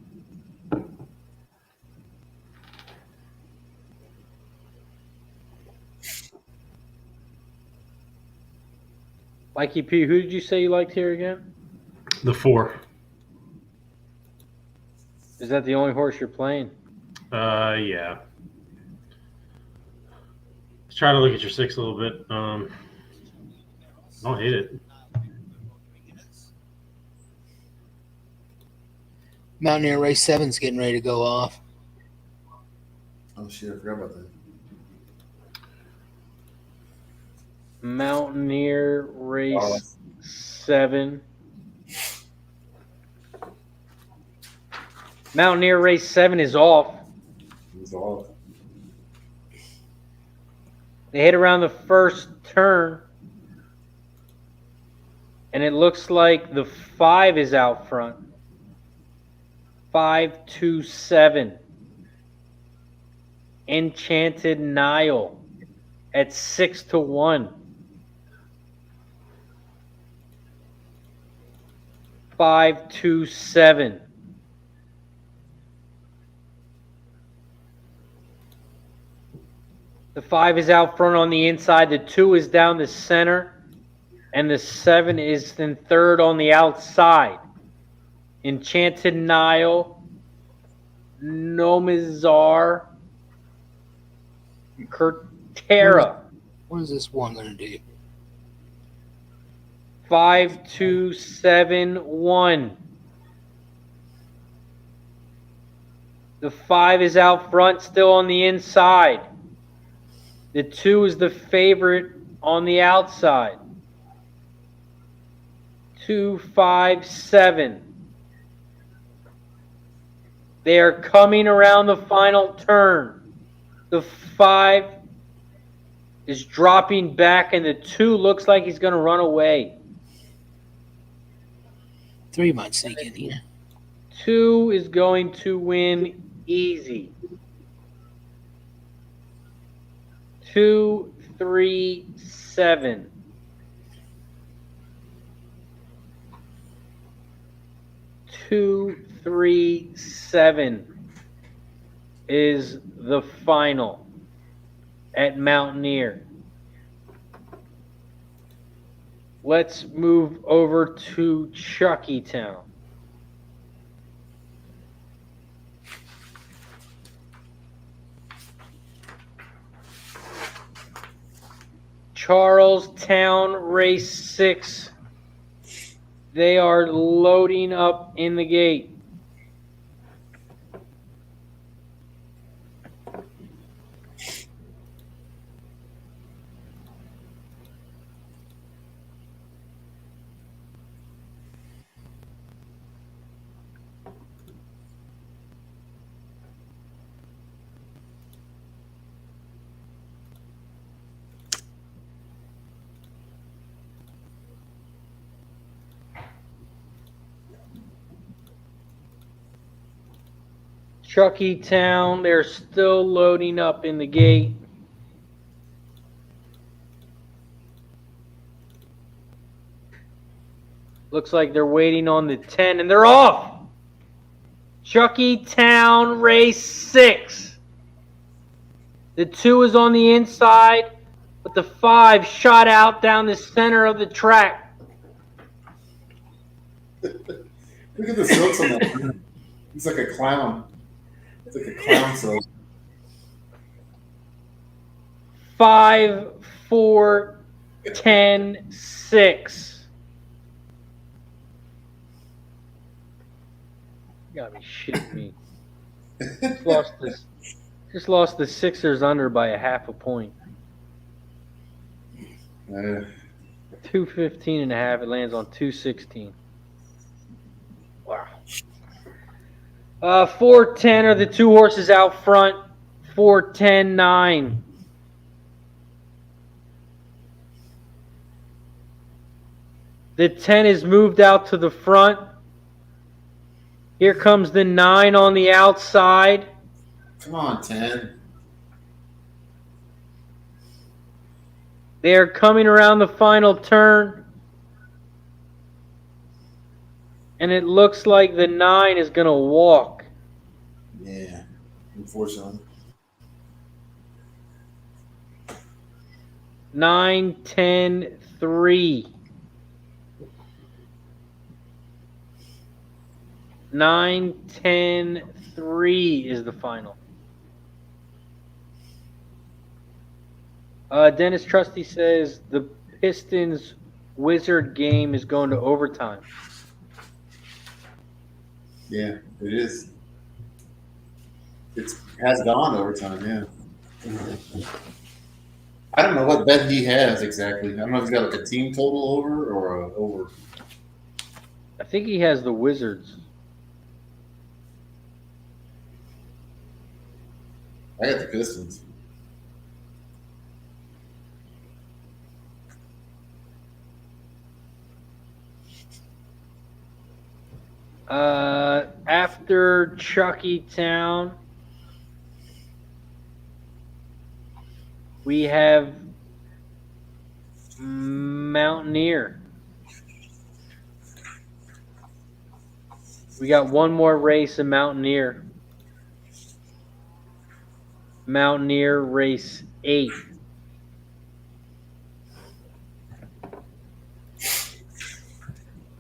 Mikey P, who did you say you liked here again? The 4. Is that the only horse you're playing? Yeah. Let's try to look at your 6 a little bit. I don't hate it. Mountaineer race 7's getting ready to go off. Oh shit, I forgot about that. Mountaineer race 7. Mountaineer race 7 is off. He's off. They hit around the first turn. And it looks like the 5 is out front. 5, 2, 7. Enchanted Nile at 6 to 1. 5, 2, 7. The 5 is out front on the inside. The 2 is down the center. And the 7 is in third on the outside. Enchanted Nile, Nomizar, Kurtera. What is this one going to do? 5, 2, 7, 1. The 5 is out front, still on the inside. The 2 is the favorite on the outside. 2, 5, 7. They are coming around the final turn. The 5 is dropping back, and the 2 looks like he's going to run away. 3 might sneak in here. 2 is going to win easy. 2, 3, 7. 2, 3, 7 is the final at Mountaineer. Let's move over to Chuckytown. Charlestown race 6. They are loading up in the gate. Chuckytown, they're still loading up in the gate. Looks like they're waiting on the 10, and they're off. Chuckytown race 6. The 2 is on the inside, but the 5 shot out down the center of the track. Look at the silks on that. He's like a clown. It's like a clown silk. 5, 4, 10, 6. You gotta be shitting me. Just lost the Sixers under by a half a point. 215.5. It lands on 216. Wow. 410 are the two horses out front. 410-9. The 10 is moved out to the front. Here comes the 9 on the outside. Come on, 10. They're coming around the final turn. And it looks like the 9 is going to walk. Yeah, unfortunately. 9-10-3. 9-10-3 is the final. Dennis Trusty says the Pistons Wizard game is going to overtime. Yeah, it is. It has gone overtime, yeah. I don't know what bet he has exactly. I don't know if he's got like a team total over or a over. I think he has the Wizards. I got the Pistons. After Chucky Town, we have Mountaineer. We got one more race in Mountaineer. Mountaineer race 8.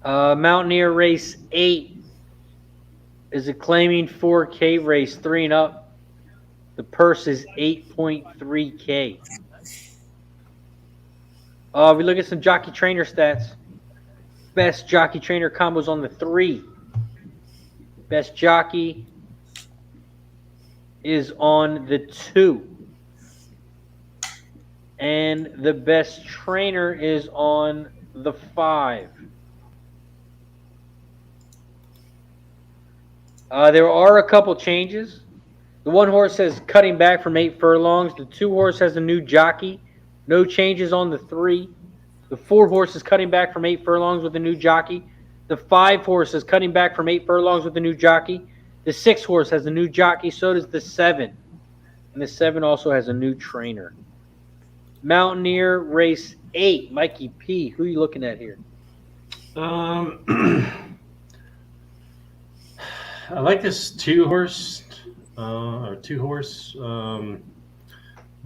Mountaineer race 8 is a claiming 4K race, 3 and up. The purse is 8.3K. We look at some jockey trainer stats. Best jockey trainer combos on the 3. Best jockey is on the 2. And the best trainer is on the 5. There are a couple changes. The 1 horse says cutting back from 8 furlongs. The 2 horse has a new jockey. No changes on the 3. The 4 horse is cutting back from 8 furlongs with a new jockey. The 5 horse is cutting back from 8 furlongs with a new jockey. The 6 horse has a new jockey. So does the 7. And the 7 also has a new trainer. Mountaineer race 8. Mikey P. Who are you looking at here? I like this 2 horse. I'm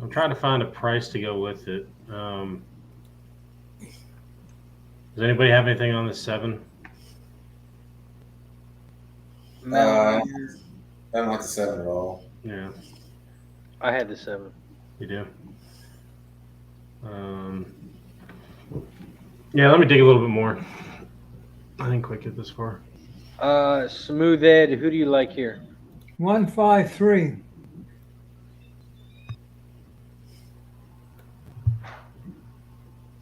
trying to find a price to go with it. Does anybody have anything on the 7? I don't like the 7 at all. Yeah, I had the 7. you do. Yeah, let me dig a little bit more. I didn't quite get this far. Smooth Ed, who do you like here? 153.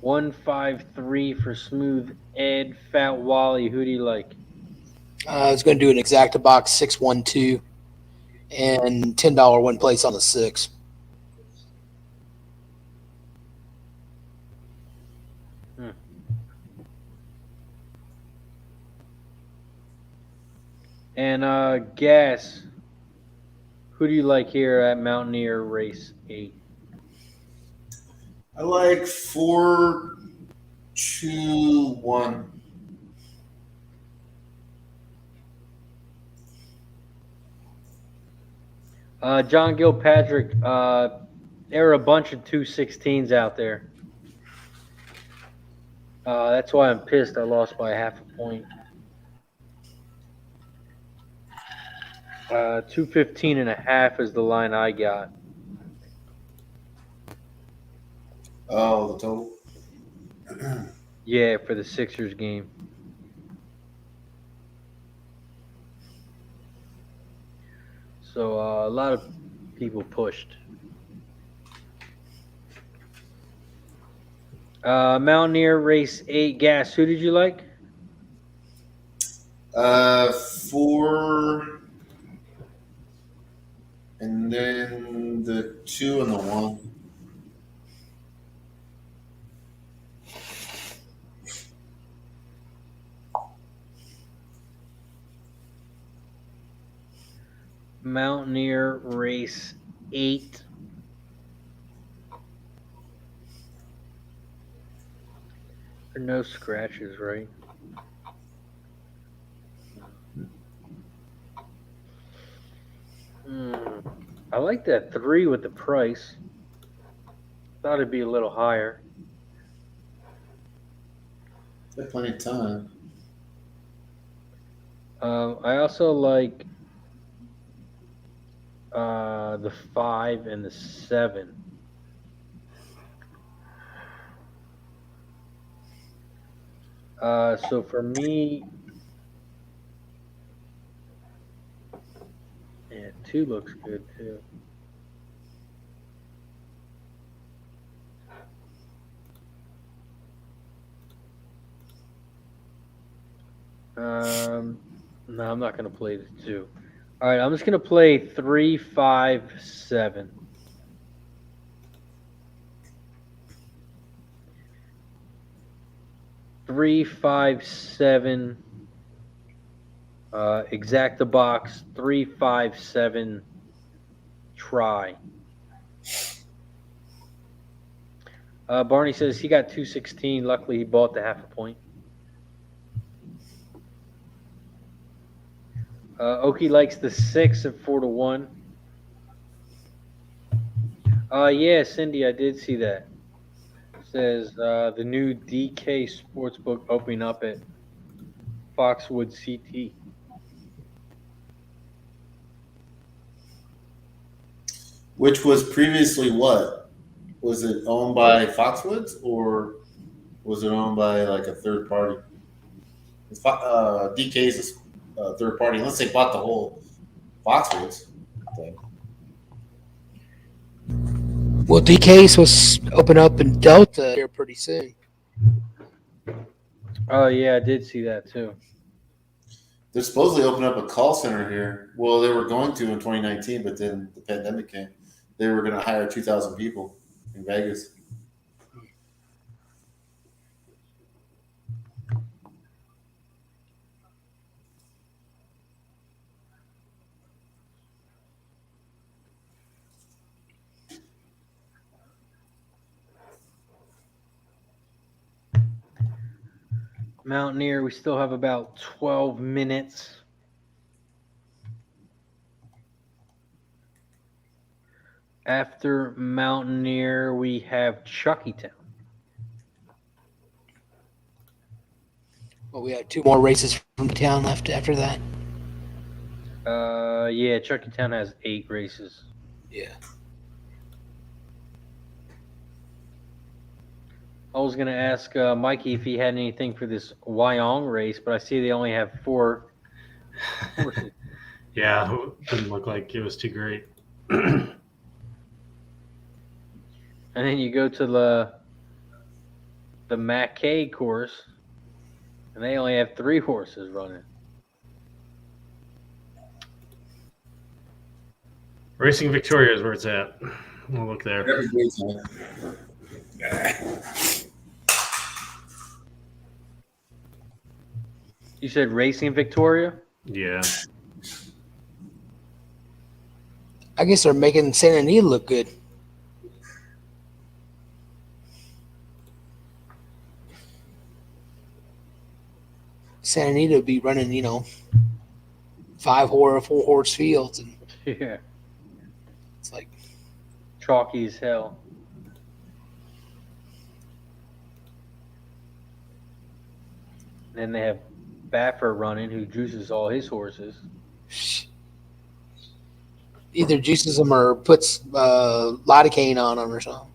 $153 for Smooth Ed. Fat Wally, who do you like? I was going to do an exacta box 612 and $10 win place on the 6. And Gas, who do you like here at Mountaineer race 8? I like 4, 2, 1. John Gilpatrick, there are a bunch of 216s out there. That's why I'm pissed. I lost by half a point. 215.5 is the line I got. Oh, the total? Yeah, for the Sixers game. So a lot of people pushed. Mountaineer race 8. Gas, who did you like? 4, And then the 2 and the 1. Mountaineer race 8. There are no scratches, right? I like that 3 with the price. Thought it'd be a little higher. Got plenty of time. I also like the 5 and the 7. So for me, yeah, 2 looks good too. No, I'm not gonna play the 2. All right, I'm just gonna play 3, 5, 7. Three, 5, 7. Exact the box. 3, 5, 7. Try. Barney says he got 216. Luckily, he bought the half a point. Okie likes the 6 at 4-1. Yeah, Cindy, I did see that. It says the new DK Sportsbook opening up at Foxwood CT. Which was previously what? Was it owned by Foxwoods or was it owned by like a third party? DK's a third party, unless they bought the whole Foxwoods thing. Well, DK's was open up in Delta here pretty soon. Oh, yeah, I did see that too. They're supposedly opening up a call center here. Well, they were going to in 2019, but then the pandemic came. They were going to hire 2,000 people in Vegas. Mountaineer, we still have about 12 minutes. After Mountaineer, we have Chuckytown. Well, we have 2 more races from town left after that. Yeah, Chuckytown has 8 races. Yeah. I was going to ask Mikey if he had anything for this Wyong race, but I see they only have 4 horses. Yeah, it didn't look like it was too great. And then you go to the Mackay course, and they only have 3 horses running. Racing Victoria is where it's at. We'll look there. Every week, You said Racing Victoria? Yeah. I guess they're making Santa Anita look good. Santa Anita would be running, 5 or 4 horse fields, and Yeah. it's like Chalky as hell. Then they have Baffer running, who juices all his horses. either juices them or puts lidocaine on them or something.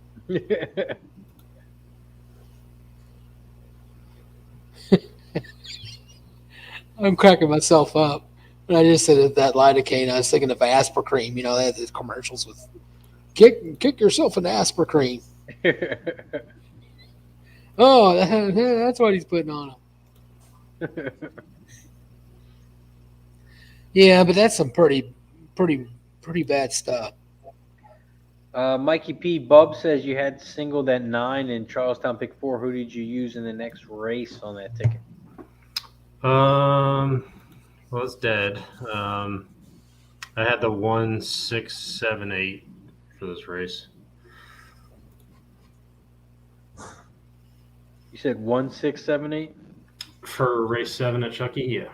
I'm cracking myself up. When I just said that lidocaine, I was thinking of Aspercream. They had these commercials with kick yourself an Aspercream. Oh, that's what he's putting on him. Yeah, but that's some pretty pretty bad stuff. Mikey P. Bub says you had singled at 9 in Charlestown pick 4. Who did you use in the next race on that ticket? Well, it's dead. I had the 1, 6, 7, 8 for this race. You said 1, 6, 7, 8? For race 7 at Chucky, yeah.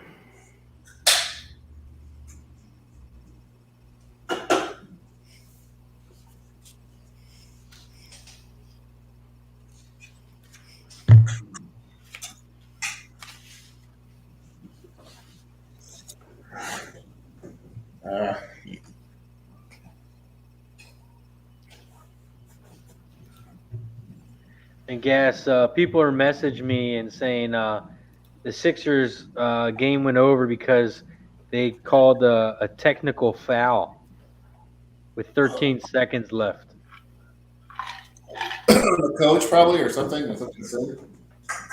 And Gas, people are messaging me and saying the Sixers game went over because they called a technical foul with 13 seconds left. The coach probably or something. Or something said.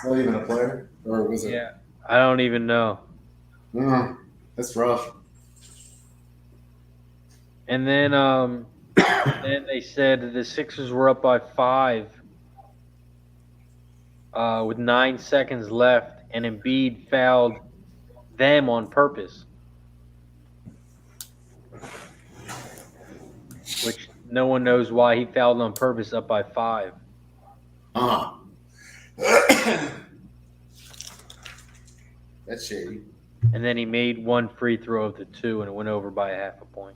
Not even a player, or was it? Yeah, I don't even know. That's rough. And then then they said the Sixers were up by 5 with 9 seconds left, and Embiid fouled them on purpose, which no one knows why he fouled on purpose up by 5. That's shady. And then he made one free throw of the 2, and it went over by a half a point.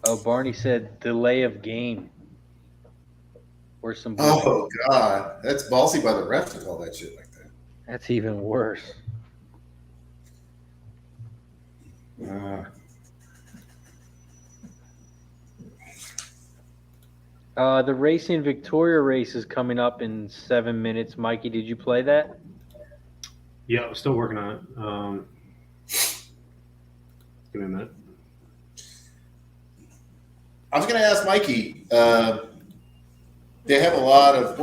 Oh, Barney said delay of game. Where's some? Oh God, that's ballsy by the refs to call that shit like that. That's even worse. The Racing Victoria race is coming up in 7 minutes. Mikey, did you play that? Yeah, I'm still working on it. Give me a minute. I was going to ask Mikey. They have a lot of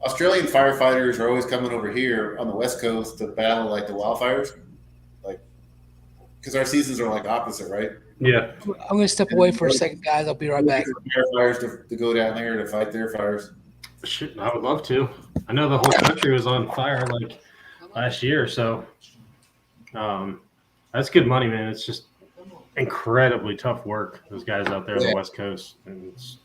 Australian firefighters are always coming over here on the West Coast to battle like the wildfires, like because our seasons are like opposite, right? Yeah. I'm going to step away for a second, guys. I'll be right back. Firefighters to go down there to fight their fires. Shit, I would love to. I know the whole country was on fire like last year, so that's good money, man. It's just incredibly tough work. Those guys out there on the West Coast, and it's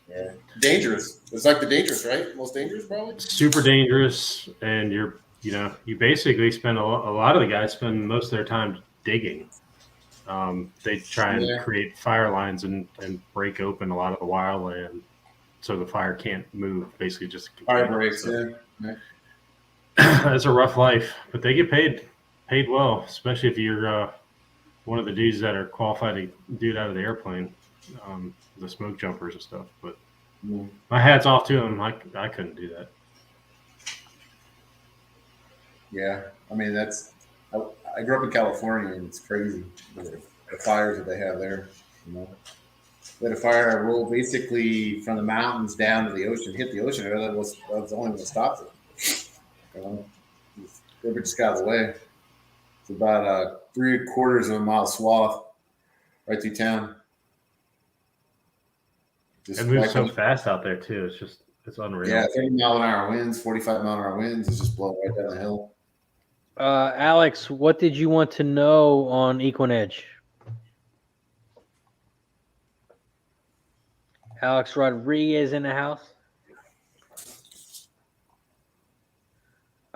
dangerous. It's like the dangerous, right? Most dangerous, probably. Super dangerous, and you basically spend a lot of the guys spend most of their time digging. They try and create fire lines and break open a lot of the wildland, so the fire can't move. Basically, just fire breaks. So, it's a rough life, but they get paid well, especially if you're one of the dudes that are qualified to do it out of the airplane, the smoke jumpers and stuff. But my hat's off to them. I couldn't do that. Yeah, I mean I grew up in California, and it's crazy the fires that they have there. They had a fire roll basically from the mountains down to the ocean, hit the ocean. That was the only one that stopped it. Everybody just got out of the way. It's about 3/4 of a mile swath right through town. It moves so fast out there too. It's unreal. Yeah, 30-mile-an-hour winds, 45-mile-an-hour winds. It's just blowing right down the hill. Alex, what did you want to know on Equinedge? Alex Rodriguez in the house.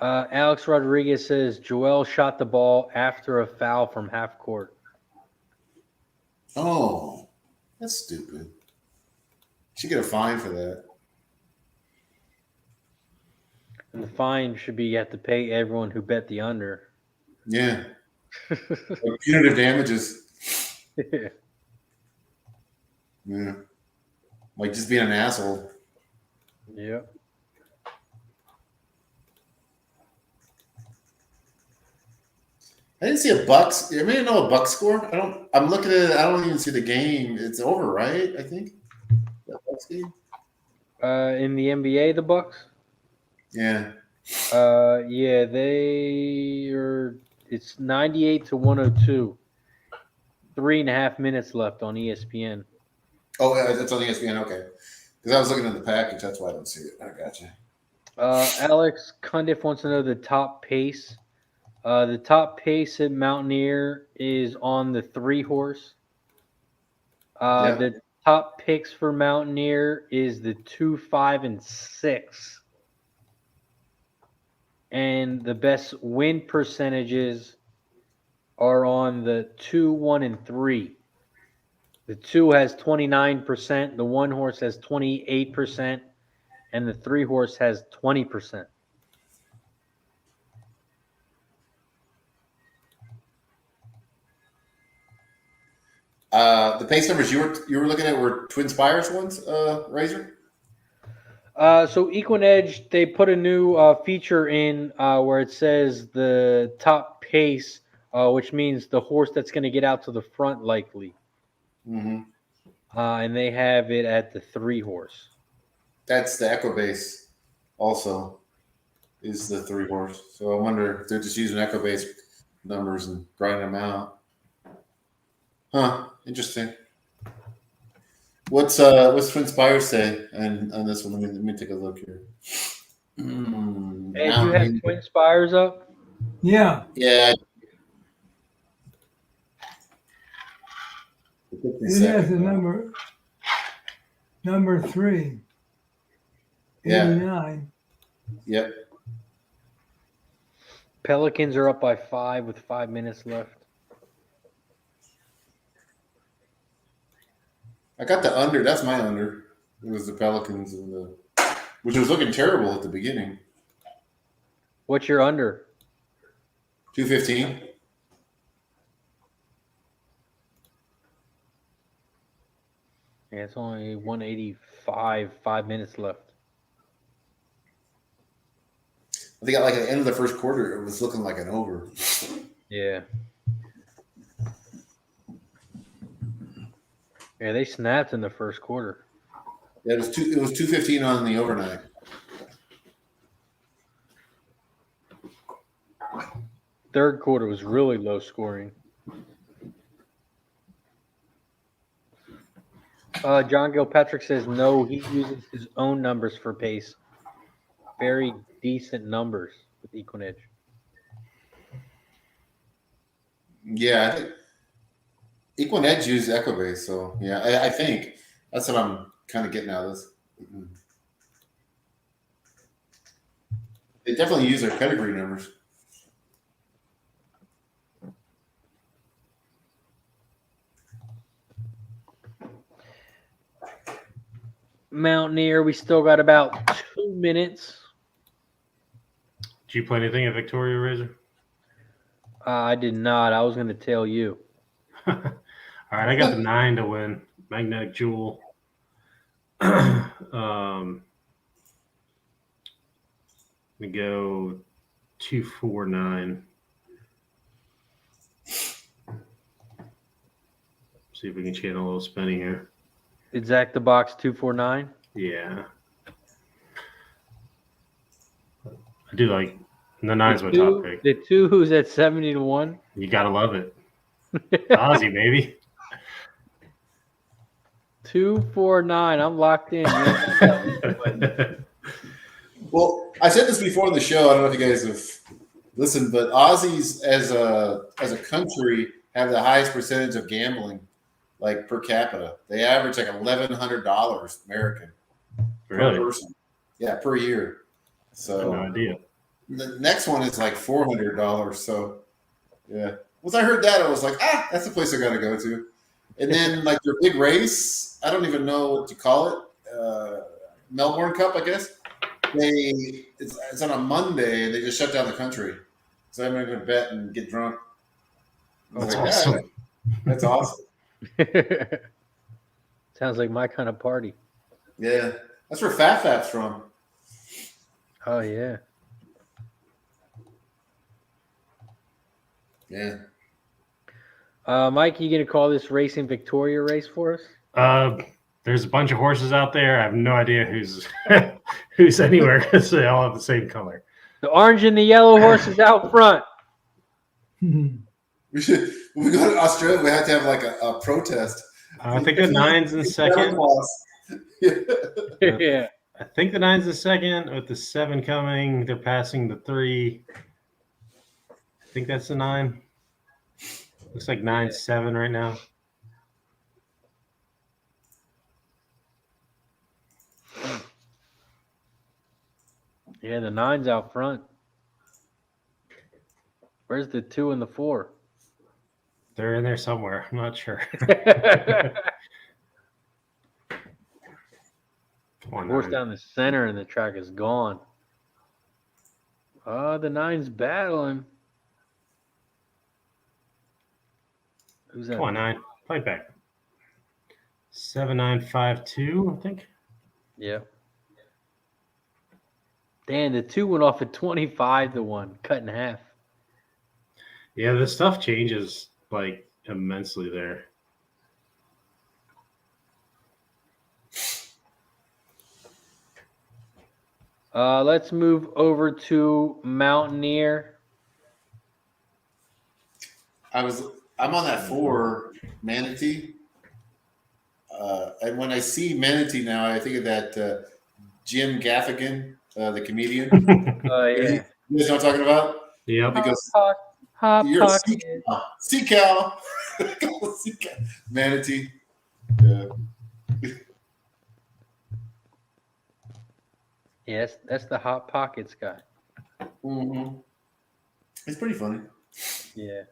Alex Rodriguez says Joel shot the ball after a foul from half court. Oh, that's stupid. Should get a fine for that. And the fine should be you have to pay everyone who bet the under. Yeah. Punitive damages. Yeah. Like just being an asshole. Yep. I didn't see a Bucks. I may know a Bucks score. I'm looking at it. I don't even see the game. It's over, right? I think that Bucks game. In the NBA, the Bucks. Yeah. Yeah, they are. It's 98-102. 3.5 minutes left on ESPN. Oh, it's on ESPN. Okay. Because I was looking at the package. That's why I don't see it. I gotcha. Alex Cundiff wants to know the top pace. The top pace at Mountaineer is on the 3-horse. Yeah. The top picks for Mountaineer is the 2, 5, and 6. And the best win percentages are on the 2, 1, and 3. The 2 has 29%, the 1 horse has 28%, and the 3 horse has 20%. The pace numbers you were looking at were Twin Spires ones, Razor? So Equinedge, they put a new feature in where it says the top pace, which means the horse that's going to get out to the front likely. Mm-hmm. And they have it at the 3-horse. That's the Equibase also is the 3-horse. So I wonder if they're just using Equibase numbers and grinding them out. Huh. Interesting. What's Twin Spires say on this one? Let me take a look here. Hey, do you have Twin Spires up? Yeah. Yeah. It has the number 3. Yeah. 89. Yep. Pelicans are up by 5 with 5 minutes left. I got the under. That's my under. It was the Pelicans which was looking terrible at the beginning. What's your under? 215. Yeah, it's only 185, 5 minutes left. I think at the end of the first quarter, it was looking like an over. Yeah. Yeah, they snapped in the first quarter. Yeah, it was 215 on the overnight. Third quarter was really low scoring. John Gilpatrick says no, he uses his own numbers for pace. Very decent numbers with Equinedge. Yeah, I think Equinedge uses Equibase, so yeah, I think that's what I'm kind of getting out of this. Mm-hmm. They definitely use their pedigree numbers. Mountaineer, we still got about 2 minutes. Did you play anything at Victoria, Razor? I did not. I was going to tell you. All right, I got the 9 to win. Magnetic Jewel. We go 249. See if we can channel a little spinny here. Exact the box 249. Yeah. I do like the 9's my top pick. The 2 who's at 70-1. You gotta love it. Ozzy, baby. 249. I'm locked in. Well, I said this before in the show. I don't know if you guys have listened, but Aussies as a country have the highest percentage of gambling, like per capita. They average like $1,100 American Really? per person. Yeah, per year. So no idea. The next one is like $400. So yeah. Once I heard that, I was like, that's the place I got to go to. And then like their big race, I don't even know what to call it. Melbourne Cup, I guess. It's on a Monday, and they just shut down the country. So I'm going to bet and get drunk. That's awesome. That's awesome. Sounds like my kind of party. Yeah, that's where Fat Fat's from. Oh yeah. Yeah. Mike, you gonna call this Racing Victoria race for us? There's a bunch of horses out there. I have no idea who's who's anywhere because they all have the same color. The orange and the yellow horses out front. We should. When we go to Australia, we have to have like a protest. I think the 9's in second. Yeah. I think the 9's in second with the 7 coming. They're passing the 3. I think that's the 9. Looks like 9-7 right now. Yeah, the 9's out front. Where's the 2 and the 4? They're in there somewhere. I'm not sure. Come on, Horse 9. down the center and the track is gone. Oh, the 9's battling. Who's that? Come on, 9. Fight back. 7-9-5-2, I think. Yeah. Dan, the 2 went off at 25-1, cut in half. Yeah, the stuff changes like immensely there. Let's move over to Mountaineer. I'm on that 4 Manatee, and when I see Manatee now, I think of that Jim Gaffigan, the comedian. Oh yeah. You guys know what I'm talking about? Yep. Because Hot you're a pocket. sea cow. Sea cow. Manatee. Yeah. Yes, that's the Hot Pockets guy. Mm-hmm. It's pretty funny. Yeah.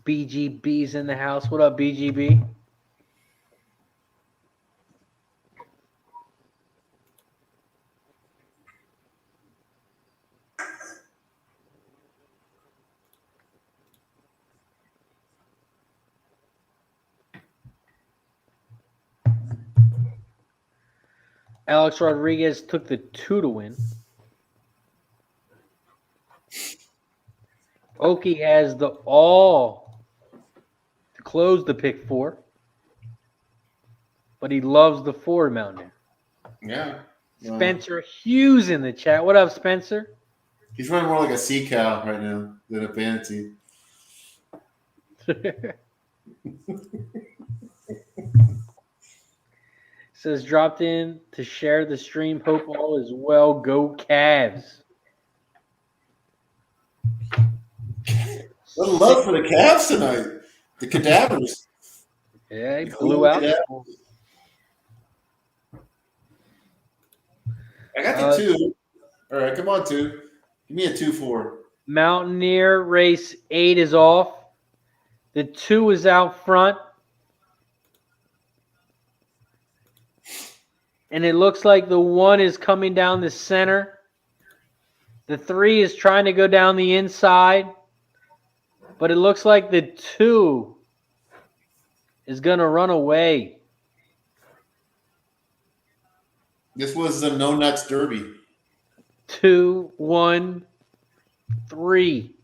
BGB's in the house. What up, BGB? Alex Rodriguez took the 2 to win. Oki has the all to close the pick 4. But he loves the 4 Mountaineer. Yeah. Spencer Hughes in the chat. What up, Spencer? He's running more like a sea cow right now than a Manatee. Says dropped in to share the stream. Hope all is well. Go Cavs. What a love for the Cavs tonight. The cadavers. Yeah, he blew out. I got the 2. All right, come on, 2. Give me a 2-4. Mountaineer race 8 is off. The 2 is out front. And it looks like the 1 is coming down the center. The 3 is trying to go down the inside. But it looks like the 2 is going to run away. This was the No Nuts Derby. 2, 1, 3.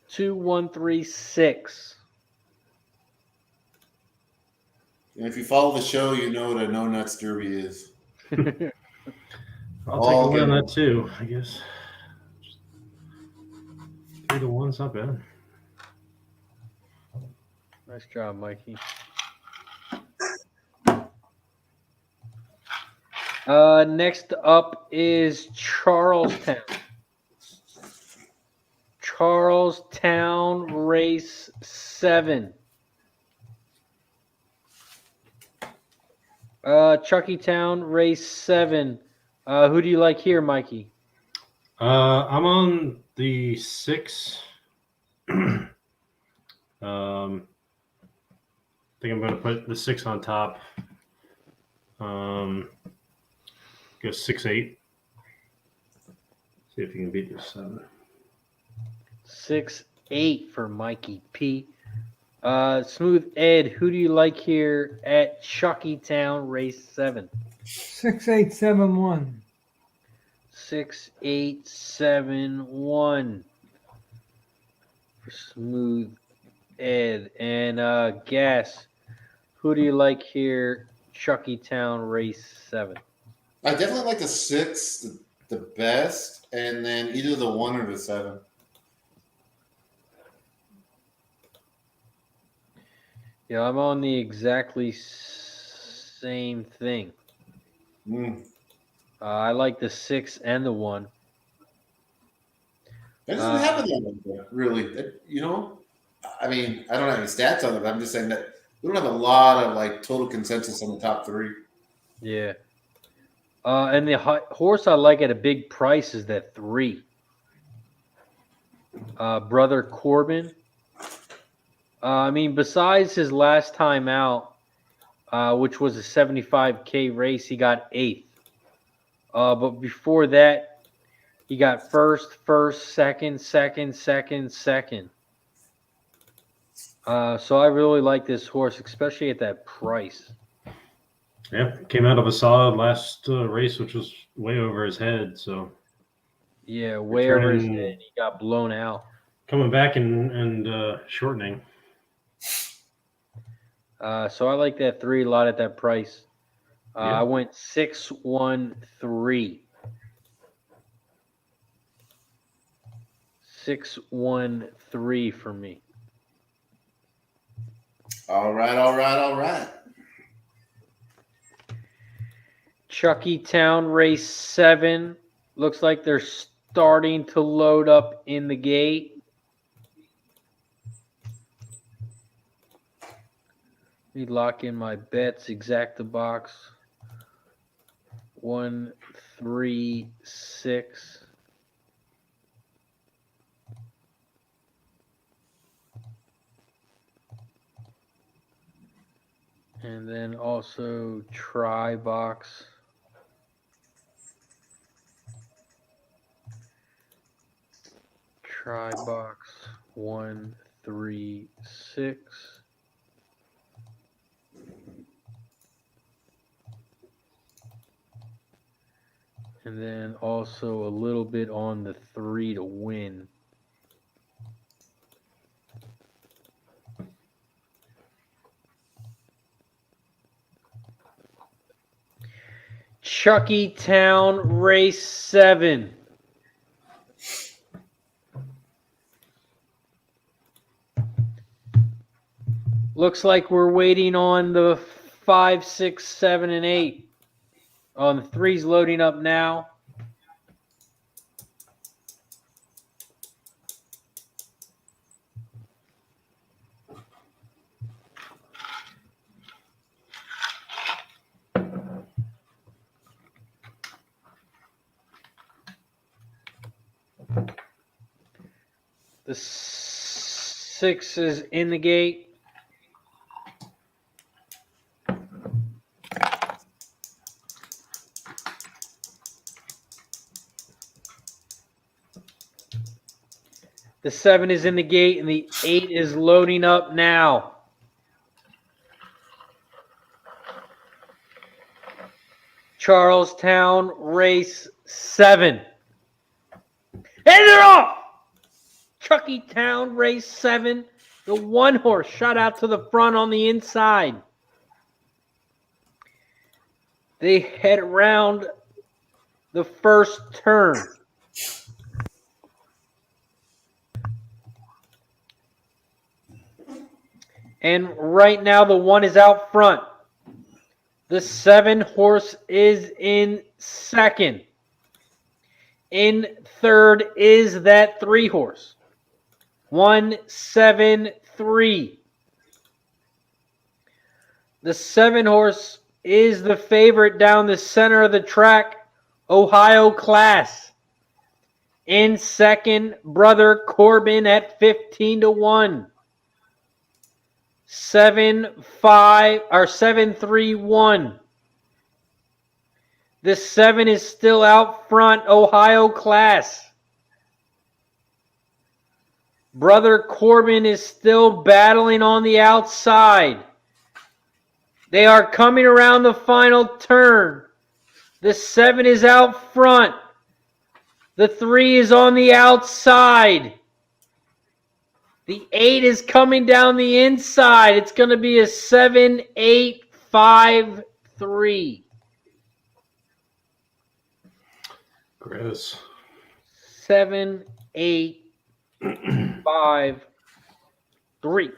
2, 1, 3, 6. And if you follow the show, you know what a No Nuts Derby is. I'll take All a win on good. that too, I guess. 3-1's not bad. Nice job, Mikey. Next up is Charlestown. Charlestown race 7. Chuckytown race 7. Who do you like here, Mikey? I'm on the 6. I think I'm going to put the 6 on top. Go 6-8. See if you can beat this 7. 6-8 for Mikey P. Smooth Ed, who do you like here at Chuckytown race 7? 6871. 6871 for Smooth Ed. And Gas, who do you like here? Chucky Town Race 7. I definitely like the 6 the best, and then either the 1 or the 7. Yeah, I'm on the exactly same thing. I like the 6 and the 1. That doesn't happen that much, really. You know, I mean, I don't have any stats on it. But I'm just saying that we don't have a lot of like total consensus on the top 3. Yeah. And the horse I like at a big price is that 3. Brother Corbin. I mean, besides his last time out, which was a 75K race, he got 8th. But before that, he got first, second. So I really like this horse, especially at that price. Yeah, came out of a solid last race, which was way over his head. So yeah, way over his head. He got blown out. Coming back and shortening. So I like that 3 a lot at that price. Yeah. I went 613. 613 for me. All right. Chucky Town Race 7. Looks like they're starting to load up in the gate. Let me lock in my bets. Exact the box. 1, 3, 6. And then also try box. Try box 1, 3, 6. And then also a little bit on the 3 to win. Chucky Town Race 7. Looks like we're waiting on the 5, 6, 7, and 8. The 3's loading up now. The 6 is in the gate. The 7 is in the gate, and the 8 is loading up now. Charlestown Race 7. And they're off! Chucky Town Race 7. The 1 horse shot out to the front on the inside. They head around the first turn. And right now the 1 is out front. The 7 horse is in second. In third is that 3 horse. 1, 7, 3. The 7 horse is the favorite down the center of the track, Ohio Class. In second, Brother Corbin at 15 to 1. 7, 5 or 7, 3, 1. The 7 is still out front, Ohio Class. Brother Corbin is still battling on the outside. They are coming around the final turn. The 7 is out front. The 3 is on the outside. The 8 is coming down the inside. It's going to be a 7-8-5-3. Gross. 7-8-5-3.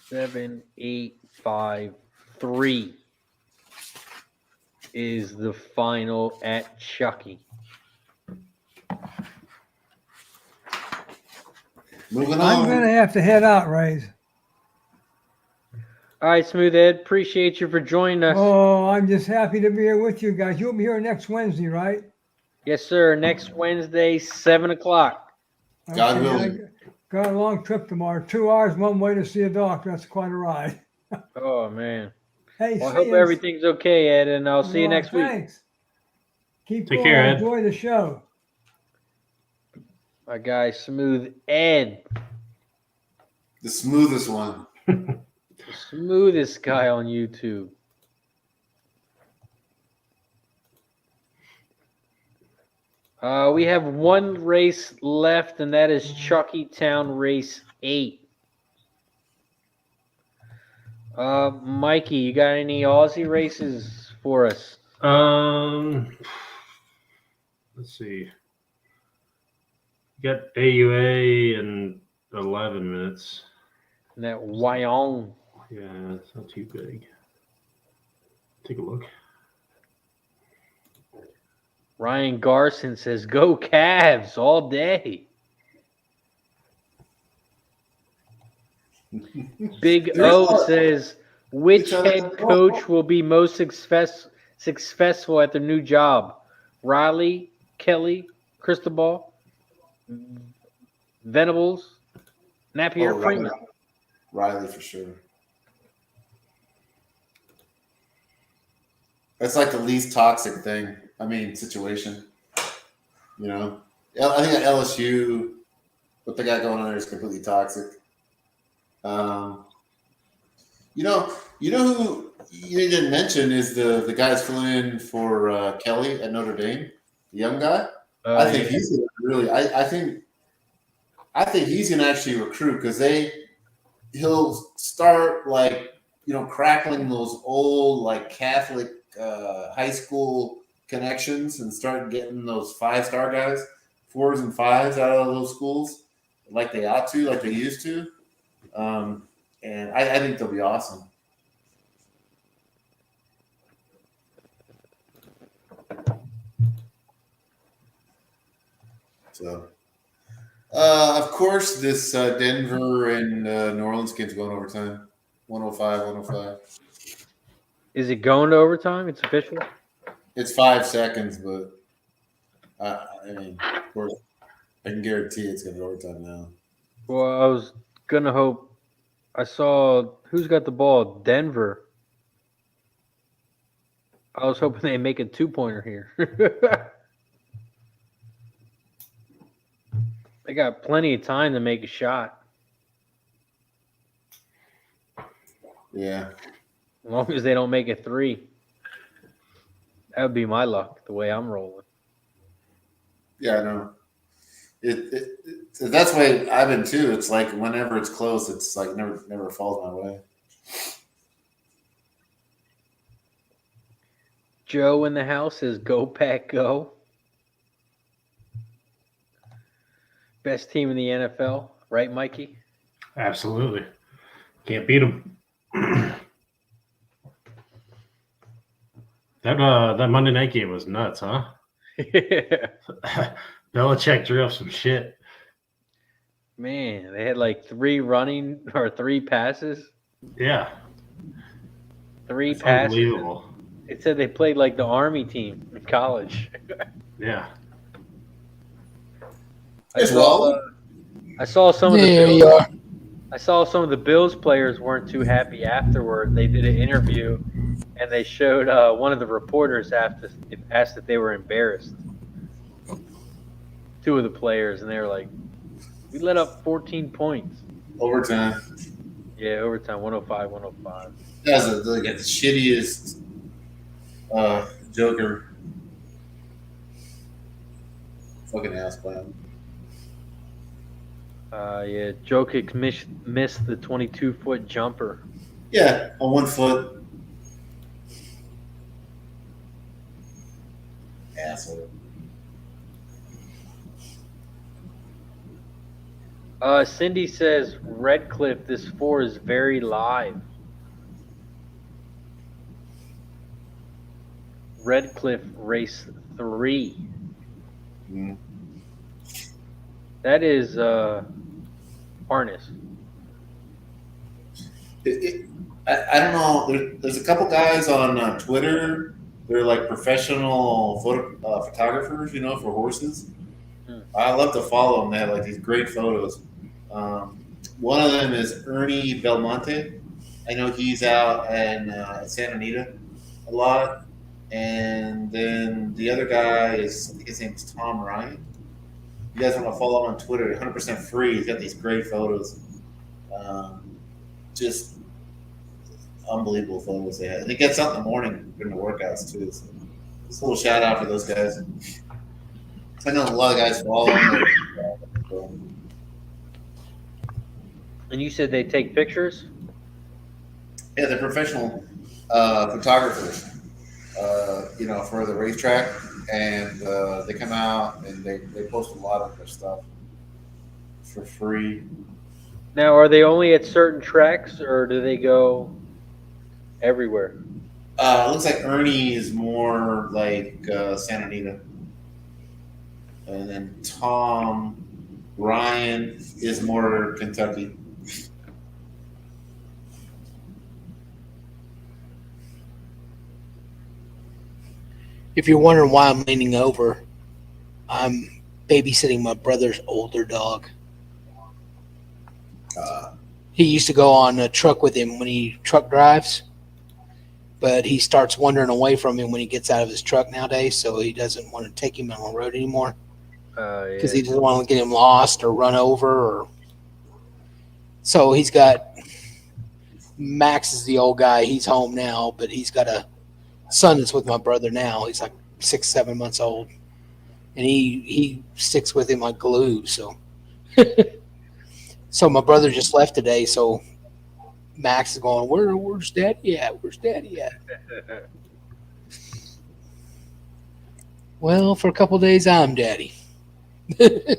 Seven, 8, 5, 3 is the final at Chucky. Moving I'm on. gonna have to head out, Rays. All right, Smooth Ed, appreciate you for joining us. Oh, I'm just happy to be here with you guys. You'll be here next Wednesday, right? Yes, sir. Next Wednesday, 7 o'clock. God Okay, willing. I got a long trip tomorrow. 2 hours one way to see a doctor. That's quite a ride. Oh, man. Hey, Well, I see hope you. everything's okay, Ed, and I'll see you next week. Thanks. Keep Take going. care, Ed. Enjoy the show. My guy, Smooth Ed, The smoothest one. the smoothest guy on YouTube. We have one race left, and that is Chucky Town Race 8. Mikey, you got any Aussie races for us? Let's see. Got AUA in 11 minutes. And that Wyong. Yeah, it's not too big. Take a look. Ryan Garson says, "Go Cavs all day." Big O says, "Which head coach will be most successful at their new job? Riley, Kelly, Cristobal, Venables, Napier, Oh, Freeman?" Riley for sure. That's like the least toxic thing. I mean, situation. You know, I think at LSU, what they got going on there is completely toxic. You know who you didn't mention is the guy that's filling in for Kelly at Notre Dame, the young guy. I think he's gonna really. I think he's gonna actually recruit because he'll start crackling those old Catholic high school connections and start getting those 5-star guys, 4s and 5s out of those schools like they ought to, like they used to. And I think they'll be awesome. So, of course, this Denver and New Orleans game's going overtime. 105. Is it going to overtime? It's official? It's 5 seconds, but I mean, of course, I can guarantee it's going to go overtime now. Well, I was going to hope. I saw who's got the ball? Denver. I was hoping they make a 2-pointer here. They got plenty of time to make a shot. Yeah. As long as they don't make a 3. That would be my luck, the way I'm rolling. Yeah, I know. That's the way I've been too. It's like whenever it's close, it's like never falls my way. Joe in the house says, "Go Pack, go." Best team in the NFL, right, Mikey? Absolutely. Can't beat them. That Monday night game was nuts, huh? Yeah. Belichick drew up some shit. Man, they had like 3 passes. Yeah. 3 It's passes. unbelievable. It said they played like the Army team in college. Yeah. It's well. I saw some of the There Bills, you are. I saw some of the Bills players weren't too happy afterward. They did an interview, and they showed one of the reporters asked if they were embarrassed. 2 of the players, and they were like, "We let up 14 points." Overtime. Yeah, overtime, 105-105. That's the shittiest Joker fucking ass plan. Yeah, Jokic missed the 22-foot jumper. Yeah, on 1 foot. Asshole. Cindy says Redcliffe, this 4 is very live. Redcliffe race 3. Mm. That is harness. I don't know. There's a couple guys on Twitter. They're like professional photographers, for horses. I love to follow them. They have like these great photos. One of them is Ernie Belmonte. I know he's out in Santa Anita a lot. And then the other guy is, I think his name is Tom Ryan. You guys want to follow him on Twitter? 100% free. He's got these great photos. Just unbelievable photos they had. And he gets out in the morning during the workouts too. So just a little shout out for those guys. I know a lot of guys follow him. And you said they take pictures? Yeah, they're professional photographers, for the racetrack. And they come out and they post a lot of their stuff for free. Now, are they only at certain tracks, or do they go everywhere? It looks like Ernie is more like Santa Anita. And then Tom Ryan is more Kentucky. If you're wondering why I'm leaning over, I'm babysitting my brother's older dog. He used to go on a truck with him when he truck drives, but he starts wandering away from him when he gets out of his truck nowadays, so he doesn't want to take him on the road anymore because he doesn't want to get him lost or run over. So he's got Max is the old guy. He's home now, but he's got a son that's with my brother now. He's like 6-7 months old, and he sticks with him like glue. So so my brother just left today, so Max is going, where's Daddy at? Where's Daddy at? Well, for a couple of days I'm Daddy. And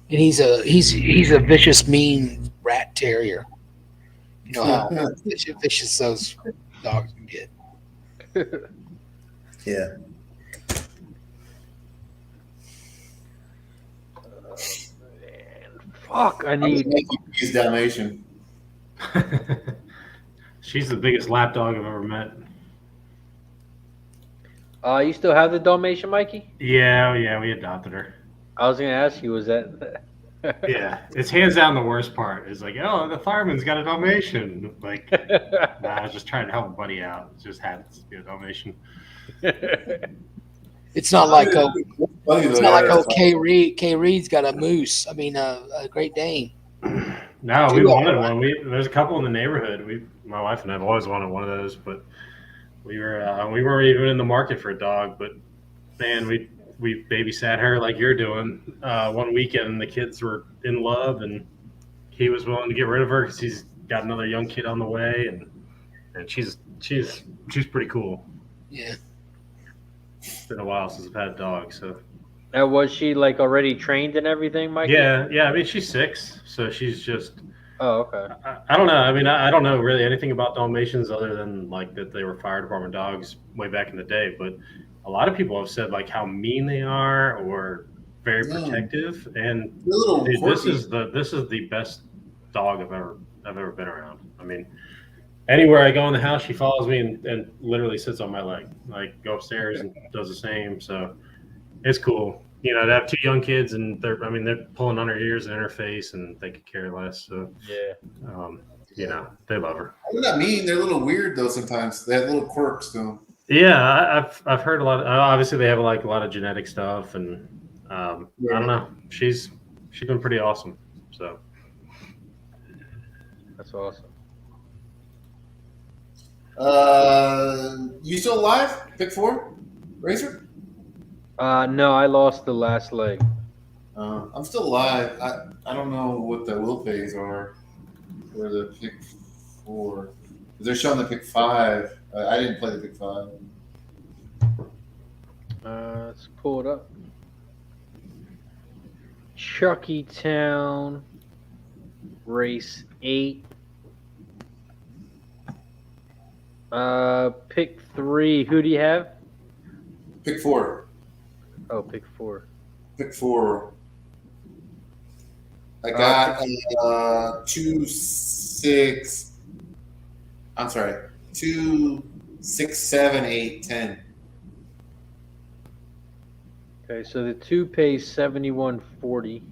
he's a vicious, mean rat terrier. You know how vicious those dogs can get. Yeah. Fuck, I need. He's Dalmatian. She's the biggest lap dog I've ever met. You still have the Dalmatian, Mikey? Yeah, we adopted her. I was gonna ask you, was that? Yeah, it's hands down the worst part. It's like, oh, the fireman's got a Dalmatian. Like, I was just trying to help a buddy out. It just happens to be a Dalmatian. It's not like K Reed. K Reed's got a moose. I mean, a Great Dane. No, we wanted one. There's a couple in the neighborhood. My wife and I have always wanted one of those, but we weren't even in the market for a dog. But man, we babysat her like you're doing one weekend, and the kids were in love, and he was willing to get rid of her because he's got another young kid on the way, and she's pretty cool. Yeah. It's been a while since I've had a dog, so. Now, was she like already trained and everything, Mike? Yeah. I mean, she's 6, so she's just. Oh, okay. I don't know. I mean, I don't know really anything about Dalmatians other than like that they were fire department dogs way back in the day. But a lot of people have said like how mean they are or very protective. And dude, this is the best dog I've ever been around. I mean. Anywhere I go in the house, she follows me and literally sits on my leg. Like, go upstairs and does the same. So it's cool. To have 2 young kids and they're pulling on her ears and in her face and they could care less. So yeah, they love her. They're not mean. They're a little weird though. Sometimes they have little quirks to them. Yeah, I've heard a lot. Obviously, they have like a lot of genetic stuff, and I don't know. She's been pretty awesome. So That's awesome. You still alive? Pick 4, Razor. No, I lost the last leg. I'm still alive. I don't know what the will pays are for the pick 4. They're showing the pick 5. I didn't play the pick 5. Let's pull it up. Chucky Town, race 8. Pick 3. Who do you have? Pick 4. Oh, pick 4. Pick 4. I got 2, 6. I'm sorry, 2, 6, 7, 8, 10. Okay, so the 2 pays $71.40.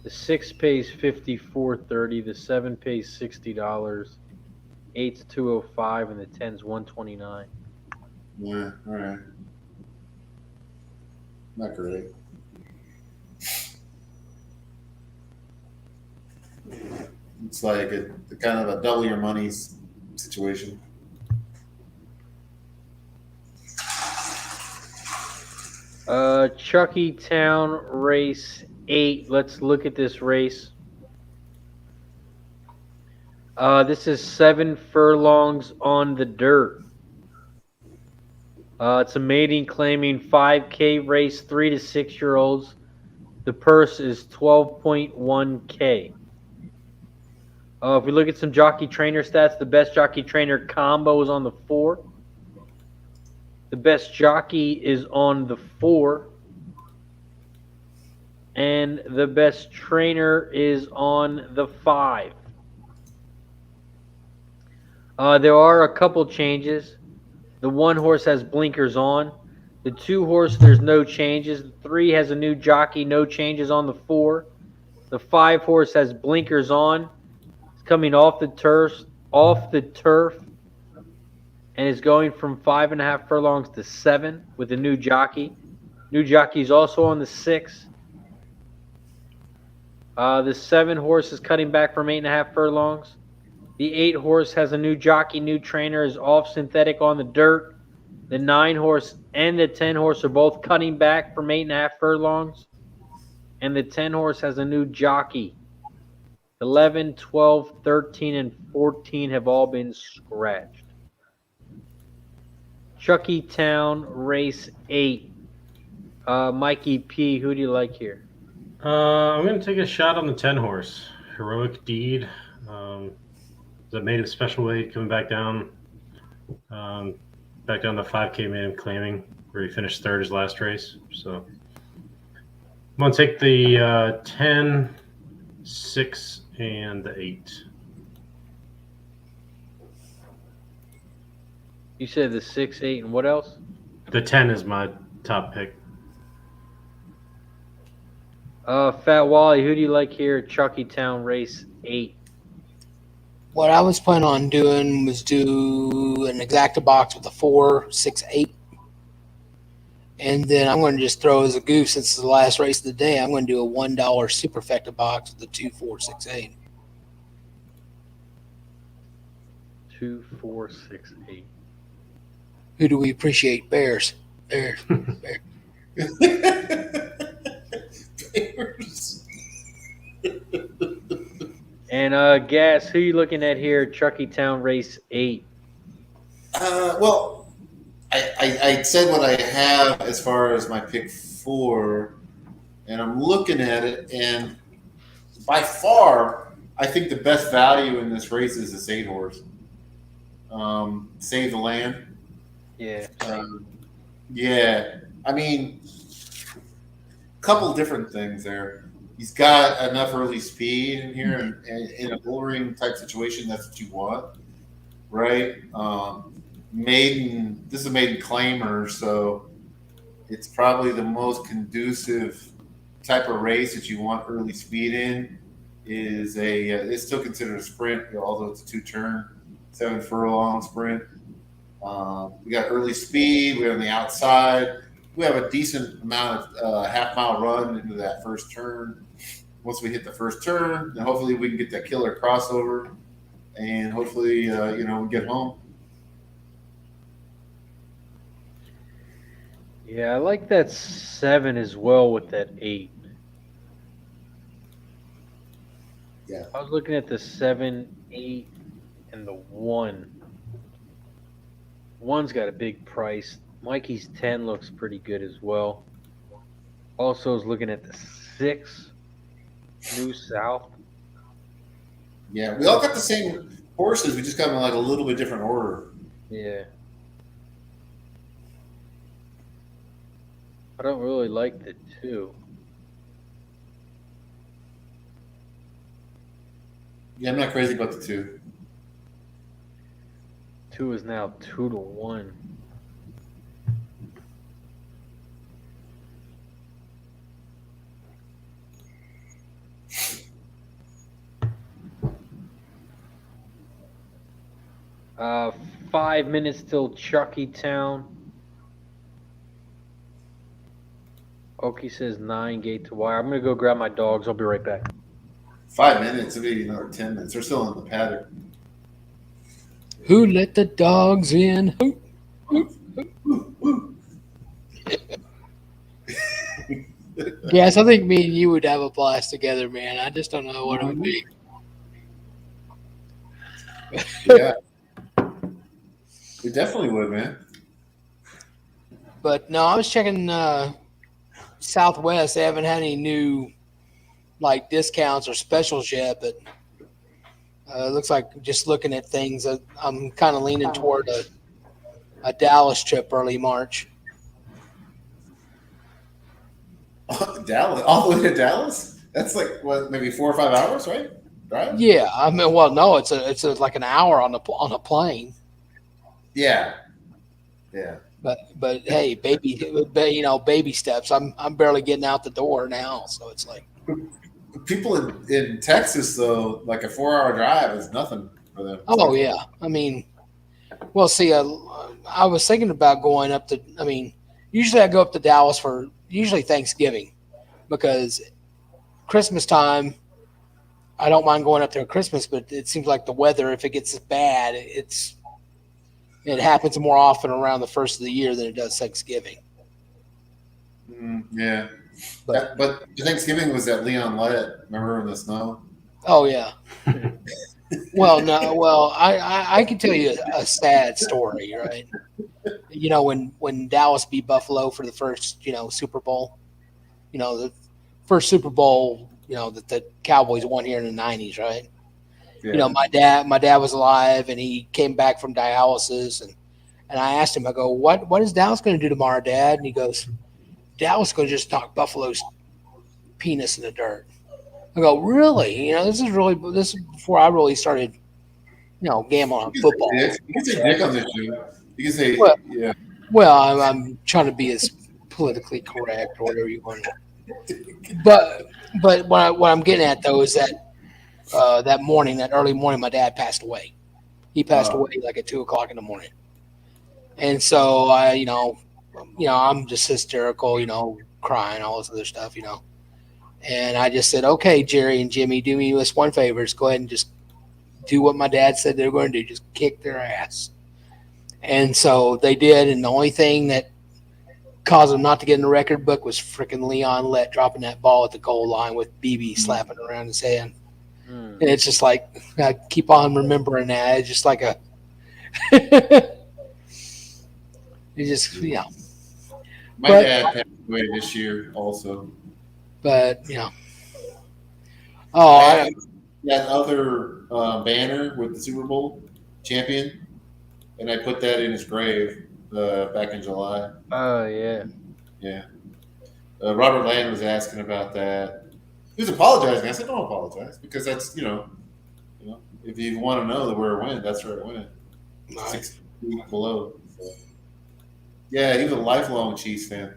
The 6 pays $54.30. The 7 pays $60. 8's $205, and the 10's $129. Yeah, all right. Not great. It's like a kind of a double your money's situation. Chucky Town race 8. Let's look at this race. This is 7 furlongs on the dirt. It's a maiden claiming 5K race, 3 to 6 year olds. The purse is $12.1K. If we look at some jockey trainer stats, the best jockey trainer combo is on the 4. The best jockey is on the 4. And the best trainer is on the 5. There are a couple changes. The 1 horse has blinkers on. The 2 horse, there's no changes. The 3 has a new jockey, no changes on the 4. The 5 horse has blinkers on. It's coming off the turf, and is going from 5.5 furlongs to 7 with a new jockey. New jockey is also on the 6. The 7 horse is cutting back from 8.5 furlongs. The 8 horse has a new jockey, new trainer, is off synthetic on the dirt. The 9 horse and the 10 horse are both cutting back from 8.5 furlongs. And the 10 horse has a new jockey. 11, 12, 13, and 14 have all been scratched. Chucky Town, race 8. Mikey P, who do you like here? I'm going to take a shot on the 10 horse. Heroic Deed. The maiden special weight coming back down. Back down the 5K maiden claiming, where he finished 3rd his last race. So I'm going to take the 10, 6, and the 8. You said the 6, 8, and what else? The 10 is my top pick. Fat Wally, who do you like here? Chucky Town, race 8. What I was planning on doing was do an exacta box with a 4, 6, 8. And then I'm going to just throw as a goof, since it's the last race of the day, I'm going to do a $1 superfecta box with the 2, 4, 6, 8. 2, 4, 6, 8. Who do we appreciate? Bears. Bears. Bears. And Gas, who you looking at here? Chucky Town, race 8. Well, I said what I have as far as my pick 4, and I'm looking at it, and by far, I think the best value in this race is this 8 horse. Save the Land. Yeah. Yeah. I mean, a couple different things there. He's got enough early speed in here, and in a bullring type situation, that's what you want, right? This is a maiden claimer, so it's probably the most conducive type of race that you want early speed in. It's still considered a sprint, although it's a 2-turn, 7 furlong sprint. We got early speed. We're on the outside. We have a decent amount of half-mile run into that first turn. once we hit the first turn, then hopefully we can get that killer crossover, and hopefully we get home. Yeah, I like that 7 as well with that 8. Yeah. I was looking at the 7, 8, and the 1. 1's got a big price. Mikey's 10 looks pretty good as well. Also, was looking at the 6, New South. Yeah, we all got the same horses. We just got them in like a little bit different order. Yeah. I don't really like the 2. Yeah, I'm not crazy about the 2. 2 is now 2-1. Uh, 5 minutes till Chucky Town. Okie says 9 gate to wire. I'm gonna go grab my dogs. I'll be right back. 5 minutes, maybe another 10 minutes. They're still in the paddock. Who let the dogs in? Yes, I think me and you would have a blast together, man. I just don't know what it would be. Yeah. We definitely would, man. But no, I was checking Southwest. They haven't had any new like discounts or specials yet, but it looks like just looking at things, I'm kind of leaning toward a Dallas trip early March. Dallas, all the way to Dallas? That's like what, maybe 4 or 5 hours, right? Right? Yeah, I mean, well, no, it's like an hour on a plane. Yeah. Yeah. But hey, baby steps. I'm barely getting out the door now, so it's like People in Texas, though, like a 4-hour drive is nothing for them. Oh yeah, I mean, well, see, I was thinking about going up to. I mean, usually I go up to Dallas for usually Thanksgiving, because Christmas time, I don't mind going up there at Christmas, but it seems like the weather, if it gets bad, it happens more often around the first of the year than it does Thanksgiving. Yeah. But Thanksgiving was at Leon Lett. Remember in the snow? oh yeah. Well, no. Well, I can tell you a sad story, right? You know, when Dallas beat Buffalo for the first, Super Bowl, the first Super Bowl, that the Cowboys won here in the 90s, right? Yeah. My dad was alive, and he came back from dialysis, and I asked him, I go, what is Dallas going to do tomorrow, Dad? And he goes, Dallas is going to just knock Buffalo's penis in the dirt. I go, really? This is before I really started, gambling on football. You can say dick on this show. You can say, Well- yeah. Well, I'm trying to be as politically correct or whatever you want to. But what I'm getting at though is that that early morning, my dad passed away. He passed away like at 2:00 in the morning, and so I'm just hysterical, crying, all this other stuff, And I just said, okay, Jerry and Jimmy, do me this one favor. Just go ahead and just do what my dad said they were going to do. Just kick their ass. And so they did. And the only thing that caused them not to get in the record book was freaking Leon Lett dropping that ball at the goal line with BB slapping around his hand. And it's just like, I keep on remembering that. It's just like it's just, My dad passed away this year also. But, That other banner with the Super Bowl champion, and I put that in his grave back in July. Oh, yeah. Yeah. Robert Land was asking about that. He was apologizing. I said, don't apologize, because that's, if you want to know where it went, that's where it went. 6 feet below. So. Yeah, he was a lifelong Chiefs fan.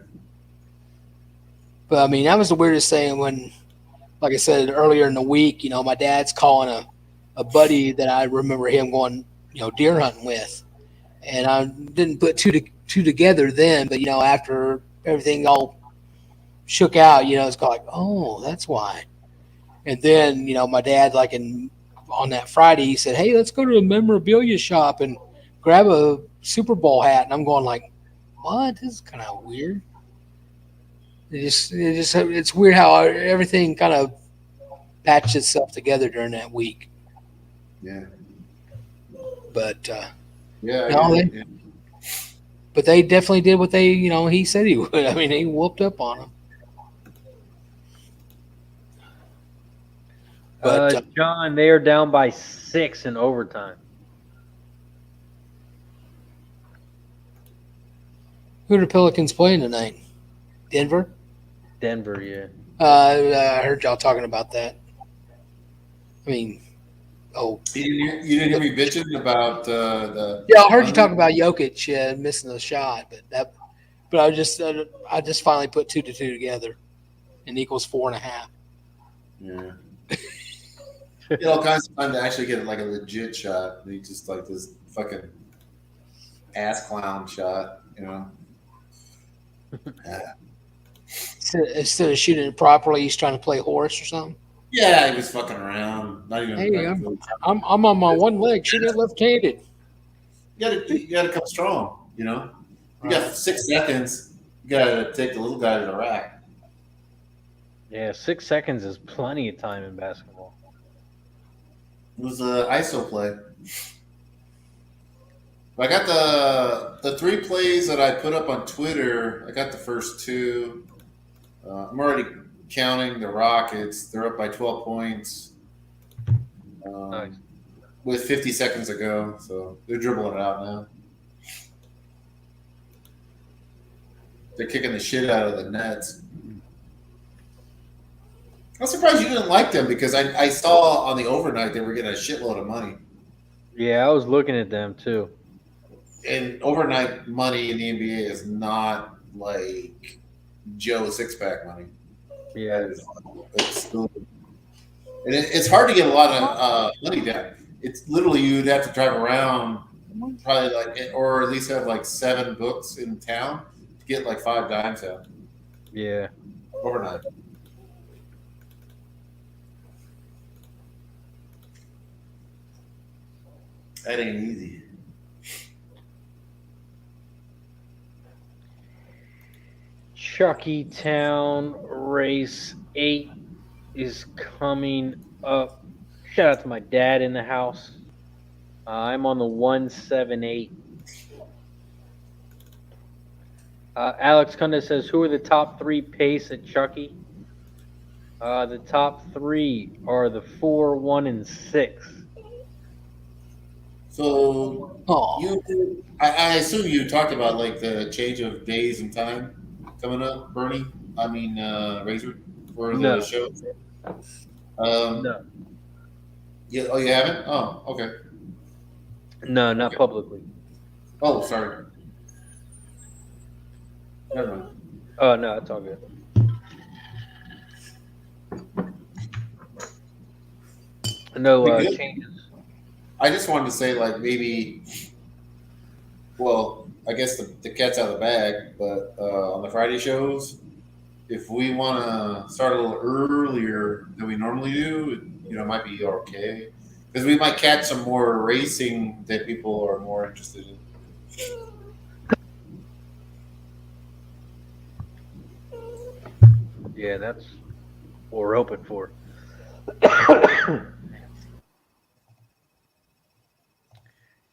But I mean, that was the weirdest thing when, like I said earlier in the week, my dad's calling a buddy that I remember him going, deer hunting with. And I didn't put two together then, but, after everything all shook out, it's like, oh, that's why. And then, my dad, on that Friday, he said, "Hey, let's go to a memorabilia shop and grab a Super Bowl hat." And I'm going like, "What? This is kind of weird." It's weird how everything kind of patched itself together during that week. Yeah. But Yeah. no, Yeah. but they definitely did what he said he would. I mean, he whooped up on them. But John, they are down by 6 in overtime. who are the Pelicans playing tonight? Denver? Denver, yeah. I heard y'all talking about that. I mean, You didn't hear me bitching about the. yeah, I heard you talk about Jokic missing the shot, but I just finally put 2 to 2 together, and equals 4.5. Yeah. All kinds of time to actually get like a legit shot. He just like this fucking ass clown shot, Yeah. Instead of shooting it properly, he's trying to play horse or something. Yeah, he was fucking around. Not even. Hey, Like, I'm on my one leg, shooting it left-handed. you gotta come strong. You Right. got 6 seconds. You gotta take the little guy to the rack. Yeah, 6 seconds is plenty of time in basketball. It was an ISO play. I got the 3 plays that I put up on Twitter. I got the first 2. I'm already counting the Rockets. They're up by 12 points. Nice. With 50 seconds to go, so they're dribbling it out now. They're kicking the shit out of the Nets. I'm surprised you didn't like them because I saw on the overnight they were getting a shitload of money. Yeah, I was looking at them too. And overnight money in the NBA is not like Joe six-pack money. Yeah. It's hard to get a lot of money down. It's literally you'd have to drive around, probably or at least have like 7 books in town to get like 5 dimes out. Yeah. Overnight. That ain't easy. Chucky Town race 8 is coming up. Shout out to my dad in the house. I'm on the 178. Alex Kunda says, who are the top 3 pace at Chucky? The top 3 are the 4, 1, and 6. So I assume you talked about like the change of days and time coming up, Bernie. I mean, Razor for the show. No. Yeah. Oh, you haven't? Oh, okay. No, not publicly. Oh, sorry. Never mind. Oh, no, it's all good. No changes. I just wanted to say, like, maybe, well, I guess the cat's out of the bag, but on the Friday shows, if we want to start a little earlier than we normally do, it might be okay. Because we might catch some more racing that people are more interested in. Yeah, that's what we're hoping for.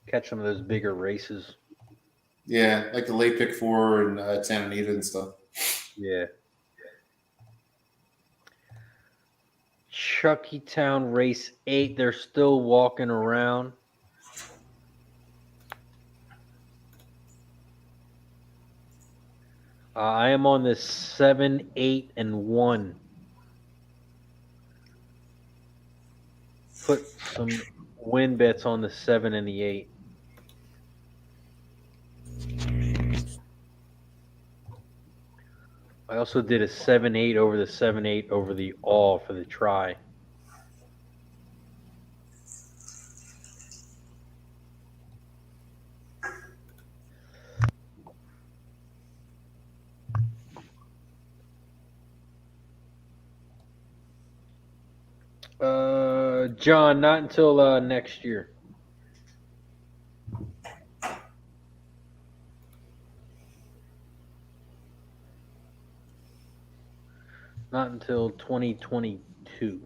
Catch some of those bigger races. Yeah, like the late pick 4 and Santa Anita and stuff. Yeah. Chucky Town race 8. They're still walking around. I am on the 7, 8, and 1. Put some win bets on the 7 and the 8. I also did a 7-8 over the 7-8 over the all for the try. John, not until next year. Not until 2022.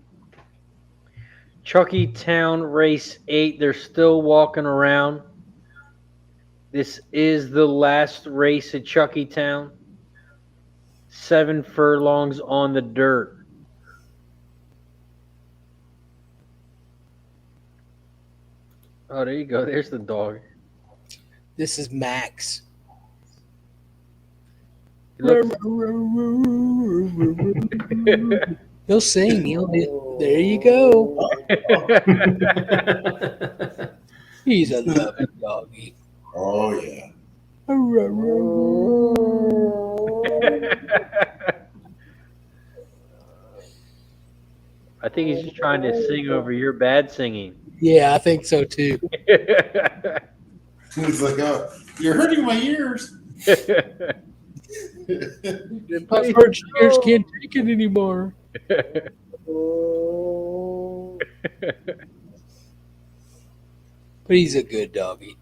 Chucky Town Race 8. They're still walking around. This is the last race at Chucky Town. 7 furlongs on the dirt. Oh, there you go. There's the dog. This is Max. He He'll sing. There you go. He's a loving doggy. Oh yeah. I think he's just trying to sing over your bad singing. Yeah, I think so too. He's like, oh, you're hurting my ears. I've heard ears can't take it anymore. But he's a good doggy.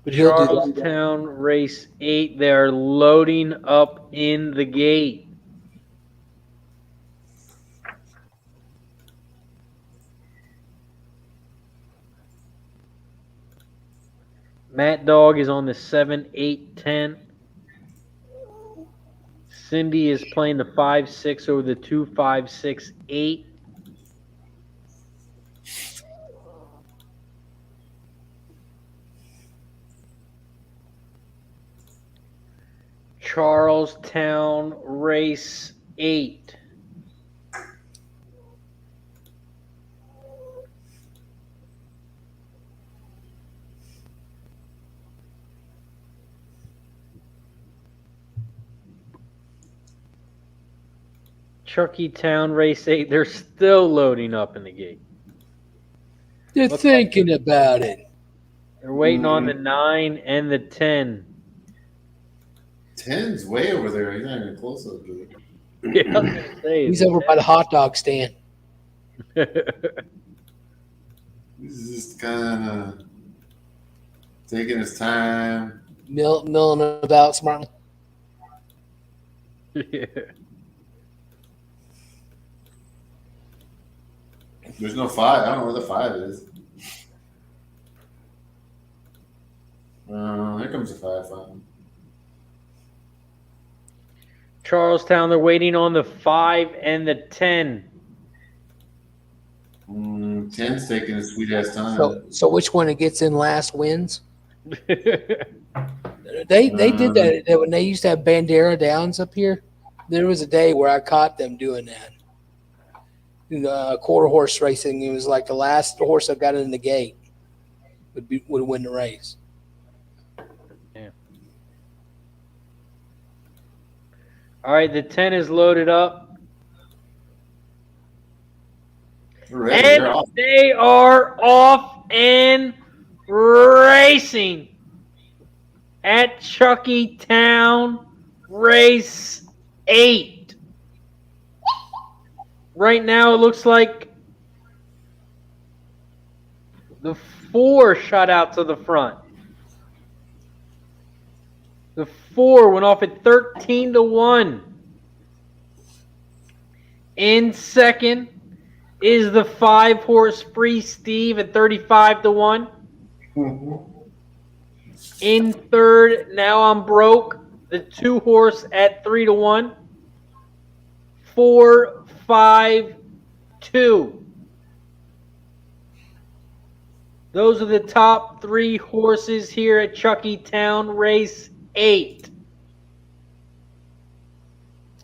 But he'll do that. Charlestown Race 8. They're loading up in the gate. Matt Dog is on the 7, 8, 10. Cindy is playing the 5, 6 over the 2, 5, 6, 8. Charlestown Race 8. Chucky Town Race 8. They're still loading up in the gate. They're thinking about it. They're waiting on the 9 and the 10. 10's way over there. He's not even close up to it. Yeah, I was gonna say, He's over by the hot dog stand. He's just kind of taking his time. Milling about smartly. Yeah. There's no 5. I don't know where the 5 is. Here comes the 5 finally. Charlestown, they're waiting on the 5 and the 10. 10's taking a sweet ass time. So which one it gets in last wins? They did that when they used to have Bandera Downs up here. There was a day where I caught them doing that. In quarter horse racing, it was like the last horse that got in the gate would win the race. Yeah. All right, the 10 is loaded up. We're ready. And They're off. they are off and racing at Chucky Town Race 8. Right now, it looks like the 4 shot out to the front. The 4 went off at 13-1. In second is the 5-horse Free Steve at 35-1. In third, Now I'm Broke, the 2-horse at 3-1. 4, 5, 2. Those are the top 3 horses here at Chucky Town Race 8.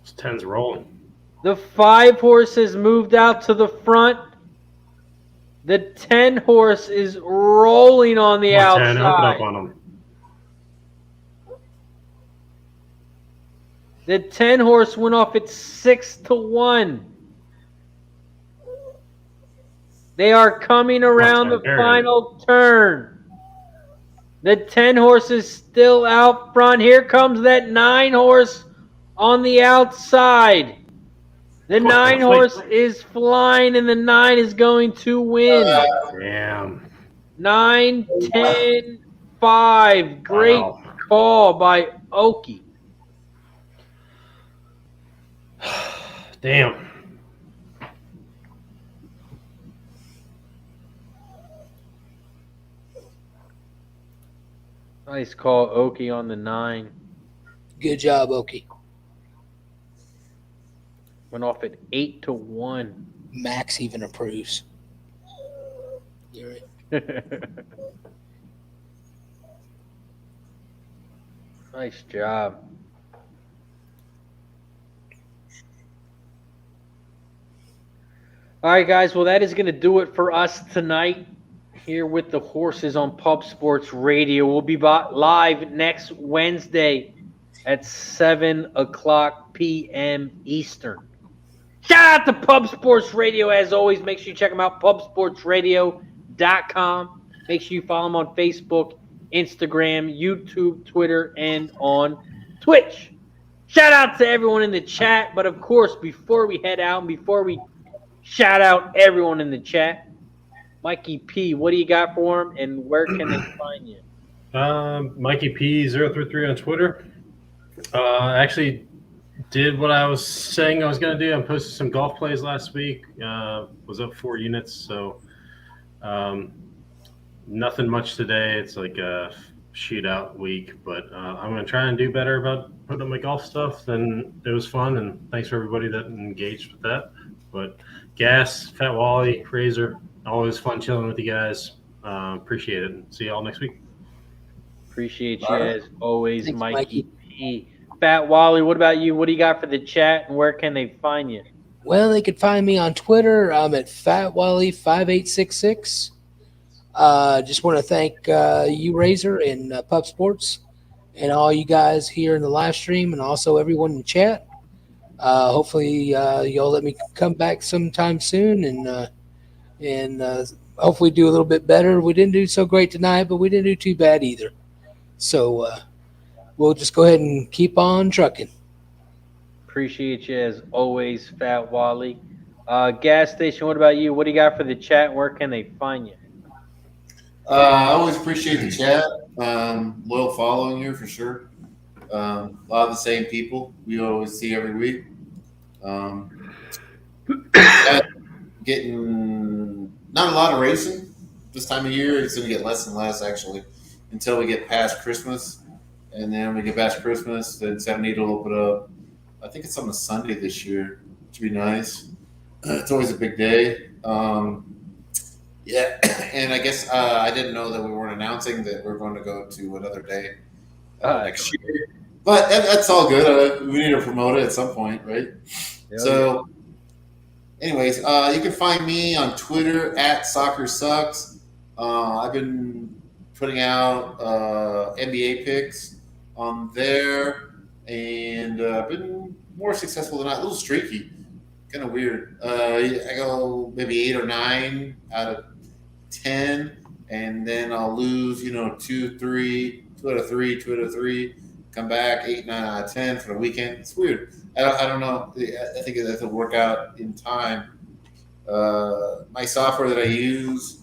This 10's rolling. The 5-horse has moved out to the front. The 10-horse is rolling on the Come on, 10, outside. open up on them. The 10-horse went off at 6-1. They are coming around the final turn. The 10-horse is still out front. Here comes that 9-horse on the outside. The 9 horse is flying, and the 9 is going to win. Damn. 9, 10, 5. Great Wow. call by Oki. Damn. Nice call, Oki, on the 9. Good job, Oki. Went off at 8-1. Max even approves. You're right. Nice job. All right, guys. Well, that is going to do it for us tonight here with the horses on Pub Sports Radio. We'll be live next Wednesday at 7 o'clock p.m. Eastern. Shout out to Pub Sports Radio. As always, make sure you check them out, pubsportsradio.com. Make sure you follow them on Facebook, Instagram, YouTube, Twitter, and on Twitch. Shout out to everyone in the chat. But, of course, before we head out and before we shout out everyone in the chat, Mikey P, what do you got for him, and where can they find you? Mikey P033 on Twitter. Actually did what I was saying I was going to do. I posted some golf plays last week. Was up 4 units, so nothing much today. It's like a shootout week, but I'm going to try and do better about putting up my golf stuff. And it was fun, and thanks for everybody that engaged with that. But Gas, Fat Wally, Razor, always fun chilling with you guys. Appreciate it. See y'all next week. Appreciate you as always, Thanks, Mikey P. Fat Wally, what about you? What do you got for the chat, and where can they find you? Well, they could find me on Twitter. I'm at FatWally5866. Just want to thank you, Razor, and Pub Sports, and all you guys here in the live stream, and also everyone in the chat. Hopefully, y'all let me come back sometime soon, and hopefully do a little bit better. We didn't do so great tonight, but we didn't do too bad either. So we'll just go ahead and keep on trucking. Appreciate you as always, Fat Wally. Gas Station, what about you? What do you got for the chat? Where can they find you? I always appreciate the chat. Loyal following here for sure. A lot of the same people we always see every week. Getting not a lot of racing this time of year. It's going to get less and less actually until we get past Christmas, and then when we get past Christmas, then 70 will open up. I think it's on a Sunday this year, which would be nice. It's always a big day. Yeah, and I guess I didn't know that we weren't announcing that we're going to go to another day next year. But that's all good. We need to promote it at some point, right? So, anyways, you can find me on Twitter at SoccerSucks. I've been putting out NBA picks on there, and been more successful than not. A little streaky, kind of weird. I go maybe 8 or 9 out of 10, and then I'll lose, 2 out of 3, 2 out of 3. Come back 8, 9 out of 10 for the weekend. It's weird. I don't know. I think it'll work out in time. My software that I use,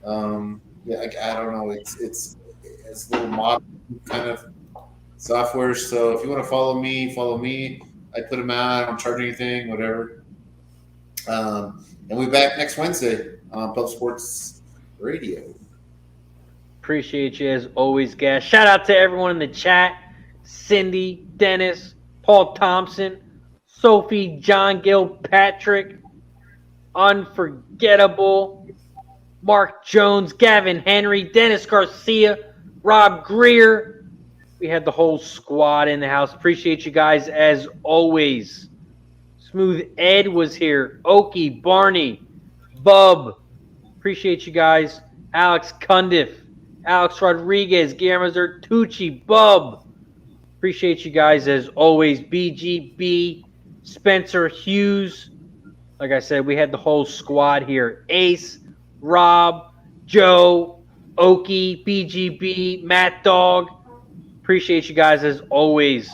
I don't know. It's a little modern kind of software. So if you want to follow me. I put them out. I don't charge anything, whatever. And we'll be back next Wednesday on Pub Sports Radio. Appreciate you as always, Gas. Shout out to everyone in the chat. Cindy, Dennis, Paul Thompson, Sophie, John Gill, Patrick, Unforgettable, Mark Jones, Gavin Henry, Dennis Garcia, Rob Greer. We had the whole squad in the house. Appreciate you guys as always. Smooth Ed was here. Oki, Barney, Bub. Appreciate you guys. Alex Cundiff, Alex Rodriguez, Guillermo Zertucci, Bub. Appreciate you guys as always. BGB, Spencer Hughes. Like I said, we had the whole squad here. Ace, Rob, Joe, Oki, BGB, Matt Dog. Appreciate you guys as always.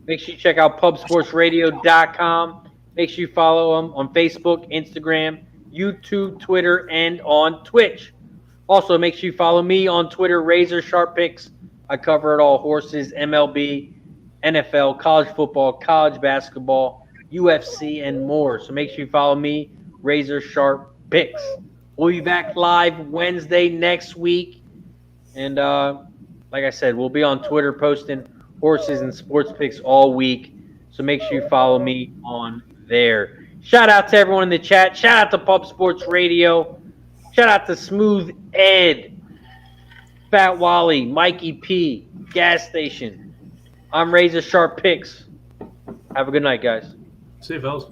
Make sure you check out pubsportsradio.com. Make sure you follow them on Facebook, Instagram, YouTube, Twitter, and on Twitch. Also, make sure you follow me on Twitter, RazorSharpPicks. I cover it all: horses, MLB, NFL, college football, college basketball, UFC, and more. So make sure you follow me, RazorSharpPicks. We'll be back live Wednesday next week. And like I said, we'll be on Twitter posting horses and sports picks all week. So make sure you follow me on there. Shout out to everyone in the chat. Shout out to Pub Sports Radio. Shout out to Smooth Ed, Fat Wally, Mikey P, Gas Station. I'm Razor Sharp Picks. Have a good night, guys. See you, fellas.